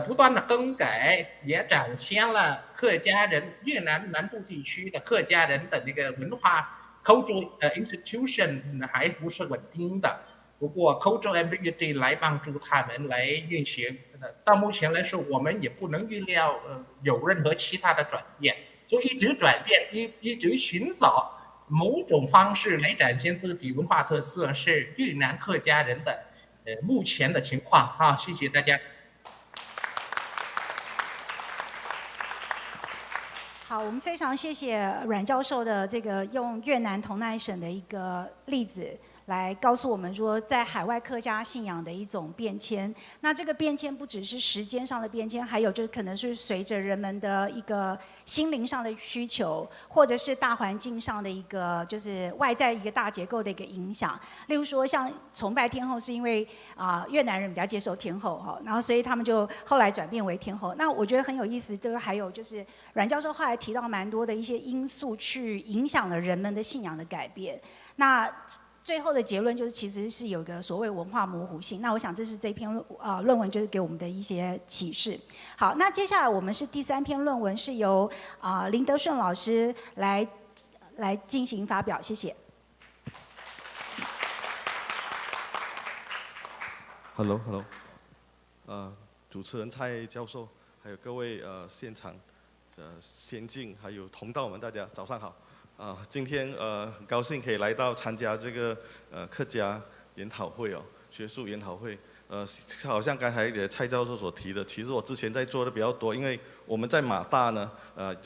不断的更改也展现了客家人越南南部地区的客家人的那个文化 cultural institution 还不是稳定的。不过 cultural ambiguity 来帮助他们来运行。到目前来说，我们也不能预料有任何其他的转变。所以一直转变，一直寻找某种方式来展现自己文化特色，是越南客家人的目前的情况啊。谢谢大家。好，我们非常谢谢阮教授的这个用越南同奈省的一个例子来告诉我们说，在海外客家信仰的一种变迁。那这个变迁不只是时间上的变迁，还有就是可能是随着人们的一个心灵上的需求，或者是大环境上的一个就是外在一个大结构的一个影响。例如说，像崇拜天后是因为越南人比较接受天后哈，然后所以他们就后来转变为天后。那我觉得很有意思，就是还有就是阮教授后来提到蛮多的一些因素去影响了人们的信仰的改变。那最后的结论就是，其实是有一个所谓文化模糊性。那我想这是这篇论文就是给我们的一些启示。好，那接下来我们是第3篇论文，是由林德顺老师来进行发表，谢谢。Hello， 主持人蔡教授，还有各位现场先进还有同道们，大家早上好。今天很高兴可以来到参加这个客家研讨会哦，学术研讨会。好像刚才蔡教授所提的，其实我之前在做的比较多，因为我们在马大呢，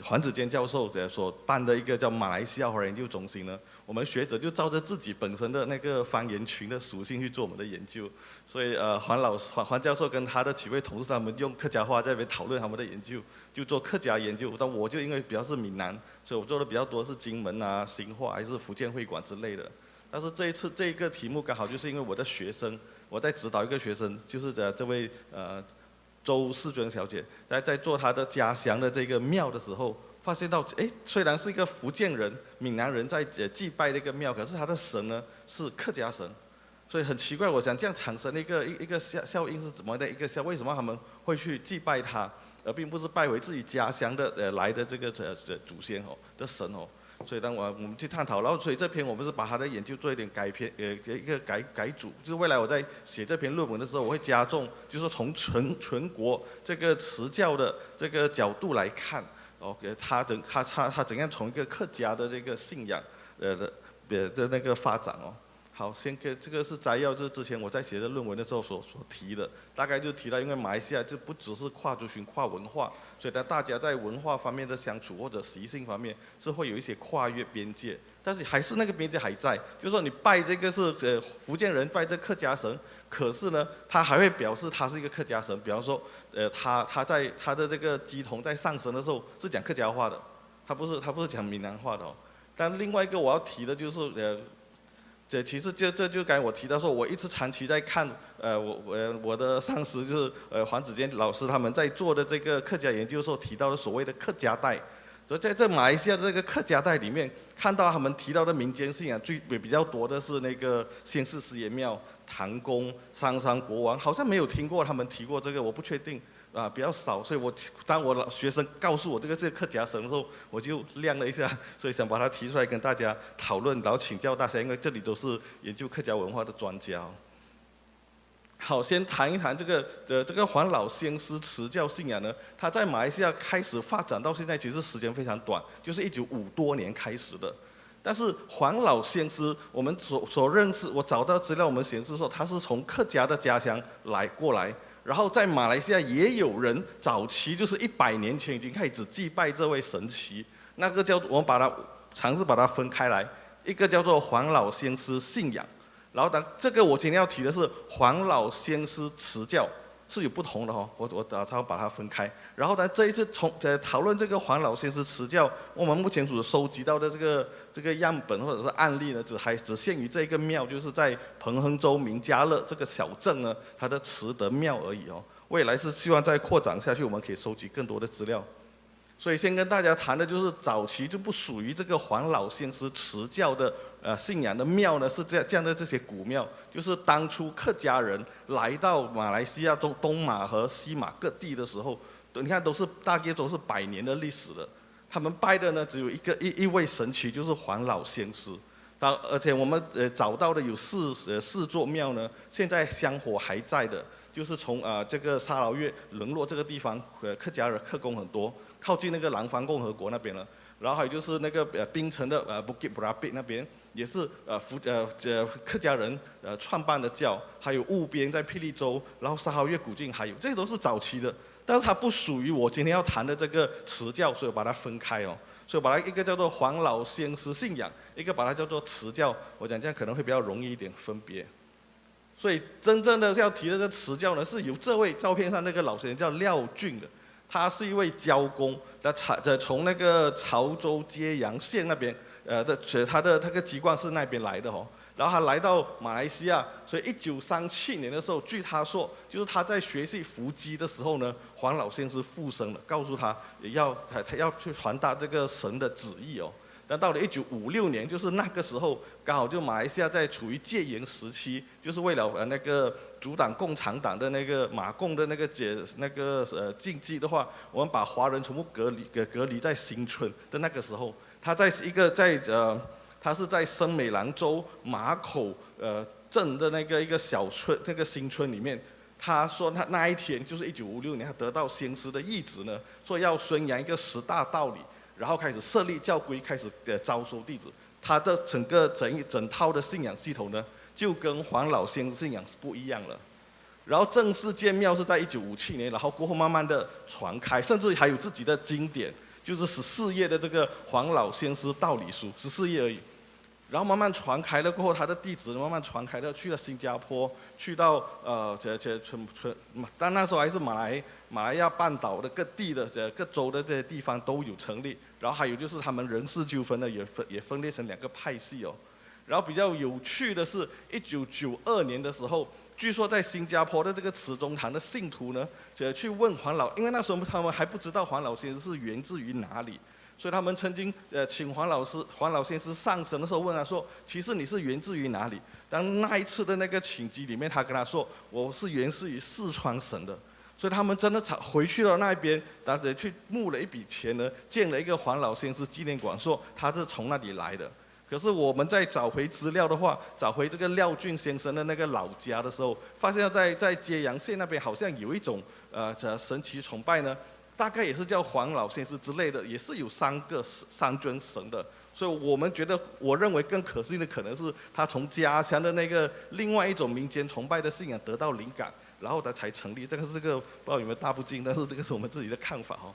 黄子坚教授所办的一个叫马来西亚华人研究中心呢，我们学者就照着自己本身的那个方言群的属性去做我们的研究，所以黄教授跟他的几位同事他们用客家话在那边讨论他们的研究，就做客家研究。但我就因为比较是闽南，所以我做的比较多是金门啊、新化还是福建会馆之类的。但是这一次这个题目刚好就是因为我的学生，我在指导一个学生，就是这位周世娟小姐，在做她的家乡的这个庙的时候，发现到虽然是一个福建人、闽南人在祭拜的一个庙，可是他的神呢是客家神，所以很奇怪。我想这样产生的一个效应是怎么的一个效？为什么他们会去祭拜他，而并不是拜回自己家乡的来的这个祖先的神哦？所以当我们去探讨，然后所以这篇我们是把他的研究做一点改编，一个改组，就是未来我在写这篇论文的时候，我会加重，就是从全国这个持教的这个角度来看，他怎样从一个客家的这个信仰的那个发展哦。好，先给这个是摘要，就是之前我在写的论文的时候所提的，大概就提到，因为马来西亚就不只是跨族群、跨文化，所以大家在文化方面的相处或者习性方面是会有一些跨越边界，但是还是那个边界还在，就是说你拜这个是福建人拜这客家神，可是呢，他还会表示他是一个客家神，比方说他在他的这个鸡童在上神的时候是讲客家话的，他不是讲闽南话的哦。但另外一个我要提的就是其实这就刚才我提到说，我一直长期在看，我的上司就是黄子坚老师他们在做的这个客家研究的时候提到的所谓的客家代，所以在这马来西亚的这个客家代里面，看到他们提到的民间信仰比较多的是那个先世师爷庙、唐宫、商山国王，好像没有听过他们提过这个，我不确定。比较少，所以当我学生告诉我这个是客家神的时候，我就亮了一下，所以想把它提出来跟大家讨论，然后请教大家，因为这里都是研究客家文化的专家。好，先谈一谈这个黄老先师持教信仰呢，它在马来西亚开始发展到现在，其实时间非常短，就是1950多年开始的。但是黄老先师，我们所认识，我找到资料，我们显示说他是从客家的家乡过来。然后在马来西亚也有人早期就是100年前已经开始祭拜这位神祇，那个我们尝试把它分开来，一个叫做黄老先师信仰，然后这个我今天要提的是黄老先师持教是有不同的哦，我打算把它分开。然后呢，这一次讨论这个黄老先师持教，我们目前所收集到的这个样本或者是案例呢，只限于这个庙，就是在彭亨州明家乐这个小镇呢，它的慈德庙而已哦。未来是希望再扩展下去，我们可以收集更多的资料。所以先跟大家谈的就是早期就不属于这个黄老先师持教的信仰的庙呢，是这样的这些古庙，就是当初客家人来到马来西亚东马和西马各地的时候，你看大约都是100年的历史了。他们拜的呢只有一位神祇，就是黄老先师。而且我们找到的有四座庙呢，现在香火还在的，就是从这个沙劳越沦落这个地方，客家人客工很多。靠近那个南方共和国那边了，然后还有就是那个槟城的Bukit Berapi那边也是客家人创办的教，还有务边在霹雳州，然后沙劳越古晋还有，这些都是早期的，但是它不属于我今天要谈的这个持教，所以我把它分开哦，所以把它一个叫做黄老先师信仰，一个把它叫做持教，我讲这样可能会比较容易一点分别。所以真正的要提的这个持教呢，是由这位照片上那个老先生叫廖俊的。他是一位教工，从那个潮州揭阳县那边，他的那个籍贯是那边来的哦。然后他来到马来西亚，所以1937年的时候，据他说，就是他在学习伏击的时候呢，黄老先生附身了，告诉他他要去传达这个神的旨意哦。但到了1956年，就是那个时候，刚好就马来西亚在处于戒严时期，就是为了那个阻挡共产党的那个马共的那个禁忌的话，我们把华人全部隔离在新村的那个时候，他他是在深美兰州马口镇的那个一个小村那个新村里面。他说他那一天就是1956年，他得到先师的意旨呢，说要宣扬一个10大道理。然后开始设立教规，开始招收弟子。他的整套的信仰系统呢，就跟黄老先生信仰是不一样了。然后正式建庙是在1957年，然后过后慢慢的传开，甚至还有自己的经典，就是14页的这个黄老先师道理书，14页而已。然后慢慢传开了过后，他的弟子慢慢传开了，去了新加坡，去到但那时候还是马来亚半岛的各地的各州的这些地方都有成立。然后还有就是他们人事纠纷呢，也分裂成2个派系哦。然后比较有趣的是，1992年的时候，据说在新加坡的这个慈宗堂的信徒呢，去问黄老，因为那时候他们还不知道黄老先生是源自于哪里。所以他们曾经请黄老先生上身的时候问他说，其实你是源自于哪里？但那一次的那个请集里面，他跟他说，我是源自于四川省的。所以他们真的回去了那边，然后去募了一笔钱呢，建了一个黄老先生纪念馆，说他是从那里来的。可是我们在找回资料的话，找回这个廖俊先生的那个老家的时候，发现在揭阳县那边好像有一种神奇崇拜呢。大概也是叫黄老先生之类的，也是有3尊神的，所以我认为更可信的可能是他从家乡的那个另外一种民间崇拜的信仰得到灵感，然后他才成立。这个不知道有没有大不敬，但是这个是我们自己的看法哦。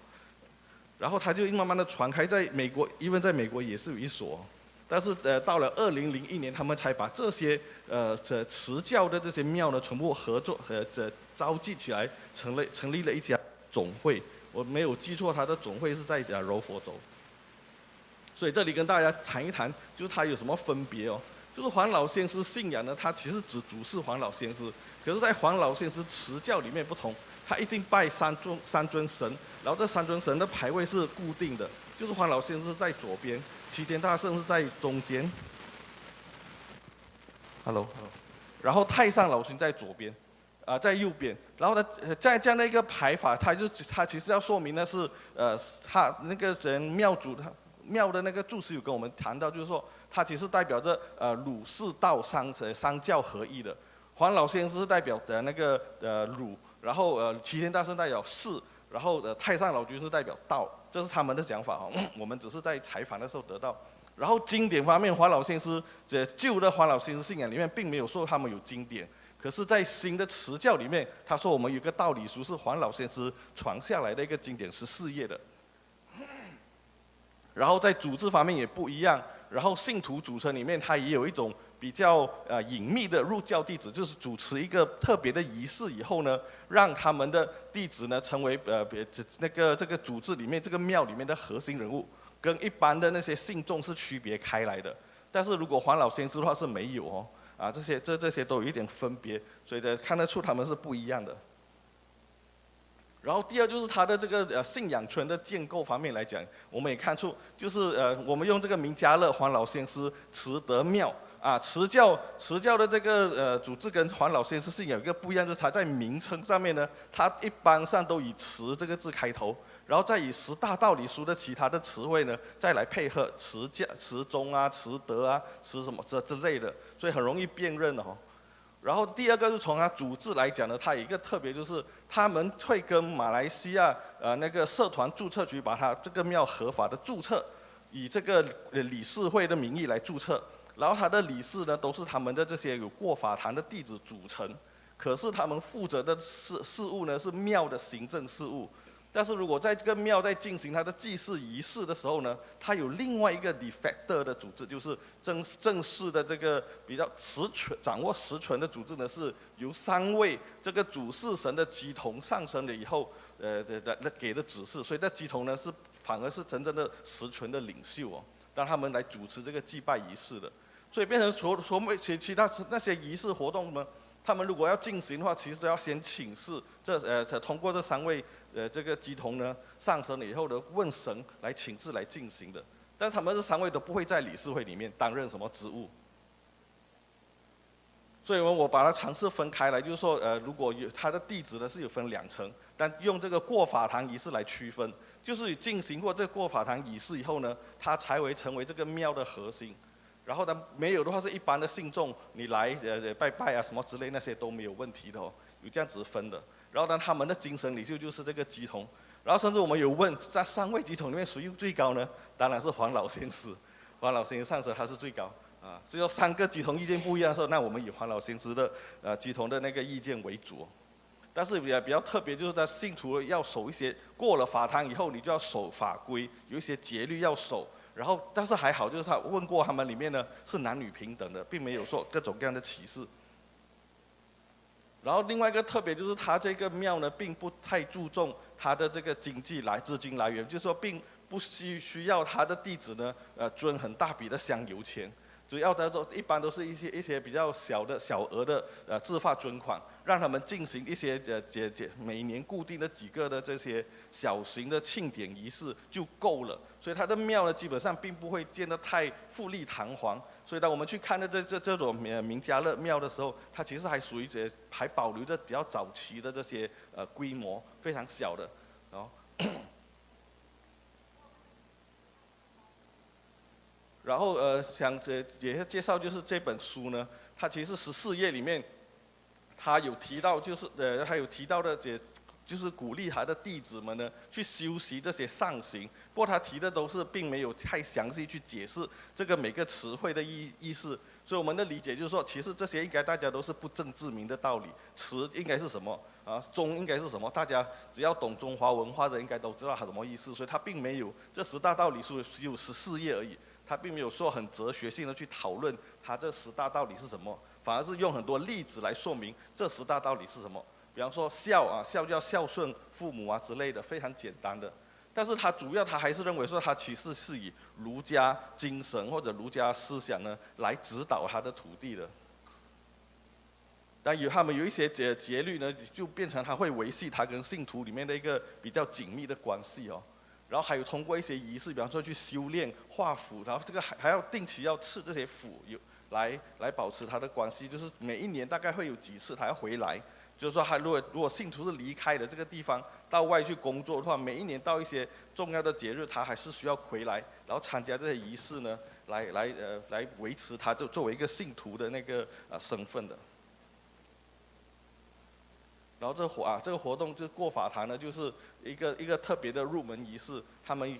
然后他就慢慢的传开，在美国，因为在美国也是有一所，但是到了2001年，他们才把这些持教的这些庙呢，全部合作召集起来，成立了一家总会。我没有记错，他的总会是在柔佛州。所以这里跟大家谈一谈，就是它有什么分别哦。就是黄老先师信仰呢，它其实只主事黄老先师，可是在黄老先师持教里面不同，他一定拜三尊神，然后这3尊神的牌位是固定的，就是黄老先师在左边，齐天大圣是在中间 ，Hello， 然后太上老君在左边。在右边，然后呢，在这样的一个排法，他其实要说明的是，他那个人庙的那个住持有跟我们谈到，就是说，他其实代表着儒释道三教合一的。黄老先生是代表的那个儒，然后齐天大圣代表释，然后太上老君是代表道，这是他们的讲法哈。我们只是在采访的时候得到。然后经典方面，黄老先生旧的黄老先生信仰里面并没有说他们有经典。可是，在新的持教里面，他说我们有个道理书是黄老先生传下来的一个经典，14页的。然后在组织方面也不一样，然后信徒组成里面它也有一种比较隐秘的入教弟子，就是主持一个特别的仪式以后呢，让他们的弟子呢成为这个组织里面这个庙里面的核心人物，跟一般的那些信众是区别开来的。但是如果黄老先师的话是没有哦，这些都有一点分别，所以看得出他们是不一样的。然后第二就是他的这个信仰圈的建构方面来讲，我们也看出就是我们用这个明家乐黄老先师慈德庙慈教的这个组织跟黄老先师是有一个不一样，就是他在名称上面呢，他一般上都以慈这个字开头，然后再以十大道理书的其他的词汇呢，再来配合慈教、慈宗慈德慈什么之类的，所以很容易辨认哦。然后第二个是从它组织来讲呢，它有一个特别就是他们会跟马来西亚那个社团注册局把它这个庙合法的注册，以这个理事会的名义来注册，然后他的理事呢都是他们的这些有过法坛的弟子组成，可是他们负责的事务呢是庙的行政事务。但是如果在这个庙在进行它的祭祀仪式的时候呢，它有另外一个 de facto 的组织，就是正式的这个比较掌握实权的组织呢，是由3位这个主事神的乩童上升了以后，给的指示，所以这乩童呢是反而是真正的实权的领袖哦，让他们来主持这个祭拜仪式的，所以变成其他那些仪式活动呢，他们如果要进行的话，其实都要先请示通过这3位这个乩童呢上升了以后呢，问神来请示来进行的。但是他们这3位都不会在理事会里面担任什么职务，所以我把它尝试分开来，就是说如果有他的弟子呢是有分2层，但用这个过法堂仪式来区分，就是进行过这个过法堂仪式以后呢，他才会成为这个庙的核心。然后呢，没有的话是一般的信众，你来拜拜什么之类那些都没有问题的哦，有这样子分的。然后呢，他们的精神领袖就是这个乩童，然后甚至我们有问，在3位乩童里面谁最高呢？当然是黄老先师，黄老先师上身他是最高只有3个乩童意见不一样的时候，那我们以黄老先师的乩童的那个意见为主。但是也比较特别，就是他信徒要守一些，过了法堂以后，你就要守法规，有一些节律要守。然后，但是还好，就是他问过他们里面呢是男女平等的，并没有说各种各样的歧视。然后另外一个特别就是他这个庙呢，并不太注重他的这个资金来源，就是说并不需要他的弟子呢捐很大笔的香油钱，主要的一般都是一些比较小额的自发捐款，让他们进行一些每年固定的几个的这些小型的庆典仪式就够了。所以他的庙呢，基本上并不会建得太富丽堂皇。所以当我们去看的这种明家乐庙的时候，它其实还属于还保留着比较早期的这些规模，非常小的，然后想也介绍就是这本书呢，它其实14页里面，它有提到就是还有提到的就是鼓励他的弟子们呢去修习这些上行，不过他提的都是并没有太详细去解释这个每个词汇的意思，所以我们的理解就是说，其实这些应该大家都是不证自明的道理，词应该是什么宗应该是什么，大家只要懂中华文化的应该都知道它什么意思，所以他并没有这10大道理书只有14页而已，他并没有说很哲学性的去讨论他这10大道理是什么，反而是用很多例子来说明这10大道理是什么。比方说孝就要孝顺父母之类的，非常简单的。但是他主要他还是认为说，他其实是以儒家精神或者儒家思想呢来指导他的徒弟的。但他们有一些节律呢，就变成他会维系他跟信徒里面的一个比较紧密的关系哦。然后还有通过一些仪式，比方说去修炼画符，然后这个还要定期要刺这些符，来保持他的关系，就是每一年大概会有几次他要回来。就是说，他如果信徒是离开了这个地方，到外去工作的话，每一年到一些重要的节日，他还是需要回来，然后参加这些仪式呢，来维持他作为一个信徒的那个身份的。然后这个活动就是过法堂呢，就是一个特别的入门仪式。他们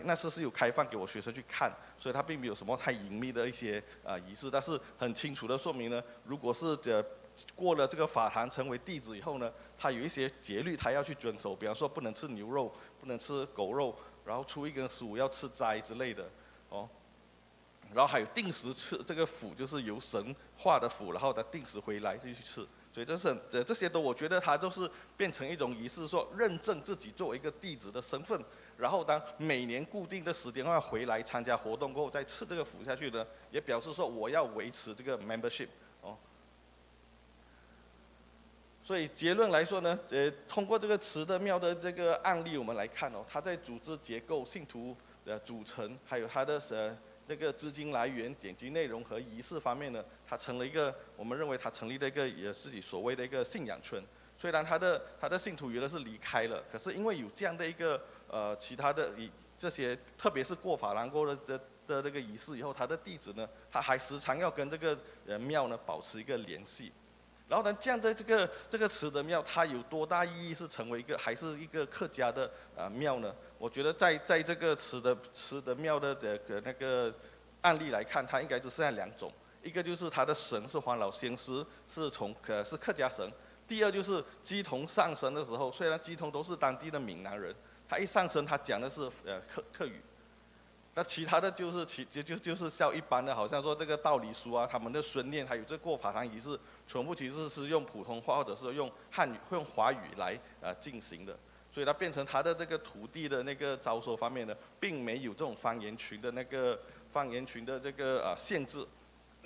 那次是有开放给我学生去看，所以他并没有什么太隐秘的一些仪式，但是很清楚的说明呢，如果是过了这个法堂成为弟子以后呢，他有一些节律他要去遵守，比方说不能吃牛肉，不能吃狗肉，然后初一跟15要吃斋之类的哦。然后还有定时吃这个符，就是由神画的符，然后他定时回来就去吃。所以这些都我觉得它都是变成一种仪式，说认证自己作为一个弟子的身份。然后当每年固定的时间要回来参加活动过后再吃这个符下去呢，也表示说我要维持这个 membership 哦。所以结论来说呢，通过这个慈德庙的这个案例我们来看哦，它在组织结构、信徒的组成，还有它的那个资金来源、典籍内容和仪式方面呢，它成了一个我们认为它成立了一个也自己所谓的一个信仰村。虽然它的信徒原来是离开了，可是因为有这样的一个其他的这些，特别是过法兰沟的这个仪式以后，他的弟子呢，他还时常要跟这个庙呢保持一个联系。然后呢，这样的这个慈德庙，它有多大意义是成为一个还是一个客家的庙呢？我觉得在这个慈德庙的那个案例来看，它应该只剩下2种，一个就是他的神是黄老仙师，是客家神；第二就是鸡童上身的时候，虽然鸡童都是当地的闽南人，他一上身他讲的是客语。那其他的就是像一般的，好像说这个道理书啊，他们的孙念还有这过法堂仪式，全部其实是用普通话或者是用汉语、用华语来进行的，所以它变成他的这个土地的那个招收方面呢，并没有这种方言群的这个限制，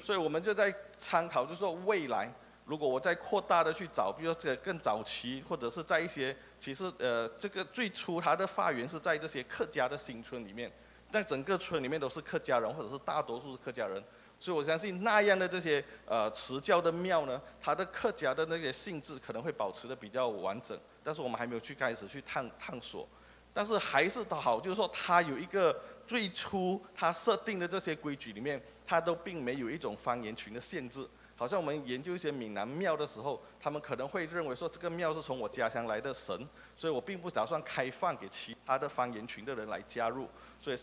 所以我们就在参考，就是说未来如果我再扩大的去找，比如说这个更早期，或者是在一些其实这个最初它的发源是在这些客家的新村里面。在整个村里面都是客家人，或者是大多数是客家人，所以我相信那样的这些慈教的庙呢，它的客家的那些性质可能会保持的比较完整，但是我们还没有开始去探索。但是还是好，就是说它有一个最初它设定的这些规矩里面，它都并没有一种方言群的限制。好像我们研究一些闽南庙的时候，他们可能会认为说这个庙是从我家乡来的神，所以我并不打算开放给其他的方言群的人来加入。所以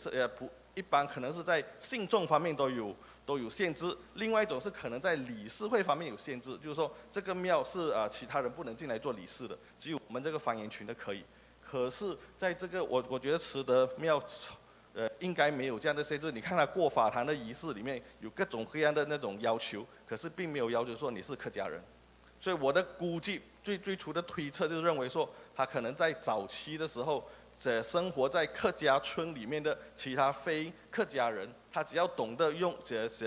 一般可能是在信众方面都有限制。另外一种是可能在理事会方面有限制，就是说这个庙是其他人不能进来做理事的，只有我们这个方言群的可以。可是在这个我觉得慈德庙应该没有这样的限制。你看他过法堂的仪式里面有各种各样的那种要求，可是并没有要求说你是客家人。所以我的估计最初的推测就是认为说，他可能在早期的时候，生活在客家村里面的其他非客家人，他只要懂得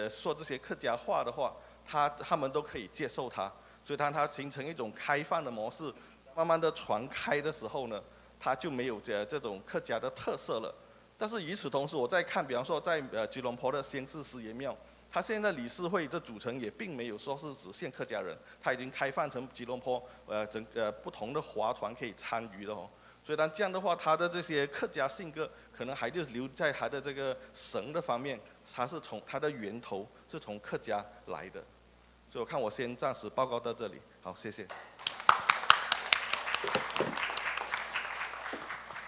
说这些客家话的话，他们都可以接受他。所以当他形成一种开放的模式，慢慢的传开的时候呢，他就没有这种客家的特色了。但是与此同时，我在看，比方说在吉隆坡的仙寺师爷庙，他现在理事会的组成也并没有说是只限客家人，他已经开放成吉隆坡不同的华团可以参与的哦。所以当这样的话，他的这些客家性格可能还就留在他的这个神的方面，他是从他的源头是从客家来的。所以我看我先暂时报告到这里，好，谢谢。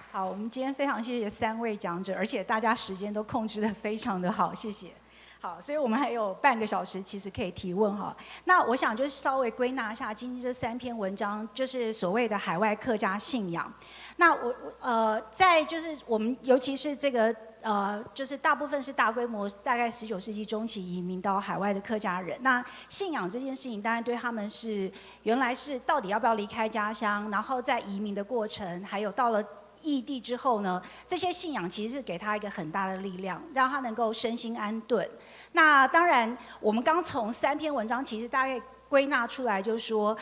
好，我们今天非常谢谢3位讲者，而且大家时间都控制得非常的好，谢谢。好，所以我们还有半个小时，其实可以提问哈。那我想就是稍微归纳一下今天这3篇文章，就是所谓的海外客家信仰。那在就是我们尤其是这个就是大部分是大规模，大概19世纪中期移民到海外的客家人。那信仰这件事情，当然对他们是原来是到底要不要离开家乡，然后在移民的过程，还有到了异地之后呢，这些信仰其实是给他一个很大的力量，让他能够身心安顿。那当然，我们刚从3篇文章，其实大概归纳出来，就是说，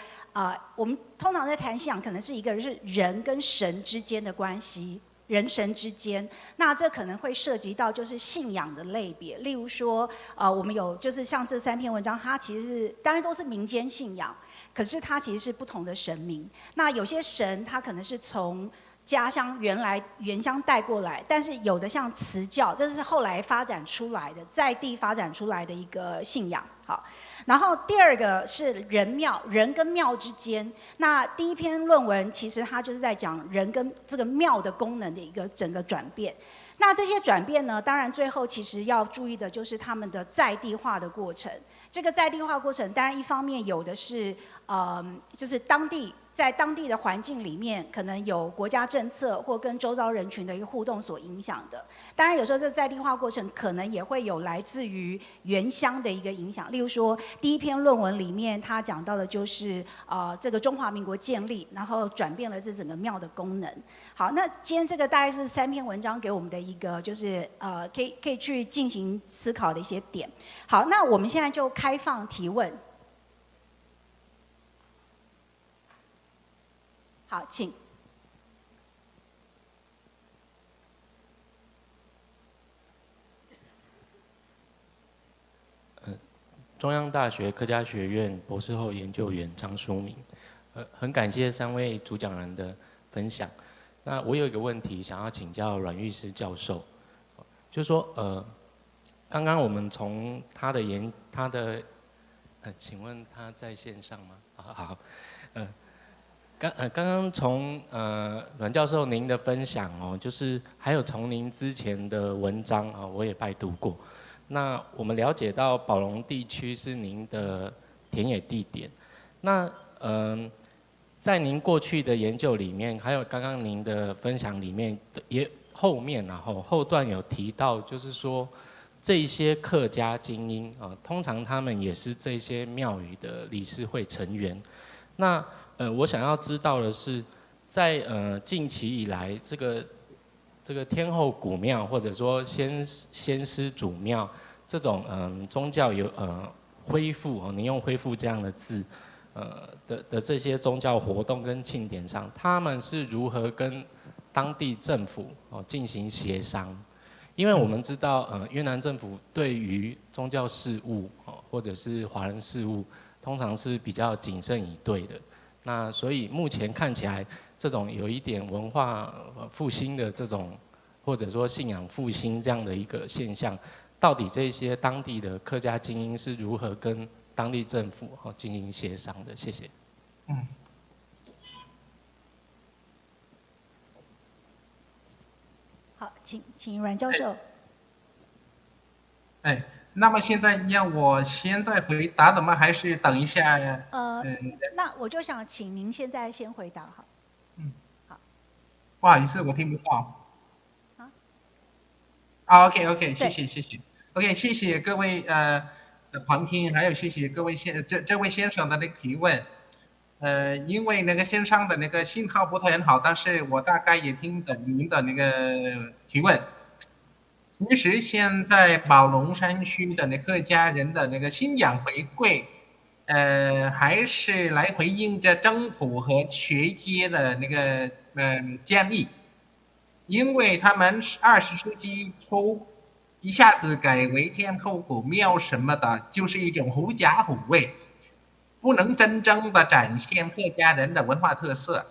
我们通常在谈信仰，可能是一个是人跟神之间的关系，人神之间。那这可能会涉及到就是信仰的类别，例如说，我们有就是像这3篇文章，它其实是当然都是民间信仰，可是它其实是不同的神明。那有些神，它可能是从家乡原乡带过来，但是有的像慈教，这是后来发展出来的，在地发展出来的一个信仰。好，然后第二个是人跟庙之间。那第一篇论文其实它就是在讲人跟这个庙的功能的一个整个转变。那这些转变呢，当然最后其实要注意的就是他们的在地化的过程。这个在地化过程，当然一方面有的是就是当地在当地的环境里面，可能有国家政策或跟周遭人群的一个互动所影响的。当然，有时候这在地化过程可能也会有来自于原乡的一个影响。例如说，第一篇论文里面他讲到的就是这个中华民国建立，然后转变了这整个庙的功能。好，那今天这个大概是3篇文章给我们的一个就是可以去进行思考的一些点。好，那我们现在就开放提问。好，请。中央大学客家学院博士后研究员张书明。很感谢3位主讲人的分享。那我有一个问题想要请教阮玉诗教授，就是说，刚刚我们从请问他在线上吗？好，刚刚从阮教授您的分享哦，就是还有从您之前的文章啊，我也拜读过。那我们了解到宝龙地区是您的田野地点，那在您过去的研究里面，还有刚刚您的分享里面，也后段有提到，就是说这些客家精英啊，通常他们也是这些庙宇的理事会成员。那我想要知道的是，在近期以来，这个天后古庙或者说先师祖庙这种宗教有恢复哦，您用恢复这样的字，的这些宗教活动跟庆典上，他们是如何跟当地政府进行协商？因为我们知道越南政府对于宗教事务或者是华人事务，通常是比较谨慎以对的。那所以目前看起来，这种有一点文化复兴的这种，或者说信仰复兴这样的一个现象，到底这些当地的客家精英是如何跟当地政府进行协商的？谢谢。好，请阮教授。那么现在要我现在回答的吗？还是等一下？那我就想请您现在先回答好。好。不好意思，我听不到。OK， 谢谢。OK， 谢谢各位旁听，还有谢谢各位这位先生的那个提问。因为那个线上的那个信号不太很好，但是我大概也听懂您的那个提问。其实现在宝龙山区的那客家人的那个信仰回归，还是来回应着政府和学界的那个建议，因为他们20世纪初一下子改为天后古庙什么的，就是一种狐假虎威，不能真正的展现客家人的文化特色，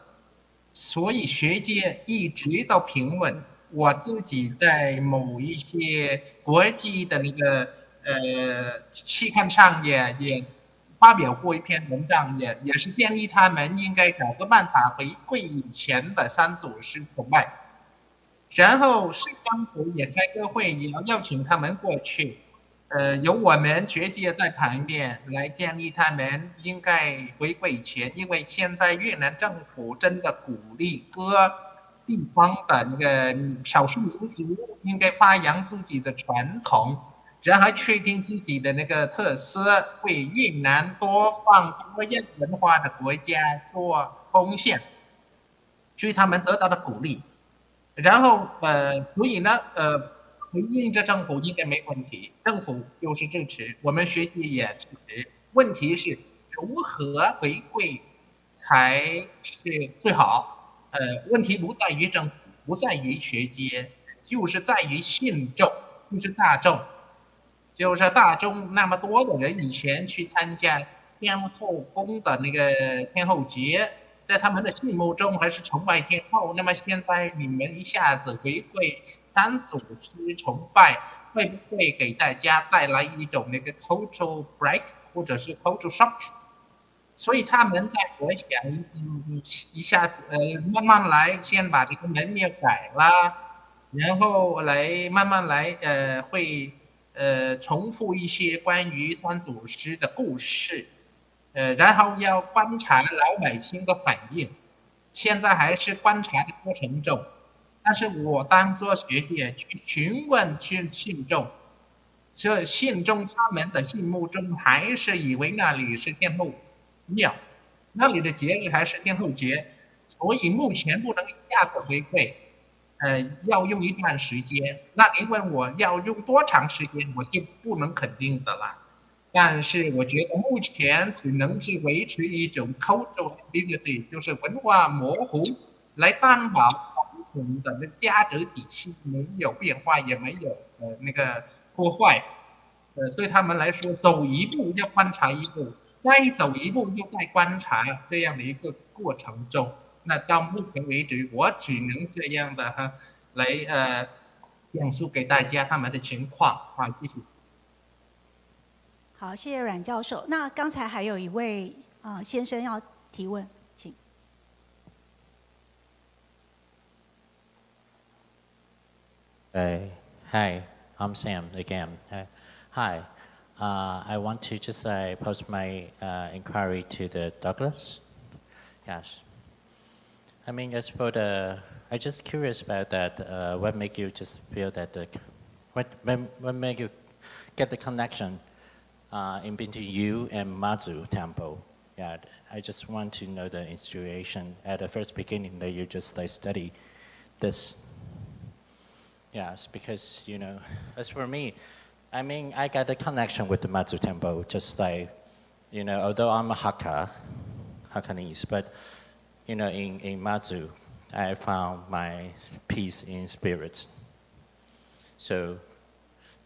所以学界一直都评论。我自己在某一些国际的那个期刊上也发表过一篇文章，也是建议他们应该找个办法回归以前的三祖师崇拜，然后市政府也开个会，也要邀请他们过去，由我们学界在旁边来建议他们应该回归以前，因为现在越南政府真的鼓励各地方的那个少数民族应该发扬自己的传统，然后确定自己的那个特色，为越南多方多样文化的国家做贡献，所以他们得到了鼓励。然后所以呢回应着政府应该没问题，政府就是支持，我们学界也支持。问题是如何回归才是最好？问题不在于政府，不在于学界，就是在于信众，就是大众，就是大众那么多的人以前去参加天后宫的那个天后节，在他们的心目中还是崇拜天后。那么现在你们一下子回归三祖师崇拜，会不会给大家带来一种那个 cultural break 或者是 cultural shock？所以他们在我想一下子慢慢来，先把这个门面改了，然后来慢慢来会重复一些关于三祖师的故事，然后要观察老百姓的反应，现在还是观察的过程中。但是我当做学姐去询问去信众，这信众他们的心目中还是以为那里是天后庙，那里的节日还是天后节，所以目前不能一下子回馈，要用一段时间。那您问我要用多长时间，我就不能肯定的了。但是我觉得目前只能是维持一种 cultural ambiguity， 就是文化模糊，来担保传统的那家德体系没有变化，也没有那个破坏。对他们来说，走一步要观察一步，再走一步又再观察，这样的一个过程中，那到目前为止，我只能这样的来讲述给大家他们的情况啊，谢谢。好，谢谢阮教授。那刚才还有一位先生要提问，请。Hi, I'm Sam again. Hi, I want to just post my inquiry to the Douglas. Yes. I mean, as for I'm just curious about that. What make you just feel that what make you get the connection in between you and Mazu Temple? Yeah, I just want to know the inspiration at the first beginning that you just study this. Yes, because as for me, I mean, I got a connection with the Mazu Temple, just although I'm a Hakkanese, but in Mazu, I found my peace in spirits. So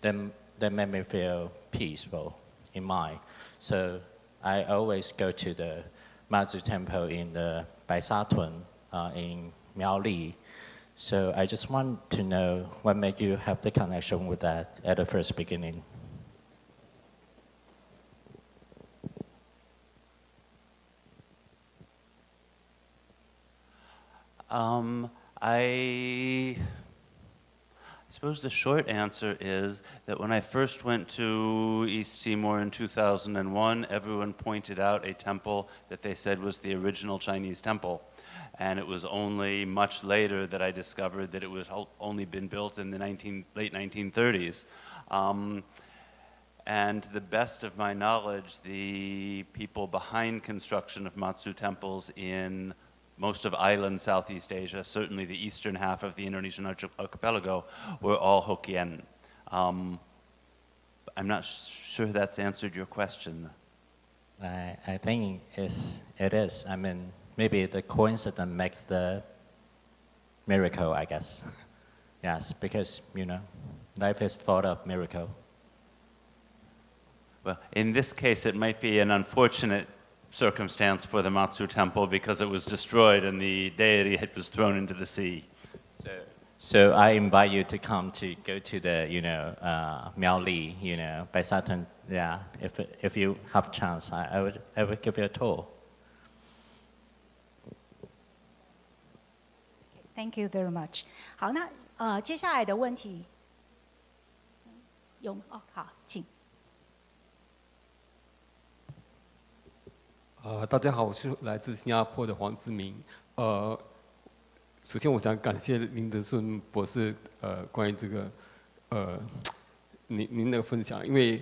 that made me feel peaceful in mind. So I always go to the Mazu Temple in the Baisatun in Miaoli. So I just want to know what made you have the connection with that at the first beginning. I suppose the short answer is that when I first went to East Timor in 2001, everyone pointed out a temple that they said was the original Chinese temple. And it was only much later that I discovered that it was only been built in the late 1930s. And to the best of my knowledge, the people behind construction of Matsu temples in most of island Southeast Asia, certainly the eastern half of the Indonesian archipelago, were all Hokkien. I'm not sure that's answered your question. I think it is. I mean, maybe the coincidence makes the miracle, I guess. Yes, because, life is full of miracle. Well, in this case, it might be an unfortunate circumstance for the Matsu temple because it was destroyed and the deity was thrown into the sea. So I invite you to go to the, Miaoli, Baisatun. Yeah, if you have chance, I would give you a tour. Thank you very much. 好，那接下来的问题好，请。大家好，我是来自新加坡的黄志明。首先我想感谢林德顺博士关于这个您的分享，因为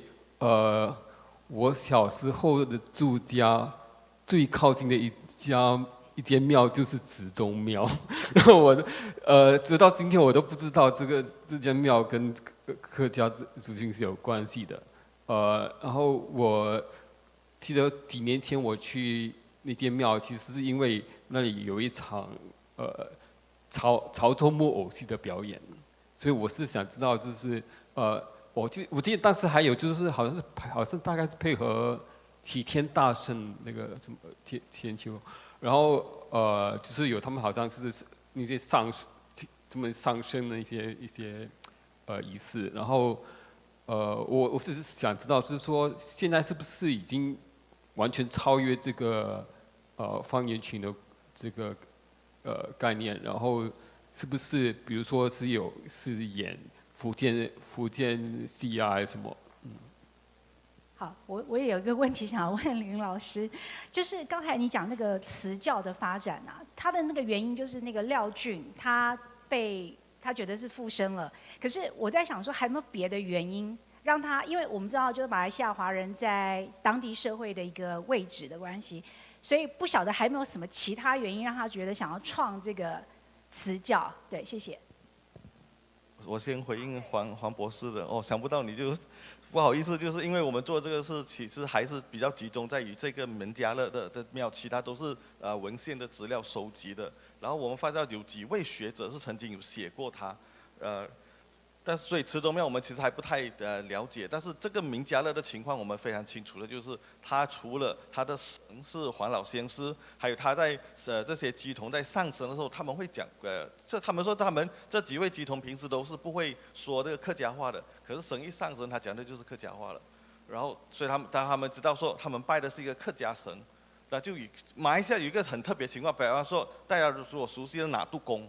我小时候的住家最靠近的一间庙就是慈宗庙，然后我直到今天我都不知道这间庙跟客家族群是有关系的。然后我记得几年前我去那间庙，其实是因为那里有一场潮州木偶戏的表演，所以我是想知道，就是我记得当时还有就是好像大概是配合齐天大圣那个什么天秋，然后就是有他们好像就是那些这么上升的一些仪式，然后我是想知道，就是说现在是不是已经完全超越这个方言群的这个概念，然后是不是比如说是演福建戏啊，还是什么？好，我也有一个问题想要问林老师，就是刚才你讲那个辞教的发展啊，它的那个原因就是那个廖俊他觉得是附身了，可是我在想说还有没有别的原因让他，因为我们知道就是马来西亚华人在当地社会的一个位置的关系，所以不晓得还有没有什么其他原因让他觉得想要创这个辞教。对，谢谢。我先回应黄博士的哦，想不到你就不好意思，就是因为我们做这个事，其实还是比较集中在于这个门家乐的庙，其他都是文献的资料收集的。然后我们发现有几位学者是曾经有写过它，但是所以慈州庙我们其实还不太了解，但是这个明家乐的情况我们非常清楚的，就是他除了他的神是黄老仙师，还有他在这些乩童在上神的时候，他们会讲他们说他们这几位乩童平时都是不会说这个客家话的，可是神一上神，他讲的就是客家话了。然后所以当他们知道说他们拜的是一个客家神，那就马来西亚有一个很特别情况，比方说大家所熟悉的拿督公。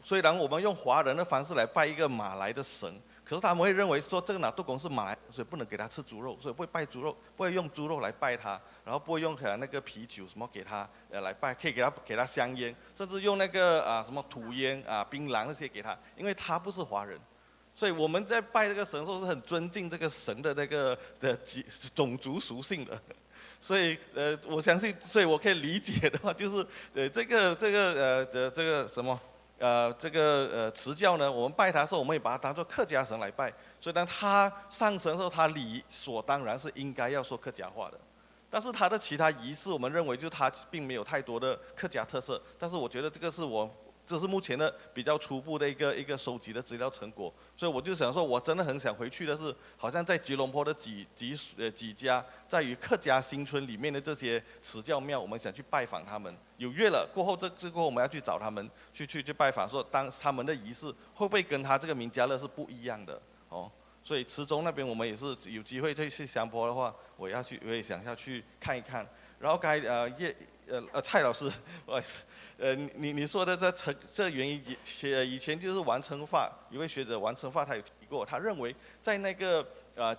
虽然我们用华人的方式来拜一个马来的神，可是他们会认为说这个拿督公是马来，所以不能给他吃猪肉，所以不会拜猪肉，不会用猪肉来拜他，然后不会用那个啤酒什么给他来拜，可以给他香烟，甚至用那个什么土烟槟榔那些给他，因为他不是华人，所以我们在拜这个神的时候是很尊敬这个神的那个种族属性的。所以我相信，所以我可以理解的话，就是这个什么。辞教呢，我们拜他的时候，我们也把他当作客家神来拜。所以当他上神的时候，他理所当然是应该要说客家话的。但是他的其他仪式，我们认为就他并没有太多的客家特色。但是我觉得这是目前的比较初步的一个收集的资料成果。所以我就想说，我真的很想回去的是，好像在吉隆坡的几家在于客家新村里面的这些慈教庙，我们想去拜访他们。有约了过后，这过后我们要去找他们去拜访，说当他们的仪式会不会跟他这个明家乐是不一样的哦。所以慈州那边我们也是有机会去香坡的话，我也想要去看一看。然后刚才蔡老师，不好意思。你说的这原因以前就是王成发一位学者王成发他有提过，他认为在那个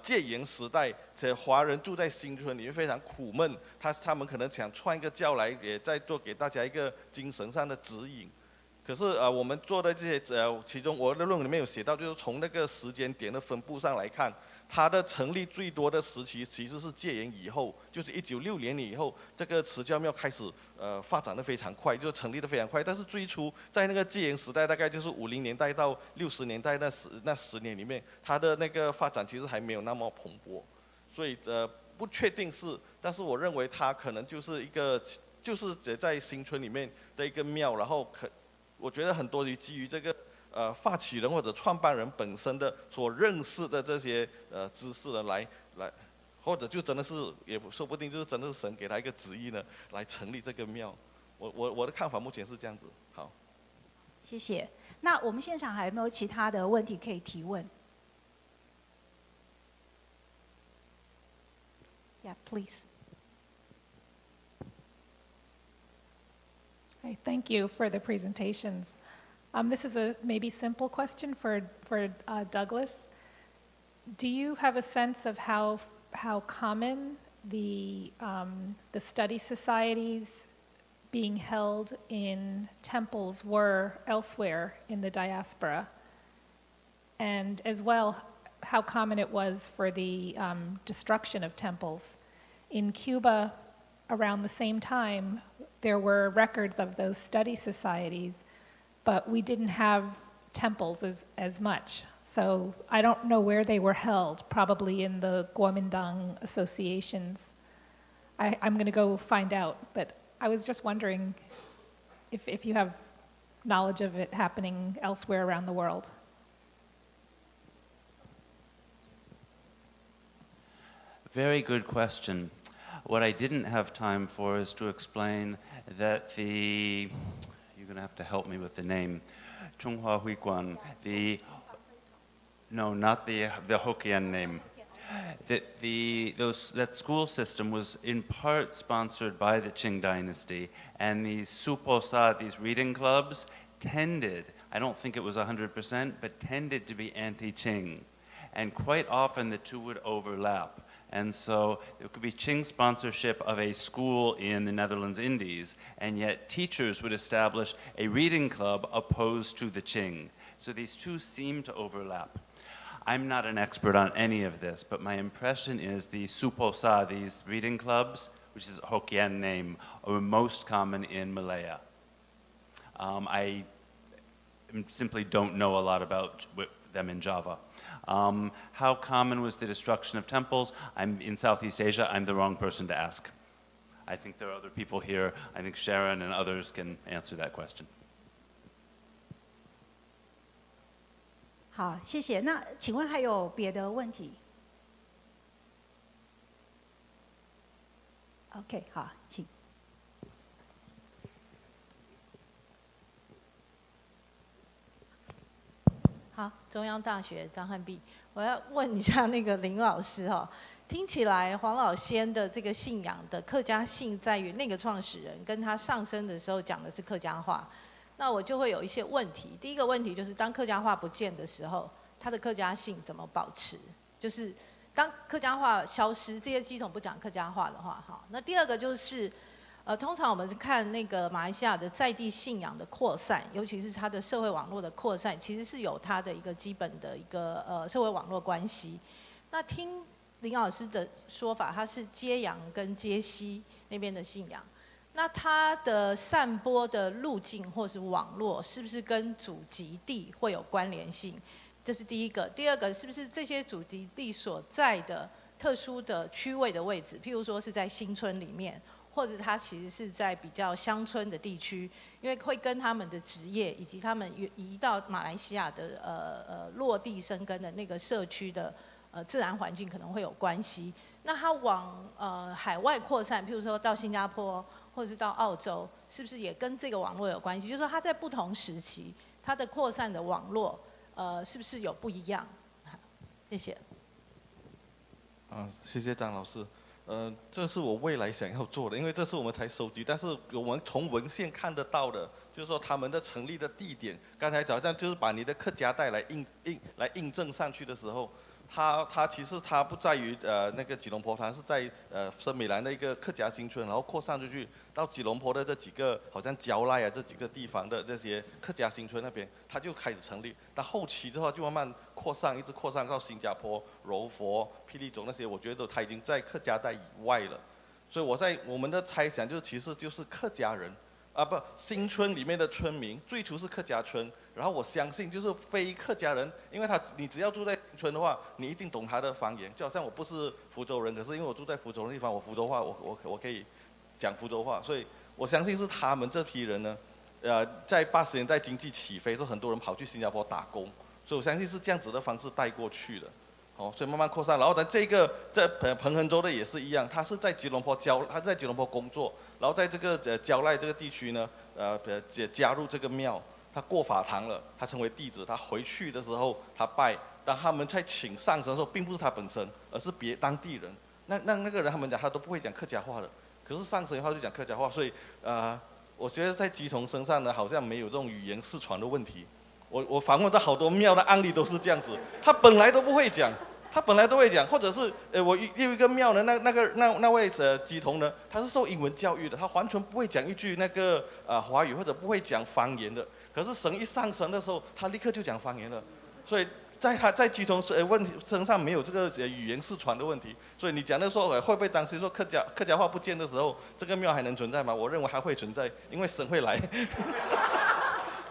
戒严时代，这华人住在新村里面非常苦闷，他们可能想创一个教来，也在做给大家一个精神上的指引。可是我们做的这些其中我的论文里面有写到，就是从那个时间点的分布上来看。它的成立最多的时期其实是戒严以后，就是1960年以后，这个慈教庙开始发展的非常快，就成立的非常快。但是最初在那个戒严时代，大概就是50年代到60年代那10年里面，它的那个发展其实还没有那么蓬勃，所以不确定是，但是我认为它可能就是就是在新村里面的一个庙，然后我觉得很多基于这个。发起人或者创办人本身的所认识的这些知识呢，来，或者就真的是也说不定就是真的是神给他一个旨意呢，来成立这个庙。我的看法目前是这样子。好，谢谢。那我们现场还有没有其他的问题可以提问 ？Yeah, please. Hi, thank you for the presentations. This is a maybe simple question for Douglas. Do you have a sense of how common the study societies being held in temples were elsewhere in the diaspora, and as well how common it was for the destruction of temples? In Cuba, around the same time, there were records of those study societies. But we didn't have temples as much. So I don't know where they were held, probably in the Kuomintang associations. I'm going to go find out, but I was just wondering if you have knowledge of it happening elsewhere around the world. Very good question. What I didn't have time for is to explain that you're going to have to help me with the name. Chunghua Huiguan, no, not the Hokkien name. That school system was in part sponsored by the Qing dynasty, and these suposa, these reading clubs, tended, I don't think it was 100%, but tended to be anti-Qing. And quite often the two would overlap. And so there could be Qing sponsorship of a school in the Netherlands Indies, and yet teachers would establish a reading club opposed to the Qing. So these two seem to overlap. I'm not an expert on any of this, but my impression is the Suposa, these reading clubs, which is a Hokkien name, are most common in Malaya. I simply don't know a lot about them in Java. How common was the destruction of temples? I'm in Southeast Asia, I'm the wrong person to ask. I think there are other people here. I think Sharon and others can answer that question. 好，谢谢。那请问还有别的问题 ？OK， 好，请。好，中央大学张汉碧，我要问一下那个林老师哈，听起来黄老仙的这个信仰的客家性在于那个创始人跟他上升的时候讲的是客家话，那我就会有一些问题。第一个问题就是当客家话不见的时候，他的客家性怎么保持？就是当客家话消失，这些机统不讲客家话的话，哈，那第二个就是。通常我们看那个马来西亚的在地信仰的扩散，尤其是它的社会网络的扩散，其实是有它的一个基本的一个社会网络关系。那听林老师的说法，他是揭阳跟揭西那边的信仰，那它的散播的路径或是网络，是不是跟祖籍地会有关联性？这是第一个。第二个，是不是这些祖籍地所在的特殊的区位的位置，譬如说是在新村里面？或者它其实是在比较乡村的地区，因为会跟他们的职业以及他们移到马来西亚的落地生根的那个社区的自然环境可能会有关系。那它往海外扩散，譬如说到新加坡或者是到澳洲，是不是也跟这个网络有关系？就是说它在不同时期它的扩散的网络是不是有不一样？谢谢。谢谢张老师。这是我未来想要做的，因为这是我们才收集，但是我们从文献看得到的，就是说他们的成立的地点，刚才好像就是把你的客家带来印证上去的时候，它其实它不在于那个吉隆坡，它是在森美兰的一个客家新村，然后扩散出去到吉隆坡的这几个好像蕉赖啊这几个地方的这些客家新村那边，它就开始成立。但后期之后就慢慢扩散，一直扩散到新加坡、柔佛、霹雳州那些，我觉得它已经在客家带以外了。所以我们的猜想就是其实就是客家人。新村里面的村民最初是客家村，然后我相信就是非客家人，因为你只要住在新村的话，你一定懂他的方言。就好像我不是福州人，可是因为我住在福州的地方，我福州话我可以讲福州话，所以我相信是他们这批人呢，在80年代经济起飞的时候，很多人跑去新加坡打工，所以我相信是这样子的方式带过去的。所以慢慢扩散，然后在彭亨州的也是一样，他是在吉隆坡工作，然后在这个蕉赖这个地区呢，加入这个庙，他过法堂了，他成为弟子，他回去的时候他拜，当他们在请上神的时候，并不是他本身，而是当地人。那个人他们讲他都不会讲客家话的，可是上神的话就讲客家话，所以我觉得在鸡同身上呢，好像没有这种语言失传的问题。我访问到好多庙的案例都是这样子，他本来都不会讲。他本来都会讲，或者是我有一个庙的那位鸡童呢，他是受英文教育的，他完全不会讲一句那个华语或者不会讲方言的。可是神一上神的时候，他立刻就讲方言了。所以在鸡童身上没有这个语言失传的问题。所以你讲的说会不会担心说客家话不见的时候，这个庙还能存在吗？我认为还会存在，因为神会来。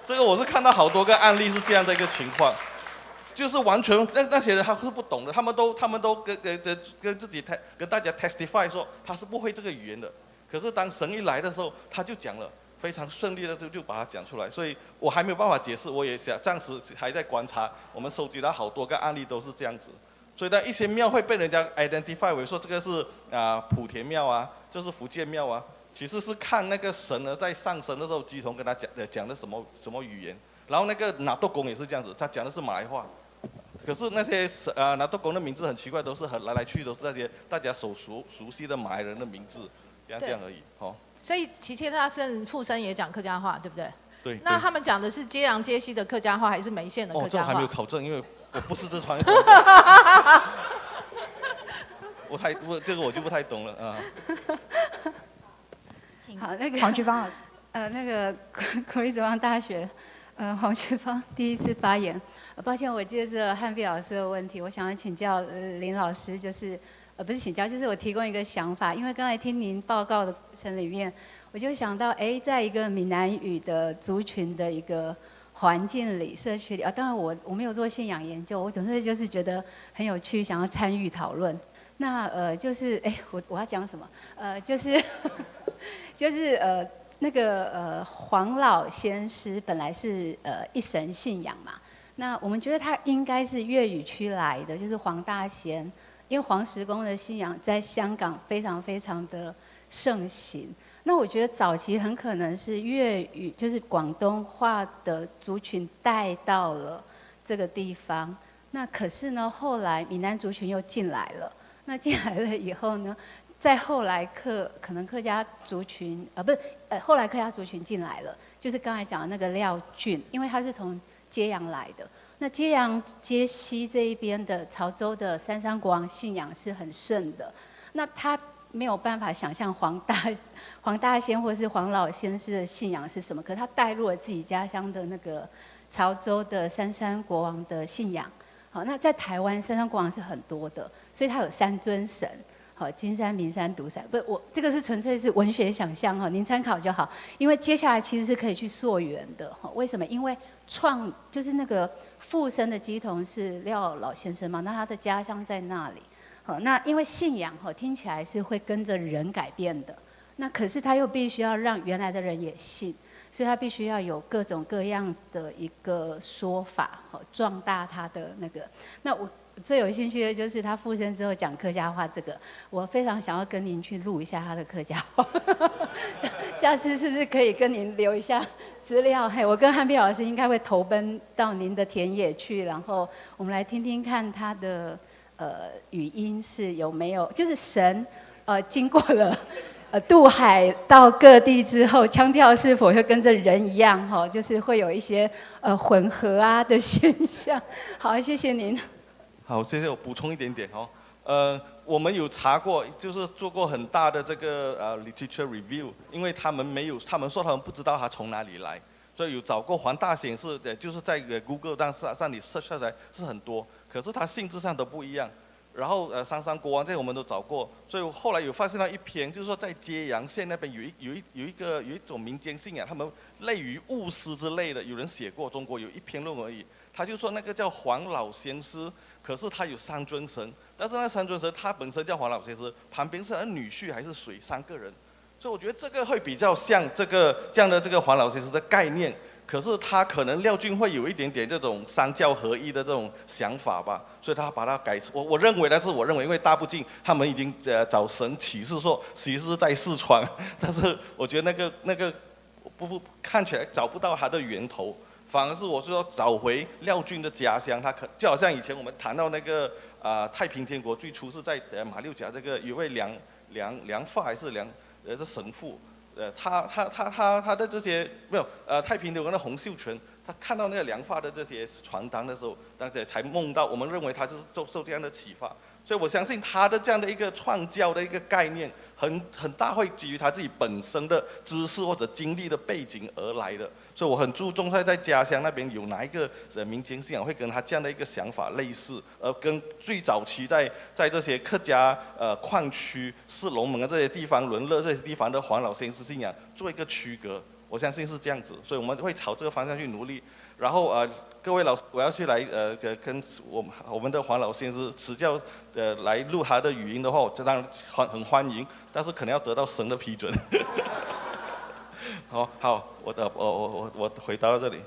这个我是看到好多个案例是这样的一个情况。就是完全那些人他是不懂的，他们都跟自己跟大家 testify 说他是不会这个语言的，可是当神一来的时候，他就讲了，非常顺利的就把它讲出来，所以我还没有办法解释，我也想暂时还在观察，我们收集到好多个案例都是这样子，所以呢一些庙会被人家 identify 为说这个是莆田庙啊，这是福建庙啊，其实是看那个神呢在上神的时候，鸡同跟他讲的什么语言，然后那个拿督公也是这样子，他讲的是马来话。可是那些拿督公的名字很奇怪，都是来来去都是那些大家熟悉的马来人的名字，这样而已。所以齐天大圣附身也讲客家话，对不对？对。那他们讲的是揭阳揭西的客家话，还是梅县的客家话？这还没有考证，因为我不是这传。这个我就不太懂了啊。好，那个黄菊芳老师，那个国立中央大学，黄菊芳第一次发言，抱歉，我接着汉碧老师的问题，我想要请教林老师，就是不是请教，就是我提供一个想法，因为刚才听您报告的过程里面，我就想到，在一个闽南语的族群的一个环境里、社区里，当然我没有做信仰研究，我总是就是觉得很有趣，想要参与讨论。那就是我要讲什么？就是那个黄老先师本来是一神信仰嘛，那我们觉得他应该是粤语区来的，就是黄大仙，因为黄石公的信仰在香港非常非常的盛行。那我觉得早期很可能是粤语，就是广东话的族群带到了这个地方。那可是呢，后来闽南族群又进来了。那进来了以后呢，再后来可能客家族群后来客家族群进来了，就是刚才讲的那个廖俊，因为他是从揭阳来的。那揭阳揭西这一边的潮州的三山国王信仰是很盛的，那他没有办法想象黄大仙或是黄老先师的信仰是什么，可是他带入了自己家乡的那个潮州的三山国王的信仰。好，那在台湾三山国王是很多的，所以他有三尊神，好，金山、明山、独山。我这个是纯粹是文学想象哈，您参考就好。因为接下来其实是可以去溯源的，为什么？因为就是那个附身的乩童是廖老先生嘛，那他的家乡在那里。好，那因为信仰听起来是会跟着人改变的，那可是他又必须要让原来的人也信。所以他必须要有各种各样的一个说法，壮大他的那个。那我最有兴趣的就是他附身之后讲客家话这个，我非常想要跟您去录一下他的客家话。下次是不是可以跟您留一下资料？我跟汉碧老师应该会投奔到您的田野去，然后我们来听听看他的语音是有没有，就是神经过了。渡海到各地之后，腔调是否会跟着人一样？就是会有一些混合啊的现象。好，谢谢您。好，谢谢。我补充一点点我们有查过，就是做过很大的这个literature review， 因为他们说他们不知道他从哪里来，所以有找过黄大仙是就是在 Google 上你 search 下来是很多，可是他性质上都不一样。然后三山国王这些我们都找过，所以后来有发现到一篇，就是说在揭阳县那边有一种民间信仰，他们类于巫师之类的，有人写过，中国有一篇论文而已，他就说那个叫黄老仙师，可是他有三尊神，但是那三尊神他本身叫黄老仙师，旁边是他女婿还是水3个人，所以我觉得这个会比较像这样的这个黄老仙师的概念。可是他可能廖俊会有一点点这种三教合一的这种想法吧，所以他把它改。我认为，因为大不敬他们已经找神启示说其实是在四川，但是我觉得那个不看起来找不到它的源头，反而是我说找回廖俊的家乡，他就好像以前我们谈到那个太平天国最初是在马六甲这个有位梁发还是这神父。他的这些没有太平天国的洪秀全，他看到那个梁发的这些传单的时候，大家才梦到，我们认为他是受这样的启发，所以我相信他的这样的一个创教的一个概念，很大会基于他自己本身的知识或者经历的背景而来的，所以我很注重在家乡那边有哪一个民间信仰会跟他这样的一个想法类似，跟最早期在这些客家矿区、四龙门这些地方、沦落这些地方的黄老仙师信仰做一个区隔，我相信是这样子，所以我们会朝这个方向去努力。然后各位老师，我要去来跟我们的黄老先生指教来录他的语音的话，我当然很欢迎，但是可能要得到神的批准。好，我回答到这里。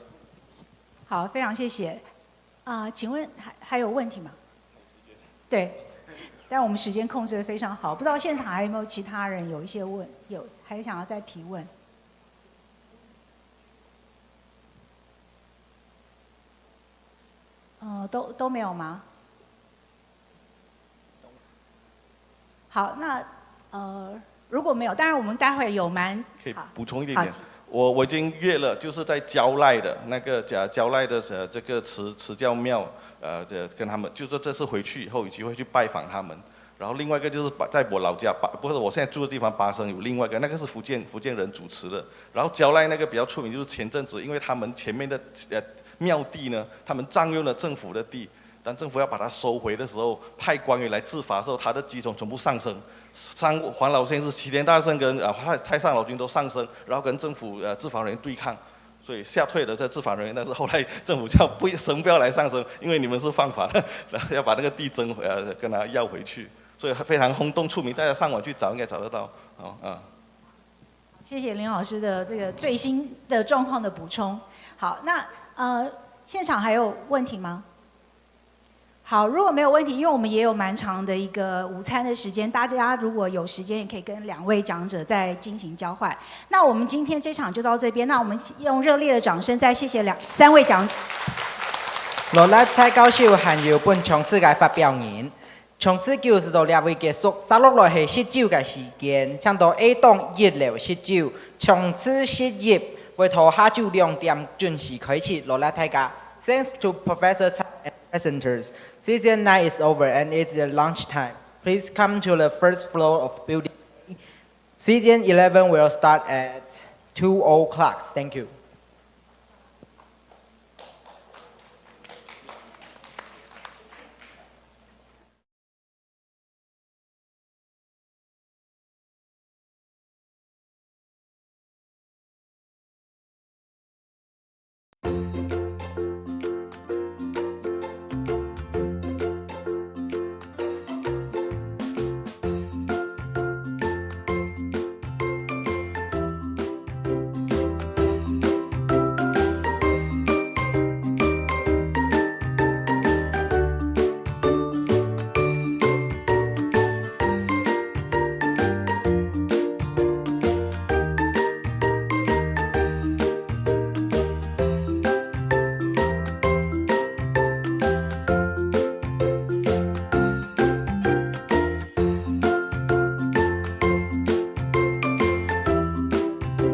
好，非常谢谢。请问还有问题吗？对，但我们时间控制得非常好，不知道现场还有没有其他人有一些还想要再提问？都没有吗？好，那如果没有，当然我们待会有可以补充一点点。我已经约了，就是在蕉赖的那个蕉赖的这个慈教庙，跟他们，就说这次回去以后有机会去拜访他们。然后另外一个就是在我老家不是我现在住的地方巴生有另外一个，那个是福建人主持的。然后蕉赖那个比较出名，就是前阵子因为他们前面的庙地呢，他们占用了政府的地，当政府要把它收回的时候，派官员来执法的时候，他的鸡种全部上升。黄老仙是齐天大圣跟太上老君都上升，然后跟政府执法人员对抗。所以吓退了这执法人员，但是后来政府叫不要来上升，因为你们是犯法的，要把那个地征回来，跟他要回去，所以非常轰动出名，大家上网去找应该找得到。谢谢林老师的这个最新的状况的补充。好，那现场还有问题吗？好，如果没有问题，因为我们也有蛮长的一个午餐的时间，大家如果有时间，也可以跟2位讲者再进行交换。那我们今天这场就到这边，那我们用热烈的掌声再谢谢3位讲者。落嚟蔡教授限有本场次嘅发表言，场次90到2位结束，接落來係喝酒嘅時間，請到 A 棟1樓喝酒，場次10日，會到下晝2點準時開始。落嚟大家 ，Thanks to Professor Tsai and presenters. Season 9 is over and it's the lunch time. Please come to the first floor of building. Season 11 will start at 2 o'clock. Thank you.